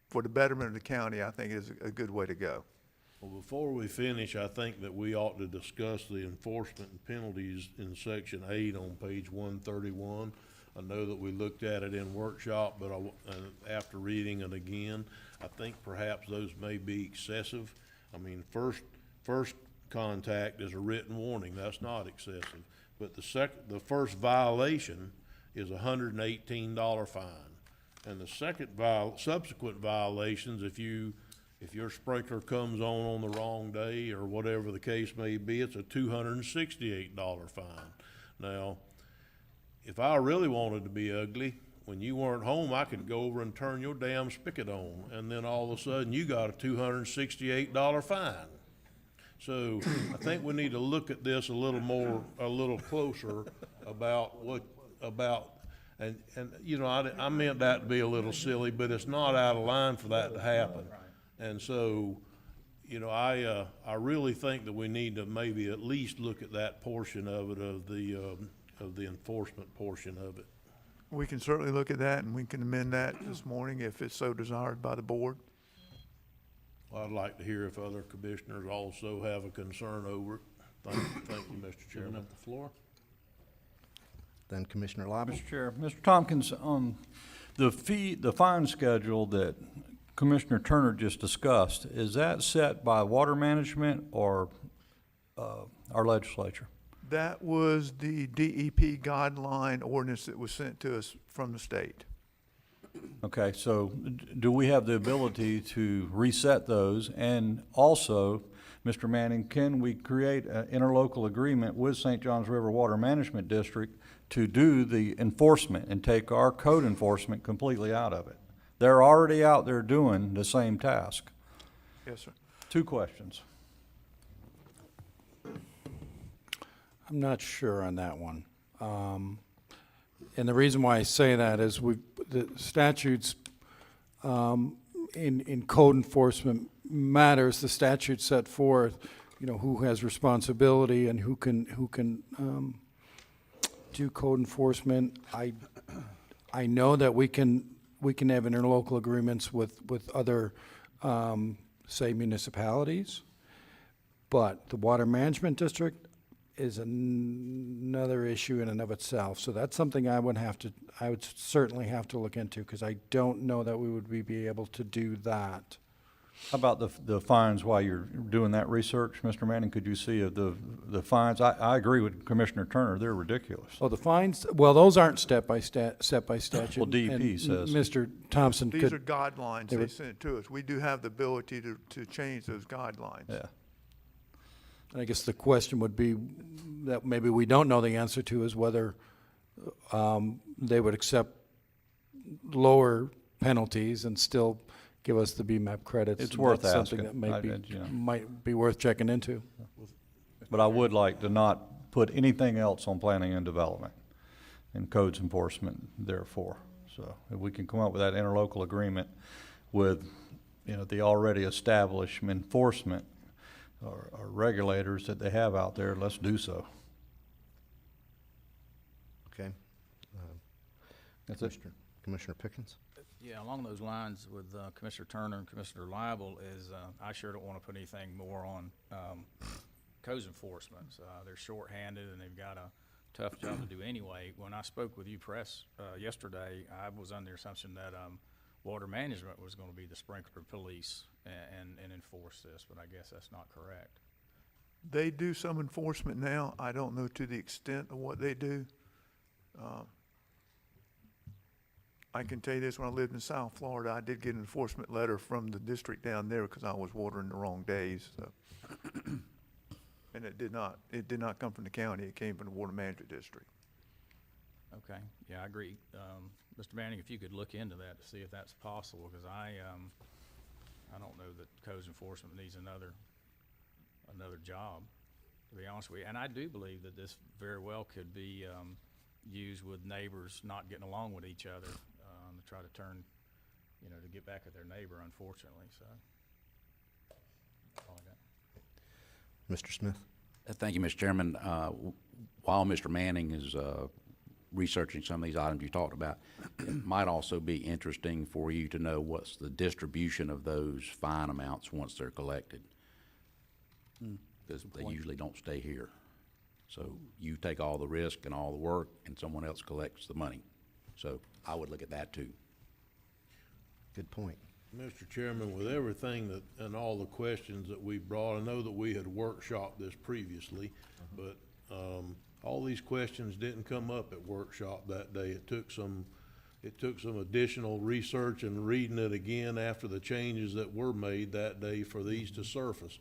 for the betterment of the county, I think it is a good way to go. Well, before we finish, I think that we ought to discuss the enforcement and penalties in section 8 on page 131. I know that we looked at it in workshop, but after reading it again, I think perhaps those may be excessive. I mean, first contact is a written warning. That's not excessive. But the first violation is a $118 fine. And the subsequent violations, if your sprinkler comes on the wrong day or whatever the case may be, it's a $268 fine. Now, if I really wanted to be ugly, when you weren't home, I could go over and turn your damn spigot on, and then all of a sudden you got a $268 fine. So I think we need to look at this a little closer and you know, I meant that to be a little silly, but it's not out of line for that to happen. And so, you know, I really think that we need to maybe at least look at that portion of it, of the enforcement portion of it. We can certainly look at that, and we can amend that this morning if it's so desired by the board. Well, I'd like to hear if other commissioners also have a concern over it. Thank you, Mr. Chairman. Up the floor. Then Commissioner Lible. Mr. Chair, Mr. Tompkins, the fine schedule that Commissioner Turner just discussed, is that set by water management or our legislature? That was the DEP guideline ordinance that was sent to us from the state. Okay, so do we have the ability to reset those? And also, Mr. Manning, can we create an interlocal agreement with St. Johns River Water Management District to do the enforcement and take our code enforcement completely out of it? They're already out there doing the same task. Yes, sir. 2 questions. I'm not sure on that one. And the reason why I say that is the statutes in code enforcement matters. The statute set forth, who has responsibility and who can do code enforcement. I know that we can have interlocal agreements with other, say, municipalities, but the Water Management District is another issue in and of itself. So that's something I would certainly have to look into, because I don't know that we would be able to do that. How about the fines while you're doing that research, Mr. Manning? Could you see the fines? I agree with Commissioner Turner. They're ridiculous. Oh, the fines? Well, those aren't set by statute. Well, DEP and says. Mr. Thompson could. These are guidelines they sent to us. We do have the ability to change those guidelines. Yeah. I guess the question would be that maybe we don't know the answer to is whether they would accept lower penalties and still give us the BMAP credits. It's worth That's asking. something that might be worth checking into. But I would like to not put anything else on planning and development and codes enforcement therefore. So if we can come up with that interlocal agreement with, the already established enforcement or regulators that they have out there, let's do so. Okay. That's it. Commissioner Pickens? Yeah, along those lines with Commissioner Turner and Commissioner Liable is I sure don't want to put anything more on codes enforcement. They're shorthanded and they've got a tough job to do anyway. When I spoke with you press yesterday, I was under the assumption that water management was going to be the sprinkler police and enforce this, but I guess that's not correct. They do some enforcement now. I don't know to the extent of what they do. I can tell you this, when I lived in South Florida, I did get an enforcement letter from the district down there because I was watering the wrong days. So. And it did not come from the county. It came from the Water Management District. Okay, yeah, I agree. Mr. Manning, if you could look into that to see if that's possible, because I don't know that codes enforcement needs another job, to be honest with you. And I do believe that this very well could be used with neighbors not getting along with each other to try to turn, to get back at their neighbor, unfortunately. So, that's all I got. Mr. Smith? Thank you, Mr. Chairman. While Mr. Manning is researching some of these items you talked about, it might also be interesting for you to know what's the distribution of those fine amounts once they're collected. Because they usually don't stay here. So you take all the risk and all the work and someone else collects the money. So I would look at that too. Good point. Mr. Chairman, with everything and all the questions that we brought, I know that we had workshopped this previously, but all these questions didn't come up at workshop that day. It took some additional research and reading it again after the changes that were made that day for these to surface.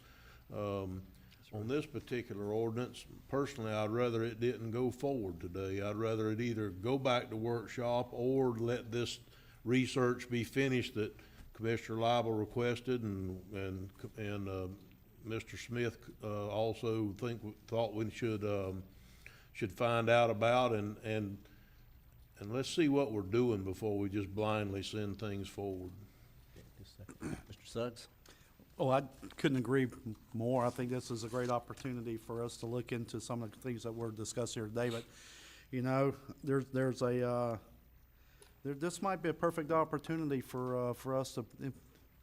On this particular ordinance, personally, I'd rather it didn't go forward today. I'd rather it either go back to workshop or let this research be finished that Commissioner Liable requested and Mr. Smith also thought we should find out about and let's see what we're doing before we just blindly send things forward. Mr. Suggs? Oh, I couldn't agree more. I think this is a great opportunity for us to look into some of the things that we're discussing here today. But, this might be a perfect opportunity for us to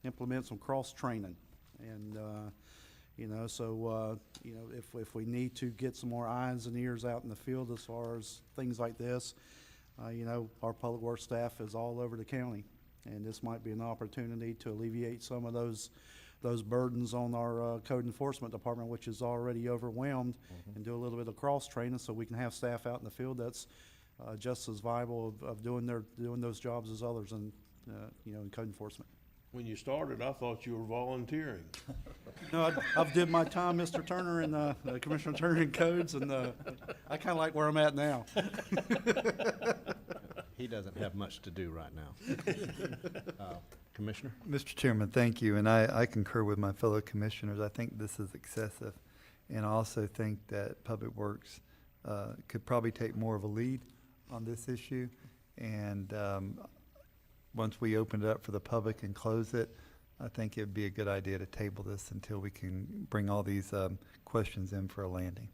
implement some cross training, and if we need to get some more eyes and ears out in the field as far as things like this, our public works staff is all over the county, and this might be an opportunity to alleviate some of those those burdens on our code enforcement department, which is already overwhelmed, and do a little bit of cross-training so we can have staff out in the field that's just as viable of doing those jobs as others in, in code enforcement. When you started, I thought you were volunteering. No, I've did my time, Mr. Turner, and Commissioner Turner in codes, and I kind of like where I'm at now. He doesn't have much to do right now. Commissioner? Mr. Chairman, thank you, and I concur with my fellow commissioners. I think this is excessive, and I also think that Public Works could probably take more of a lead on this issue, and once we open it up for the public and close it, I think it'd be a good idea to table this until we can bring all these questions in for a landing.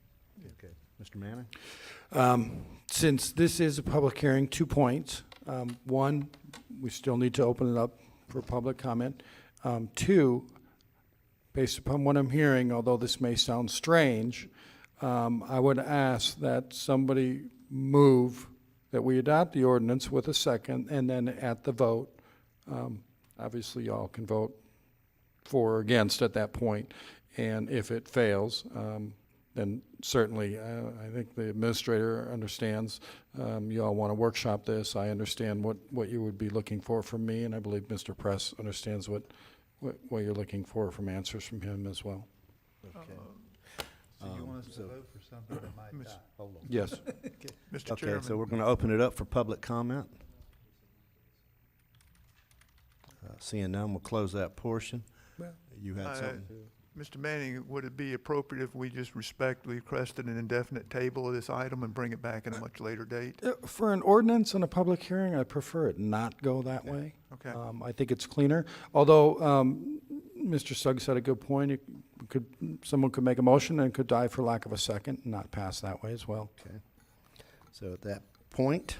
Okay. Mr. Manning? Since this is a public hearing, 2 points. One, we still need to open it up for public comment. 2, based upon what I'm hearing, although this may sound strange, I would ask that somebody move that we adopt the ordinance with a second, and then at the vote, obviously y'all can vote for or against at that point, and if it fails, then certainly I think the administrator understands you all want to workshop this. I understand what you would be looking for from me, and I believe Mr. Press understands what you're looking for from answers from him as well. Okay. So you want us to vote for something that might die? Hold on. Yes. Mr. Okay, Chairman. so we're going to open it up for public comment. Seeing none, we'll close that portion. You had something? Mr. Manning, would it be appropriate if we just respectfully requested an indefinite table of this item and bring it back at a much later date? For an ordinance and a public hearing, I prefer it not go that way. Okay. I think it's cleaner, although Mr. Suggs had a good point. Someone could make a motion and it could die for lack of a second and not pass that way as well. Okay. So at that point,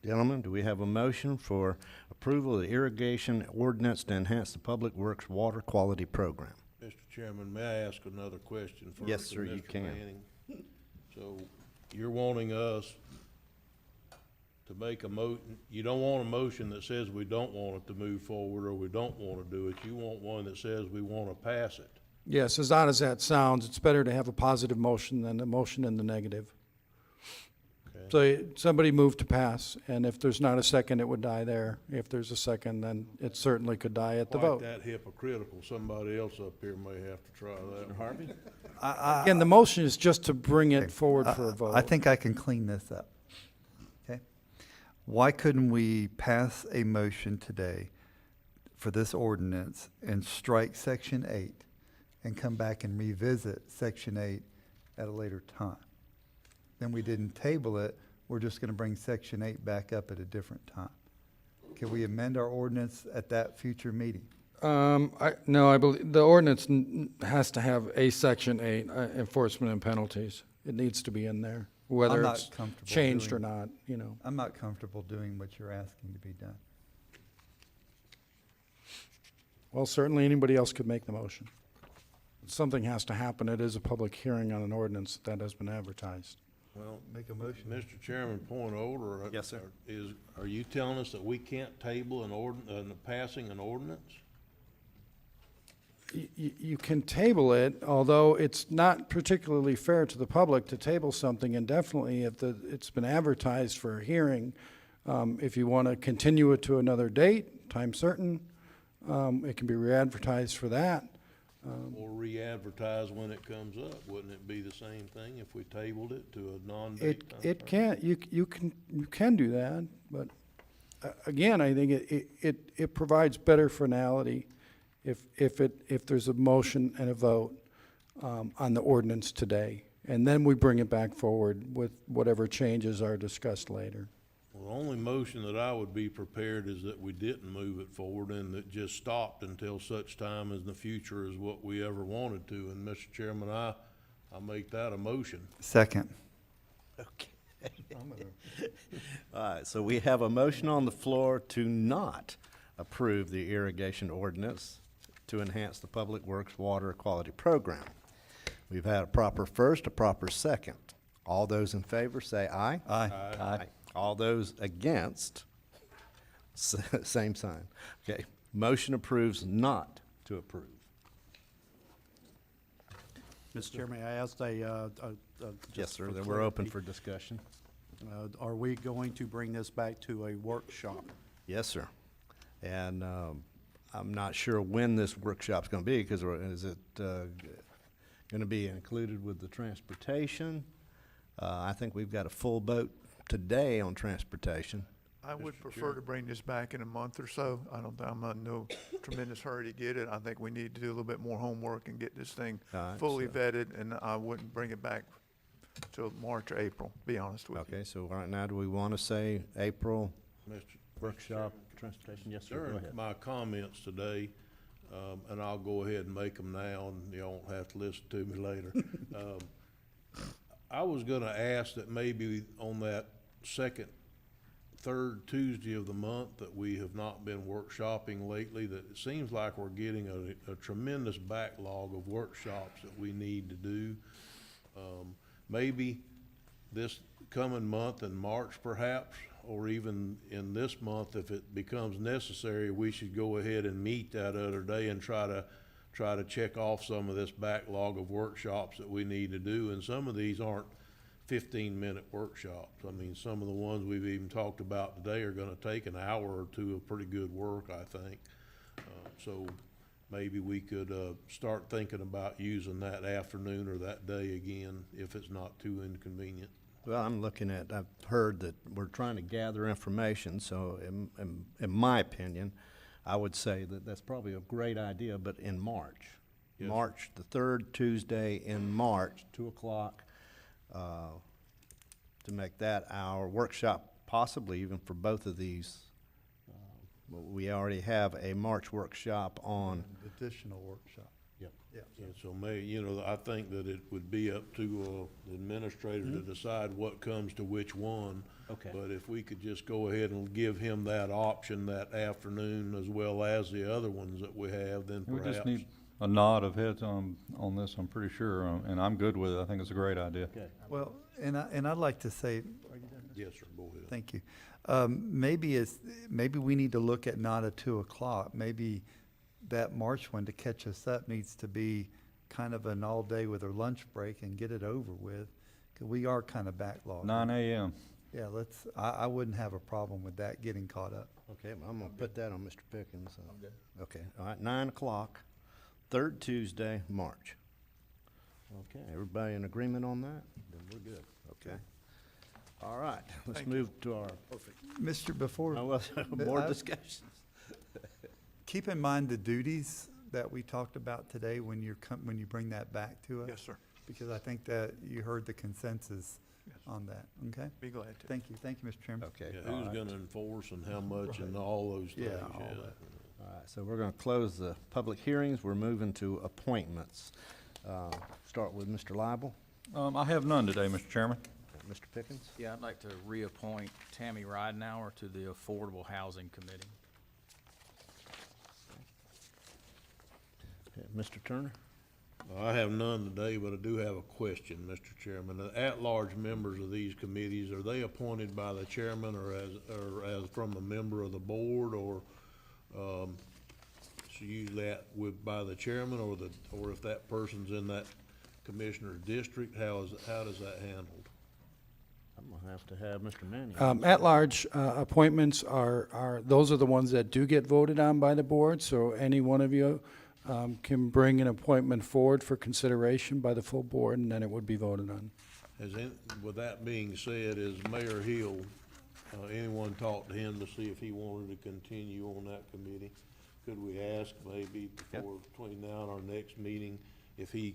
gentlemen, do we have a motion for approval of the irrigation ordinance to enhance the Public Works water quality program? Mr. Chairman, may I ask another question first? Yes, sir, of you Mr. can. Manning? So you're wanting us to make you don't want a motion that says we don't want it to move forward or we don't want to do it. You want one that says we want to pass it. Yes, as odd as that sounds, it's better to have a positive motion than a motion in the negative. Okay. So somebody moved to pass, and if there's not a second, it would die there. If there's a second, then it certainly could die at the vote. Quite that hypocritical. Somebody else up here may have to try that. Mr. Harvey? Again, the motion is just to bring it forward for a vote. I think I can clean this up. Okay? Why couldn't we pass a motion today for this ordinance and strike Section 8 and come back and revisit Section 8 at a later time? Then we didn't table it, we're just gonna bring Section 8 back up at a different time. Can we amend our ordinance at that future meeting? No, I believe the ordinance has to have a Section 8, enforcement and penalties. It needs to be in there, whether I'm not it's comfortable changed or doing- not, you know. I'm not comfortable doing what you're asking to be done. Well, certainly anybody else could make the motion. Something has to happen. It is a public hearing on an ordinance that has been advertised. Well, Make a motion. Mr. Chairman, point of order. Yes, sir. Are you telling us that we can't table passing an ordinance? You can table it, although it's not particularly fair to the public to table something indefinitely if it's been advertised for a hearing. If you want to continue it to another date, time certain, it can be re-advertised for that. Or re-advertise when it comes up? Wouldn't it be the same thing if we tabled it to a non-date time? It can, you can do that, but again, I think it provides better finality if there's a motion and a vote on the ordinance today, and then we bring it back forward with whatever changes are discussed later. Well, the only motion that I would be prepared is that we didn't move it forward and that just stopped until such time as the future is what we ever wanted to. And Mr. Chairman, I make that a motion. Second. Okay. All right, so we have a motion on the floor to not approve the irrigation ordinance to enhance the Public Works water quality program. We've had a proper first, a proper second. All those in favor say aye. Aye. Aye. All those against, same sign. Okay, Motion approves not to approve. Mr. Chair, may I ask a Yes, just sir, for then we're open clarity, for discussion. Are we going to bring this back to a workshop? Yes, sir. And I'm not sure when this workshop's going to be, because is it going to be included with the transportation? I think we've got a full boat today on transportation. I would prefer to bring this back in a month or so. I'm not in no tremendous hurry to get it. I think we need to do a little bit more homework and get this thing All right, fully so- vetted, and I wouldn't bring it back till March or April, be honest with you. Okay, so right now, do we want to say April Mr. workshop, transportation? Yes, sir, go During ahead. my comments today, and I'll go ahead and make them now, and you won't have to listen to me later. I was gonna ask that maybe on that third Tuesday of the month that we have not been workshopping lately, that it seems like we're getting a tremendous backlog of workshops that we need to do. Maybe this coming month in March perhaps, or even in this month, if it becomes necessary, we should go ahead and meet that other day and try to check off some of this backlog of workshops that we need to do. And some of these aren't 15-minute workshops. I mean, some of the ones we've even talked about today are gonna take an hour or two of pretty good work, I think. So maybe we could start thinking about using that afternoon or that day again, if it's not too inconvenient. Well, I've heard that we're trying to gather information, so in my opinion, I would say that that's probably a great idea, but in March. Yes, sir. March, the third Tuesday in March, 2 o'clock, to make that our workshop, possibly even for both of these. We already have a March workshop on. Additional workshop. Yep. Yeah. And so I think that it would be up to the administrator to decide what comes to which one. Okay. But if we could just go ahead and give him that option that afternoon as well as the other ones that we have, then We perhaps. just need a nod of heads on this, I'm pretty sure, and I'm good with it. I think it's a great idea. Okay. Well, and I'd like to say, are you done? Yes, sir, go ahead. Thank you. Maybe we need to look at not at 2 o'clock. Maybe that March one to catch us up needs to be kind of an all day with a lunch break and get it over with, because we are kind of backlogged. 9 a.m. Yeah, I wouldn't have a problem with that getting caught up. Okay, well, I'm gonna put that on Mr. Pickens. Okay, all right, 9 o'clock, third Tuesday, March. Okay, everybody in agreement on that? Then we're good, okay. All right, let's move to our. Mr. Before. More discussions. Keep in mind the duties that we talked about today when you bring that back to us. Yes, sir. Because I think that you heard the consensus on that, okay? Be glad to. Thank you, Mr. Chairman. Okay. Yeah, who's gonna enforce and how much and all those things, Yeah, all that. All right, so we're gonna close the public hearings. We're moving to appointments. Start with Mr. Lible. I have none today, Mr. Chairman. Mr. Pickens? Yeah, I'd like to reappoint Tammy Ridenhour to the Affordable Housing Committee. Okay, Mr. Turner? I have none today, but I do have a question, Mr. Chairman. The at-large members of these committees, are they appointed by the chairman or as from a member of the board, or, it's usually by the chairman, or if that person's in that commissioner's district, how does that handled? I'm gonna have to have Mr. Manning. At-large appointments those are the ones that do get voted on by the board, so any one of you can bring an appointment forward for consideration by the full board, and then it would be voted on. With that being said, is Mayor Hill, anyone talked to him to see if he wanted to continue on that committee? Could we ask maybe between now and our next meeting, if he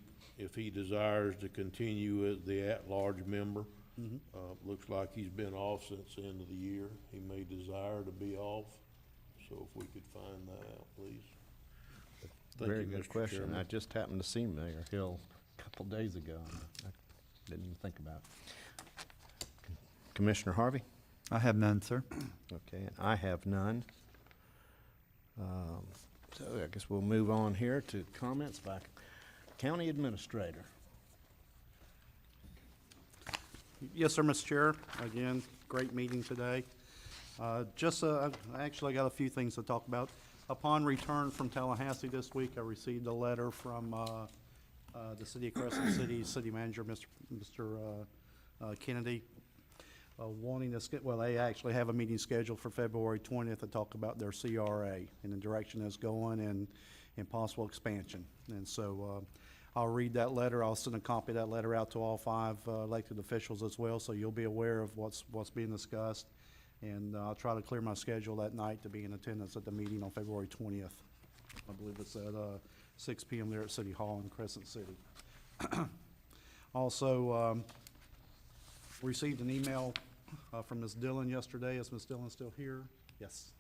desires to continue as the at-large member? Looks like he's been off since the end of the year. He may desire to be off, so if we could find that out, please. Thank Very you, good Mr. question. Chairman. I just happened to see Mayor Hill a couple days ago. I didn't even think about it. Commissioner Harvey? I have none, sir. Okay, and I have none. So I guess we'll move on here to comments by County Administrator. Yes, sir, Mr. Chair. Again, great meeting today. I actually got a few things to talk about. Upon return from Tallahassee this week, I received a letter from the City of Crescent City City Manager, Mr. Kennedy, wanting to, well, they actually have a meeting scheduled for February 20th to talk about their CRA and the direction it's going and possible expansion. And so I'll read that letter. I'll send a copy of that letter out to all 5 elected officials as well, so you'll be aware of what's being discussed. And I'll try to clear my schedule that night to be in attendance at the meeting on February 20th. I believe it's at 6 p.m. there at City Hall in Crescent City. Also, received an email from Ms. Dillon yesterday. Is Ms. Dillon still here? Yes.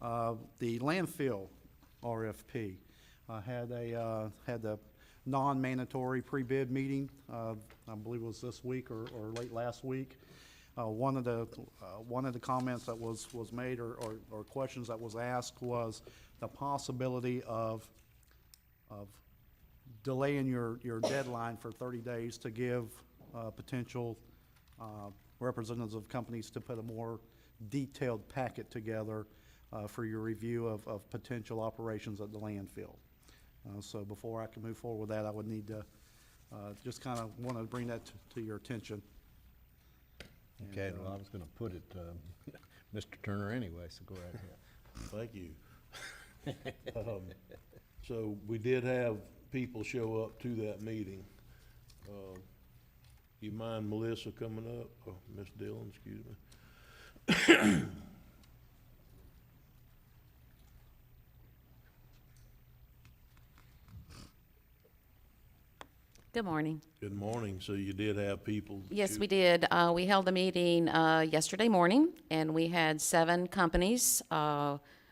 The landfill RFP had the non-mandatory pre-bid meeting. I believe it was this week or late last week. One of the comments that was made or questions that was asked was the possibility of delaying your deadline for 30 days to give potential representatives of companies to put a more detailed packet together for your review of potential operations at the landfill. So before I can move forward with that, I would need to just kind of want to bring that to your attention. Okay, well, I was gonna put it, Mr. Turner anyway, so go right ahead. Thank you. So we did have people show up to that meeting. You mind Melissa coming up? Oh, Miss Dillon, excuse me. Good morning. Good morning. So you did have people? Yes, we did. We held a meeting yesterday morning, and we had 7 companies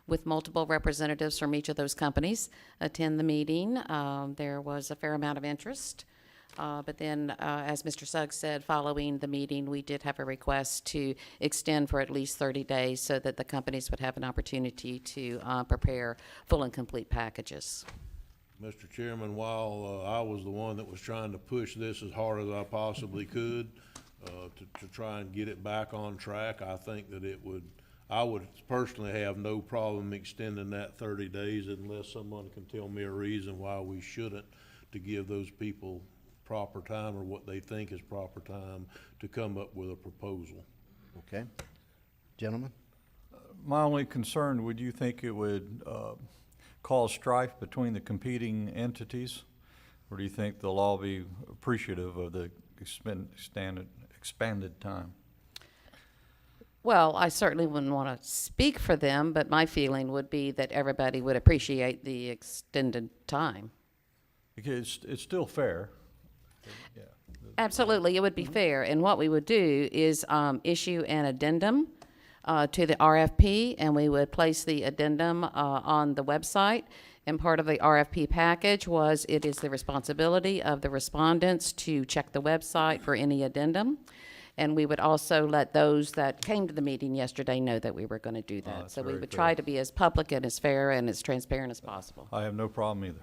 with multiple representatives from each of those companies attend the meeting. There was a fair amount of interest. But then, as Mr. Suggs said, following the meeting, we did have a request to extend for at least 30 days so that the companies would have an opportunity to prepare full and complete packages. Mr. Chairman, while I was the one that was trying to push this as hard as I possibly could to try and get it back on track, I think that I would personally have no problem extending that 30 days unless someone can tell me a reason why we shouldn't, to give those people proper time or what they think is proper time to come up with a proposal. Okay. Gentlemen? My only concern, would you think it would cause strife between the competing entities? Or do you think they'll all be appreciative of the expanded time? Well, I certainly wouldn't want to speak for them, but my feeling would be that everybody would appreciate the extended time. Because it's still fair. Yeah. Absolutely, it would be fair. And what we would do is issue an addendum to the RFP, and we would place the addendum on the website. And part of the RFP package was it is the responsibility of the respondents to check the website for any addendum. And we would also let those that came to the meeting yesterday know that we were going to do that. So we would try to be as public and as fair and as transparent as possible. I have no problem either.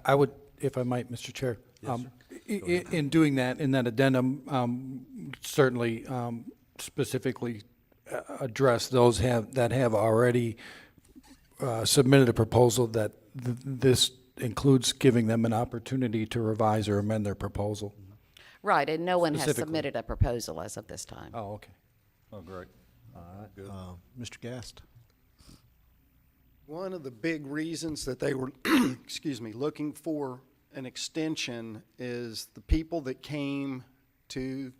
I would, if I might, Mr. Chair. Yes, sir. In doing that, in that addendum, certainly specifically address those that have already submitted a proposal, that this includes giving them an opportunity to revise or amend their proposal. Right, and no one has submitted a proposal as of this time. Oh, okay. Oh, great. All right. Good. Mr. Gast? One of the big reasons that they were, excuse me, looking for an extension is the people that came to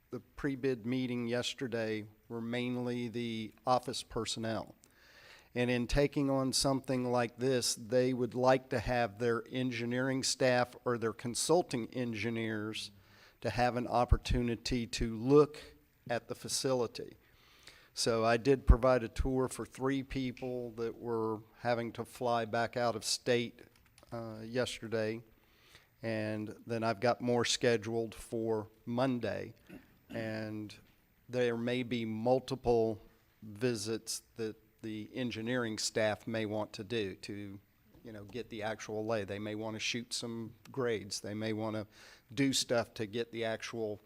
the pre-bid meeting yesterday were mainly the office personnel. And in taking on something like this, they would like to have their engineering staff or their consulting engineers to have an opportunity to look at the facility. So I did provide a tour for 3 people that were having to fly back out of state yesterday. And then I've got more scheduled for Monday. And there may be multiple visits that the engineering staff may want to do to, get the actual lay. They may want to shoot some grades. They may want to do stuff to get the actual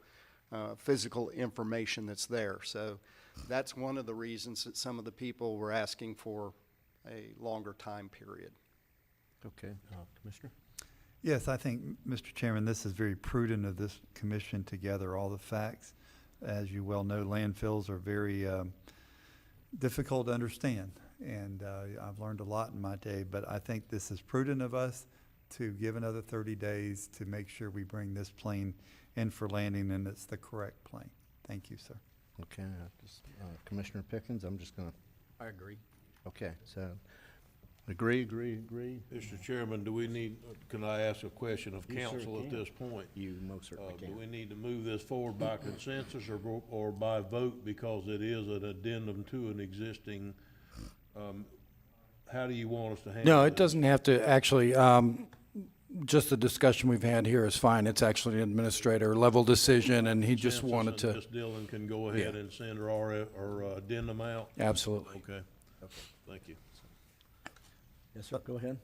physical information that's there. So that's one of the reasons that some of the people were asking for a longer time period. Okay, Commissioner? Yes, I think, Mr. Chairman, this is very prudent of this commission to gather all the facts. As you well know, landfills are very difficult to understand, and I've learned a lot in my day, but I think this is prudent of us to give another 30 days to make sure we bring this plane in for landing and it's the correct plane. Thank you, sir. Okay, Commissioner Pickens, I'm just gonna, I agree. okay, so, agree. Mr. Chairman, do we need, can I ask a question of You sure council at can. this point? You most certainly Do can. we need to move this forward by consensus or by vote because it is an addendum to an existing, how do you want us to handle No, it this? doesn't have to, actually, just the discussion we've had here is fine. It's actually an administrator level decision, and he just Consensus wanted and to. Ms. Dillon can go ahead Yeah. and send her addendum out? Absolutely. Okay, thank you. Yes, sir, go ahead.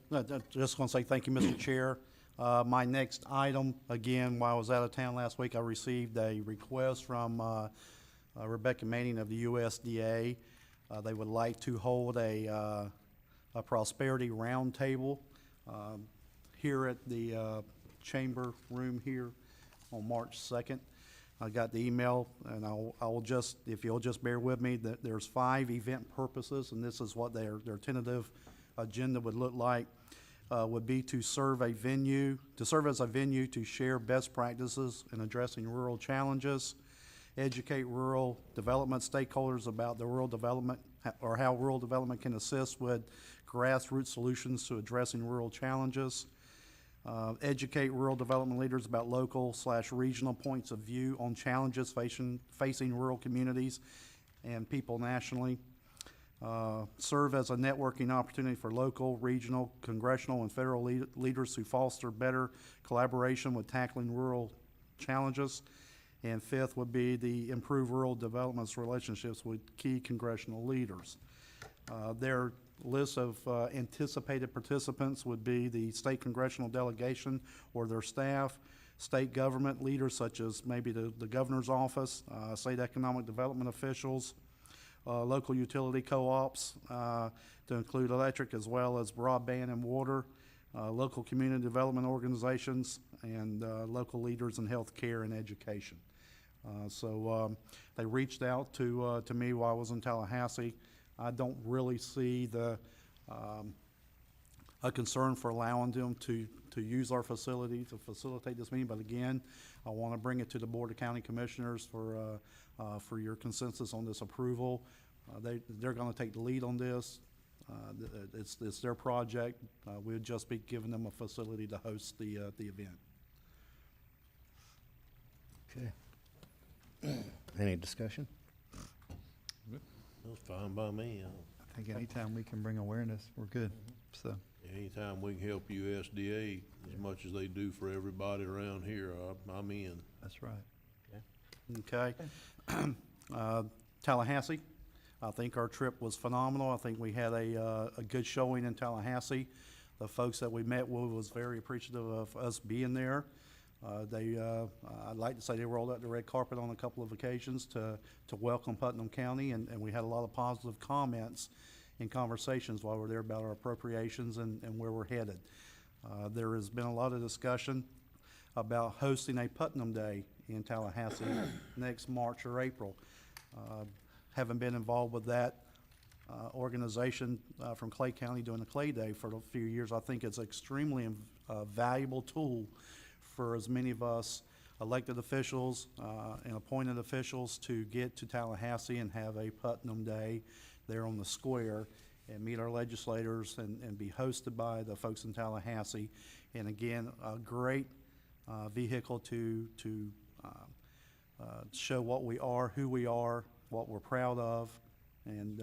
Just going to say thank you, Mr. Chair. My next item, again, while I was out of town last week, I received a request from Rebecca Manning of the USDA. They would like to hold a prosperity roundtable here at the chamber room here on March 2nd. I got the email, and I will just, if you'll just bear with me, that there's 5 event purposes, and this is what their tentative agenda would look like. Would be to serve as a venue to share best practices in addressing rural challenges, educate rural development stakeholders about the rural development, or how rural development can assist with grassroots solutions to addressing rural challenges, educate rural development leaders about local/regional points of view on challenges facing rural communities and people nationally, serve as a networking opportunity for local, regional, congressional, and federal leaders who foster better collaboration with tackling rural challenges. And 5th would be the improve rural development's relationships with key congressional leaders. Their list of anticipated participants would be the state congressional delegation or their staff, state government leaders such as maybe the governor's office, state economic development officials, local utility co-ops to include electric as well as broadband and water, local community development organizations, and local leaders in healthcare and education. So they reached out to me while I was in Tallahassee. I don't really see a concern for allowing them to use our facility to facilitate this meeting, but again, I want to bring it to the Board of County Commissioners for your consensus on this approval. They're going to take the lead on this. It's their project. We'll just be giving them a facility to host the event. Okay. Any discussion? That's fine by me. I think anytime we can bring awareness, we're good, so. Anytime we can help USDA as much as they do for everybody around here, I'm in. That's right. Okay. Tallahassee, I think our trip was phenomenal. I think we had a good showing in Tallahassee. The folks that we met with was very appreciative of us being there. I'd like to say they rolled out the red carpet on a couple of occasions to welcome Putnam County, and we had a lot of positive comments and conversations while we were there about our appropriations and where we're headed. There has been a lot of discussion about hosting a Putnam Day in Tallahassee next March or April. Haven't been involved with that organization from Clay County doing the Clay Day for a few years. I think it's extremely valuable tool for as many of us elected officials and appointed officials to get to Tallahassee and have a Putnam Day there on the square and meet our legislators and be hosted by the folks in Tallahassee. And again, a great vehicle to show what we are, who we are, what we're proud of, and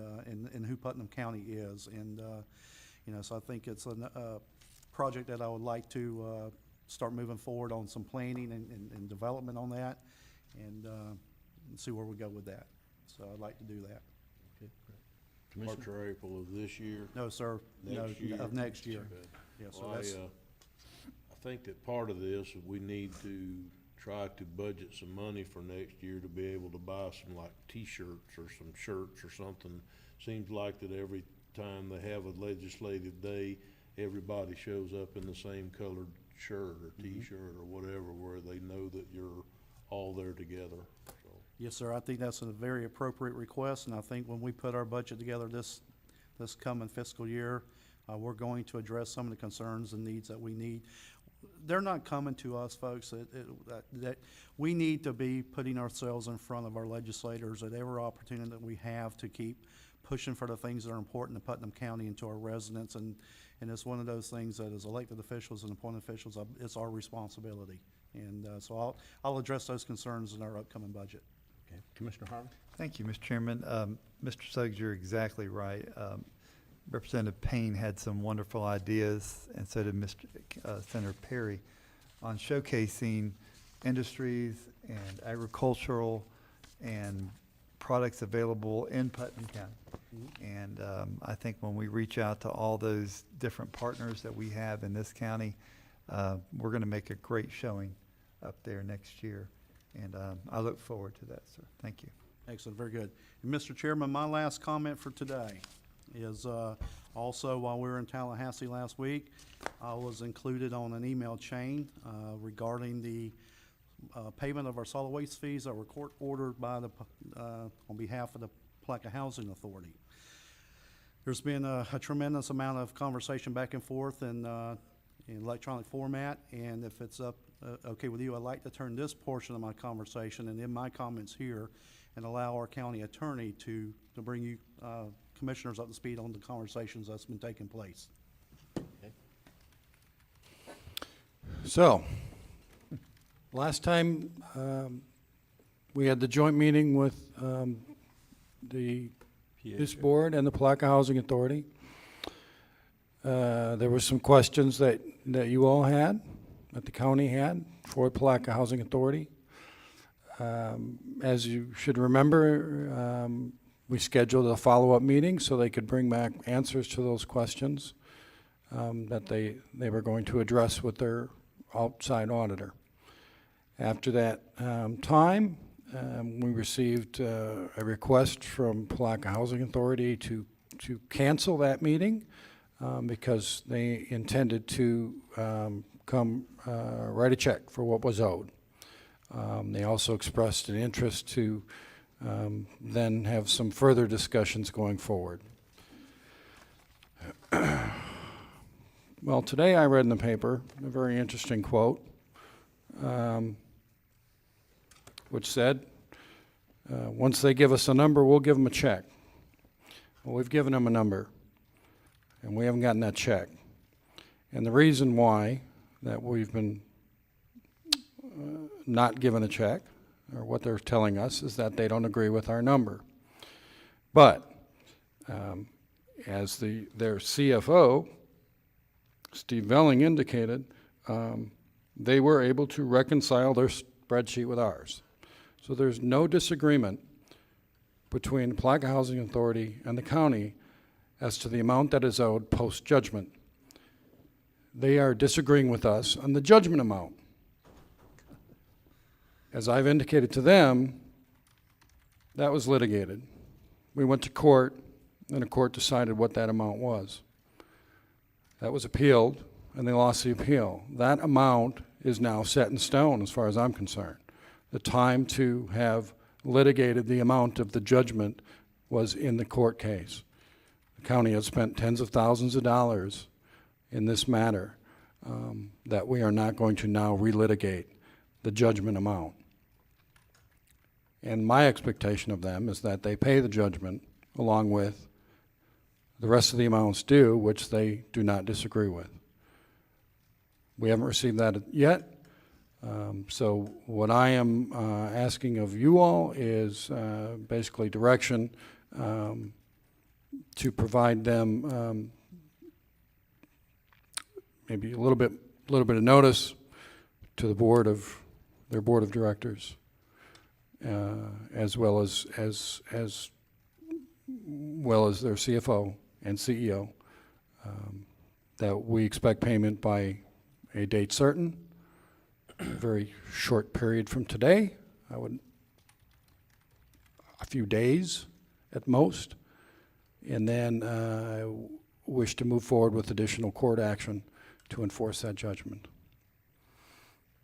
who Putnam County is. And so I think it's a project that I would like to start moving forward on some planning and development on that, and see where we go with that. So I'd like to do that. March or April of this year? No, sir. Next year? Of next year. Okay. Yeah, so Well, that's, I think that part of this, we need to try to budget some money for next year to be able to buy some like T-shirts or some shirts or something. Seems like that every time they have a legislative day, everybody shows up in the same colored shirt or T-shirt or whatever, where they know that you're all there together, so. Yes, sir. I think that's a very appropriate request, and I think when we put our budget together this coming fiscal year, we're going to address some of the concerns and needs that we need. They're not coming to us, folks, that we need to be putting ourselves in front of our legislators at every opportunity that we have to keep pushing for the things that are important to Putnam County and to our residents, and it's one of those things that as elected officials and appointed officials, it's our responsibility. And so I'll address those concerns in our upcoming budget. Okay. Commissioner Harvey? Thank Thank you, Mr. Chairman. Mr. Suggs, you're exactly right. Representative Payne had some wonderful ideas, and so did Mr. Senator Perry, on showcasing industries and agricultural and products available in Putnam County. And I think when we reach out to all those different partners that we have in this county, we're going to make a great showing up there next year. And I look forward to that, sir. Thank you. Excellent, very good. And Mr. Chairman, my last comment for today is also while we were in Tallahassee last week, I was included on an email chain regarding the payment of our solid waste fees that were court ordered by the on behalf of the Palatka Housing Authority. There's been a tremendous amount of conversation back and forth in electronic format, and if it's okay with you, I'd like to turn this portion of my conversation and in my comments here and allow our county attorney to bring you commissioners up to speed on the conversations that's been taking place. Okay. So, last time we had the joint meeting with this board and the Palatka Housing Authority. There were some questions that you all had, that the county had for Palatka Housing Authority. As you should remember, we scheduled a follow-up meeting so they could bring back answers to those questions that they were going to address with their outside auditor. After that time, we received a request from Palatka Housing Authority to cancel that meeting because they intended to come write a check for what was owed. They also expressed an interest to then have some further discussions going forward. Well, today I read in the paper a very interesting quote, which said, once they give us a number, we'll give them a check. Well, we've given them a number, and we haven't gotten that check. And the reason why that we've been not given a check, or what they're telling us, is that they don't agree with our number. But as their CFO, Steve Velling, indicated, they were able to reconcile their spreadsheet with ours. So there's no disagreement between the Palatka Housing Authority and the county as to the amount that is owed post-judgment. They are disagreeing with us on the judgment amount. As I've indicated to them, that was litigated. We went to court, and the court decided what that amount was. That was appealed, and they lost the appeal. That amount is now set in stone as far as I'm concerned. The time to have litigated the amount of the judgment was in the court case. The county has spent tens of thousands of dollars in this matter that we are not going to now relitigate the judgment amount. And my expectation of them is that they pay the judgment along with the rest of the amounts due, which they do not disagree with. We haven't received that yet. So what I am asking of you all is basically direction to provide them maybe a little bit of notice to the board of their board of directors, as well as their CFO and CEO, that we expect payment by a date certain, a very short period from today. A few days at most, and then wish to move forward with additional court action to enforce that judgment.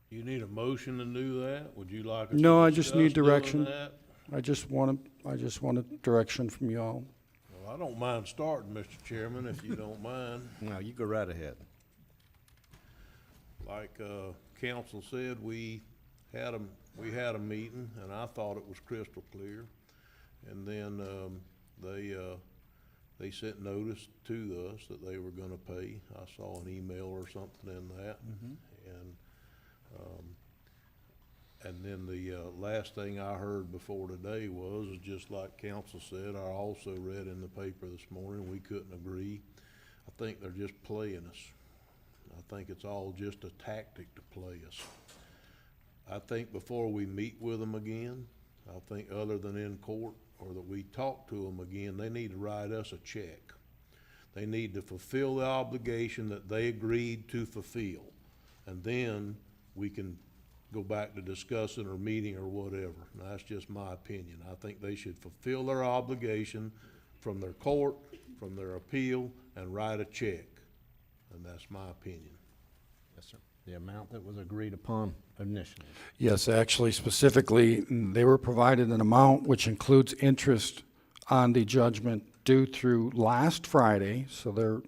You need a motion to do that? Would you like us to No, I just need discuss doing direction. that? I just want a direction from you all. Well, I don't mind starting, Mr. Chairman, if you don't mind. No, you go right ahead. Like, council said, we had a meeting, and I thought it was crystal clear. And then, they sent notice to us that they were gonna pay. I saw an email or something in that. And then the last thing I heard before today was just like council said, I also read in the paper this morning, we couldn't agree. I think they're just playing us. I think it's all just a tactic to play us. I think before we meet with them again, I think other than in court or that we talk to them again, they need to write us a check. They need to fulfill the obligation that they agreed to fulfill. And then we can go back to discussing or meeting or whatever. And that's just my opinion. I think they should fulfill their obligation from their court, from their appeal, and write a check. And that's my opinion. Yes, sir. The amount that was agreed upon initially. Yes, actually, specifically, they were provided an amount which includes interest on the judgment due through last Friday, so there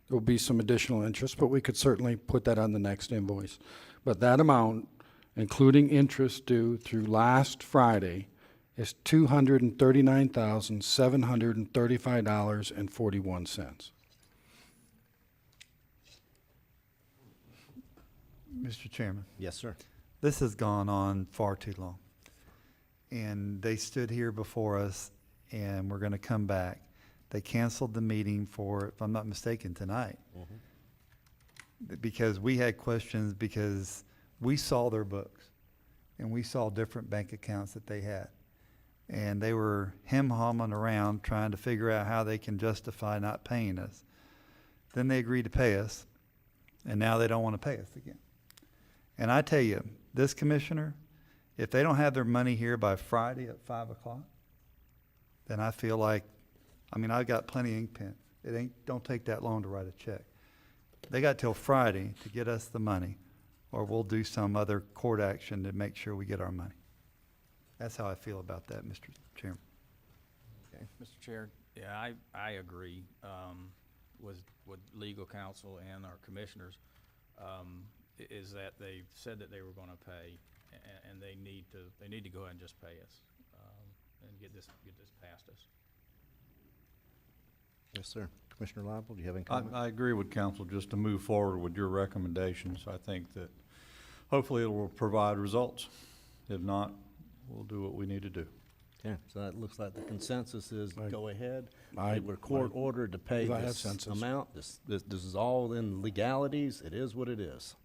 will be some additional interest, but we could certainly put that on the next invoice. But that amount, including interest due through last Friday, is $239,735.41. Mr. Chairman, Yes, sir. this has gone on far too long. And they stood here before us, and we're gonna come back. They canceled the meeting for, if I'm not mistaken, tonight. Because we had questions, because we saw their books, and we saw different bank accounts that they had. And they were hem-humming around trying to figure out how they can justify not paying us. Then they agreed to pay us, and now they don't want to pay us again. And I tell you, this commissioner, if they don't have their money here by Friday at 5 o'clock, then I feel like, I mean, I've got plenty of ink pens. Don't take that long to write a check. They got till Friday to get us the money, or we'll do some other court action to make sure we get our money. That's how I feel about that, Mr. Chairman. Okay. Mr. Chair, yeah, I agree with legal counsel and our commissioners, is that they said that they were going to pay, and they need to go ahead and just pay us and get this past us. Yes, sir. Commissioner Lible, do you have any comment? I agree with council just to move forward with your recommendations. I think that hopefully it will provide results. If not, we'll do what we need to do. Okay, so that looks like the consensus is go ahead. I- We're court ordered to pay I have this consensus. amount. This is all in legalities. It is what it is.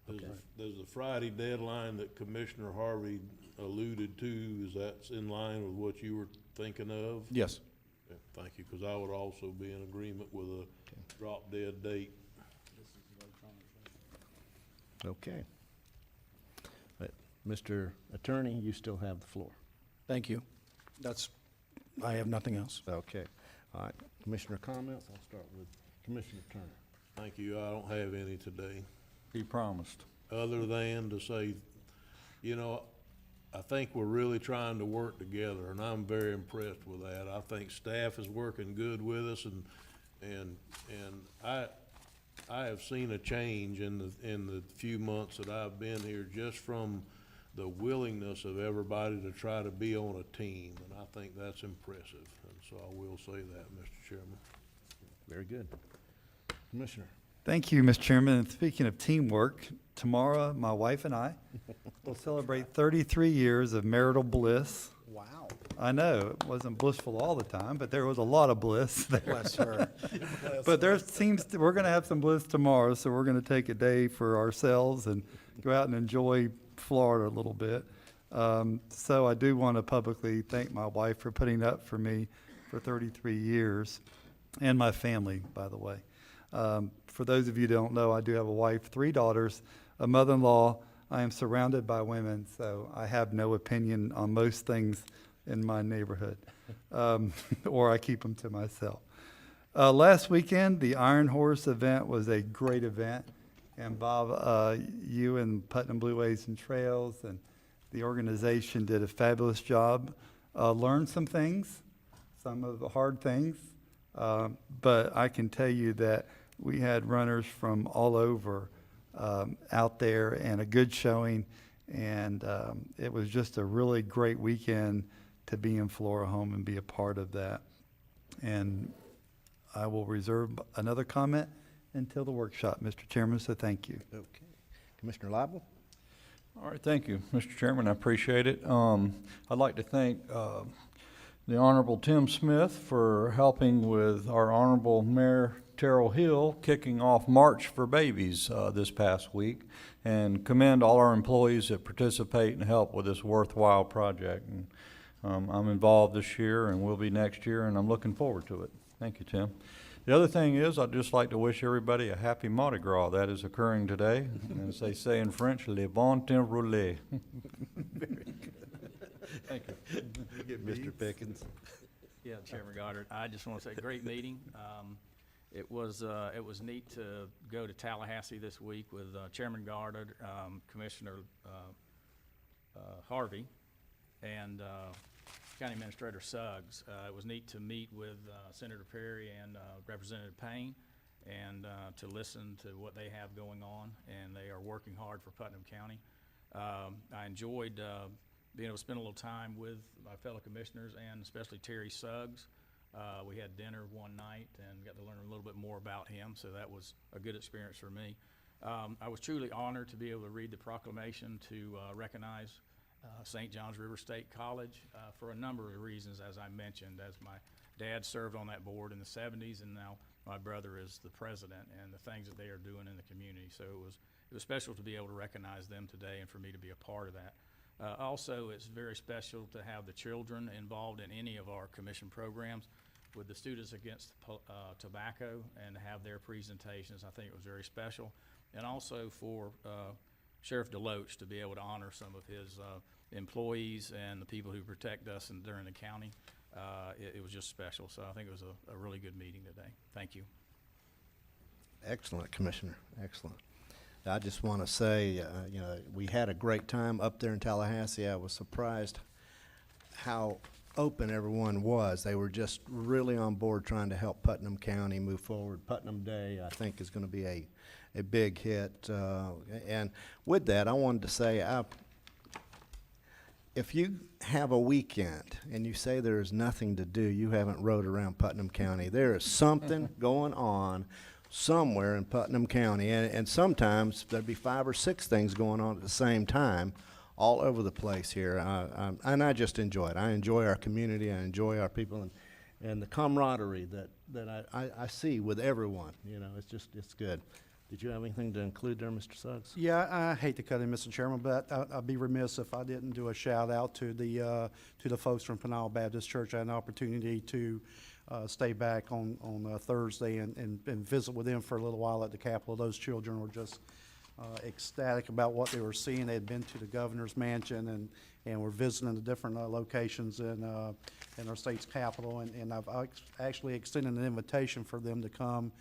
Does the Friday deadline that Commissioner Harvey alluded to, is that in line with what you were thinking of? Yes. Okay, thank you, because I would also be in agreement with a drop dead date. Okay. But, Mr. Attorney, you still have the floor. Thank you. I have nothing else. Okay. All right. Commissioner comments? I'll start with Commissioner Turner. Thank you, I don't have any today. He promised. Other than to say, you know, I think we're really trying to work together, and I'm very impressed with that. I think staff is working good with us, and I have seen a change in the few months that I've been here, just from the willingness of everybody to try to be on a team, and I think that's impressive. And so I will say that, Mr. Chairman. Very good. Commissioner. Thank you, Mr. Chairman. And speaking of teamwork, tomorrow, my wife and I will celebrate 33 years of marital bliss. Wow. I know, it wasn't blissful all the time, but there was a lot of bliss there. Bless her. But we're going to have some bliss tomorrow, so we're going to take a day for ourselves and go out and enjoy Florida a little bit. So I do want to publicly thank my wife for putting up for me for 33 years, and my family, by the way. For those of you who don't know, I do have a wife, 3 daughters, a mother-in-law. I am surrounded by women, so I have no opinion on most things in my neighborhood, or I keep them to myself. Last weekend, the Iron Horse event was a great event. And Bob, you and Putnam Blueways and Trails and the organization did a fabulous job. Learned some things, some of the hard things. But I can tell you that we had runners from all over out there and a good showing. And it was just a really great weekend to be in Flora Home and be a part of that. And I will reserve another comment until the workshop, Mr. Chairman, so thank you. Okay. Commissioner Lible? All right, thank you, Mr. Chairman, I appreciate it. I'd like to thank the Honorable Tim Smith for helping with our Honorable Mayor Terrell Hill kicking off March for Babies this past week, and commend all our employees that participate and help with this worthwhile project. And, I'm involved this year and will be next year, and I'm looking forward to it. Thank you, Tim. The other thing is, I'd just like to wish everybody a happy Mardi Gras. That is occurring today. And as they say in French, le bon temps roulé. Very good. Thank you. Mr. Pickens. Yeah, Chairman Goddard, I just want to say, great meeting. It was neat to go to Tallahassee this week with Chairman Goddard, Commissioner Harvey, and County Administrator Suggs. It was neat to meet with Senator Perry and Representative Payne and to listen to what they have going on, and they are working hard for Putnam County. I enjoyed being able to spend a little time with my fellow commissioners and especially Terry Suggs. We had dinner one night and got to learn a little bit more about him, so that was a good experience for me. I was truly honored to be able to read the proclamation to recognize St. John's River State College for a number of reasons, as I mentioned, as my dad served on that board in the 70s, and now my brother is the president, and the things that they are doing in the community. So it was special to be able to recognize them today and for me to be a part of that. Also, it's very special to have the children involved in any of our commission programs with the Students Against Tobacco and have their presentations. I think it was very special. And also for Sheriff Deloach to be able to honor some of his employees and the people who protect us during the county. It was just special. So I think it was a really good meeting today. Thank you. Excellent, Commissioner. Excellent. I just want to say, you know, we had a great time up there in Tallahassee. I was surprised how open everyone was. They were just really on board trying to help Putnam County move forward. Putnam Day, I think, is going to be a big hit. And with that, I wanted to say, if you have a weekend and you say there is nothing to do, you haven't rode around Putnam County. There is something going on somewhere in Putnam County, and sometimes there'd be 5 or 6 things going on at the same time all over the place here, and I just enjoy it. I enjoy our community, I enjoy our people, and the camaraderie that I see with everyone. You know, it's good. Did you have anything to include there, Mr. Suggs? Yeah, I hate to cut in, Mr. Chairman, but I'd be remiss if I didn't do a shout out to the folks from Pinal Baptist Church. I had an opportunity to stay back on Thursday and visit with them for a little while at the Capitol. Those children were just ecstatic about what they were seeing. They had been to the governor's mansion and were visiting the different locations in our state's capital. And I've actually extended an invitation for them to come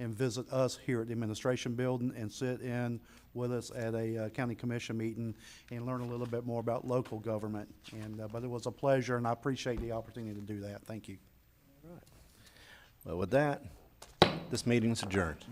and visit us here at the administration building and sit in with us at a county commission meeting and learn a little bit more about local government. But it was a pleasure, and I appreciate the opportunity to do that. Thank you. All right. Well, with that, this meeting is adjourned.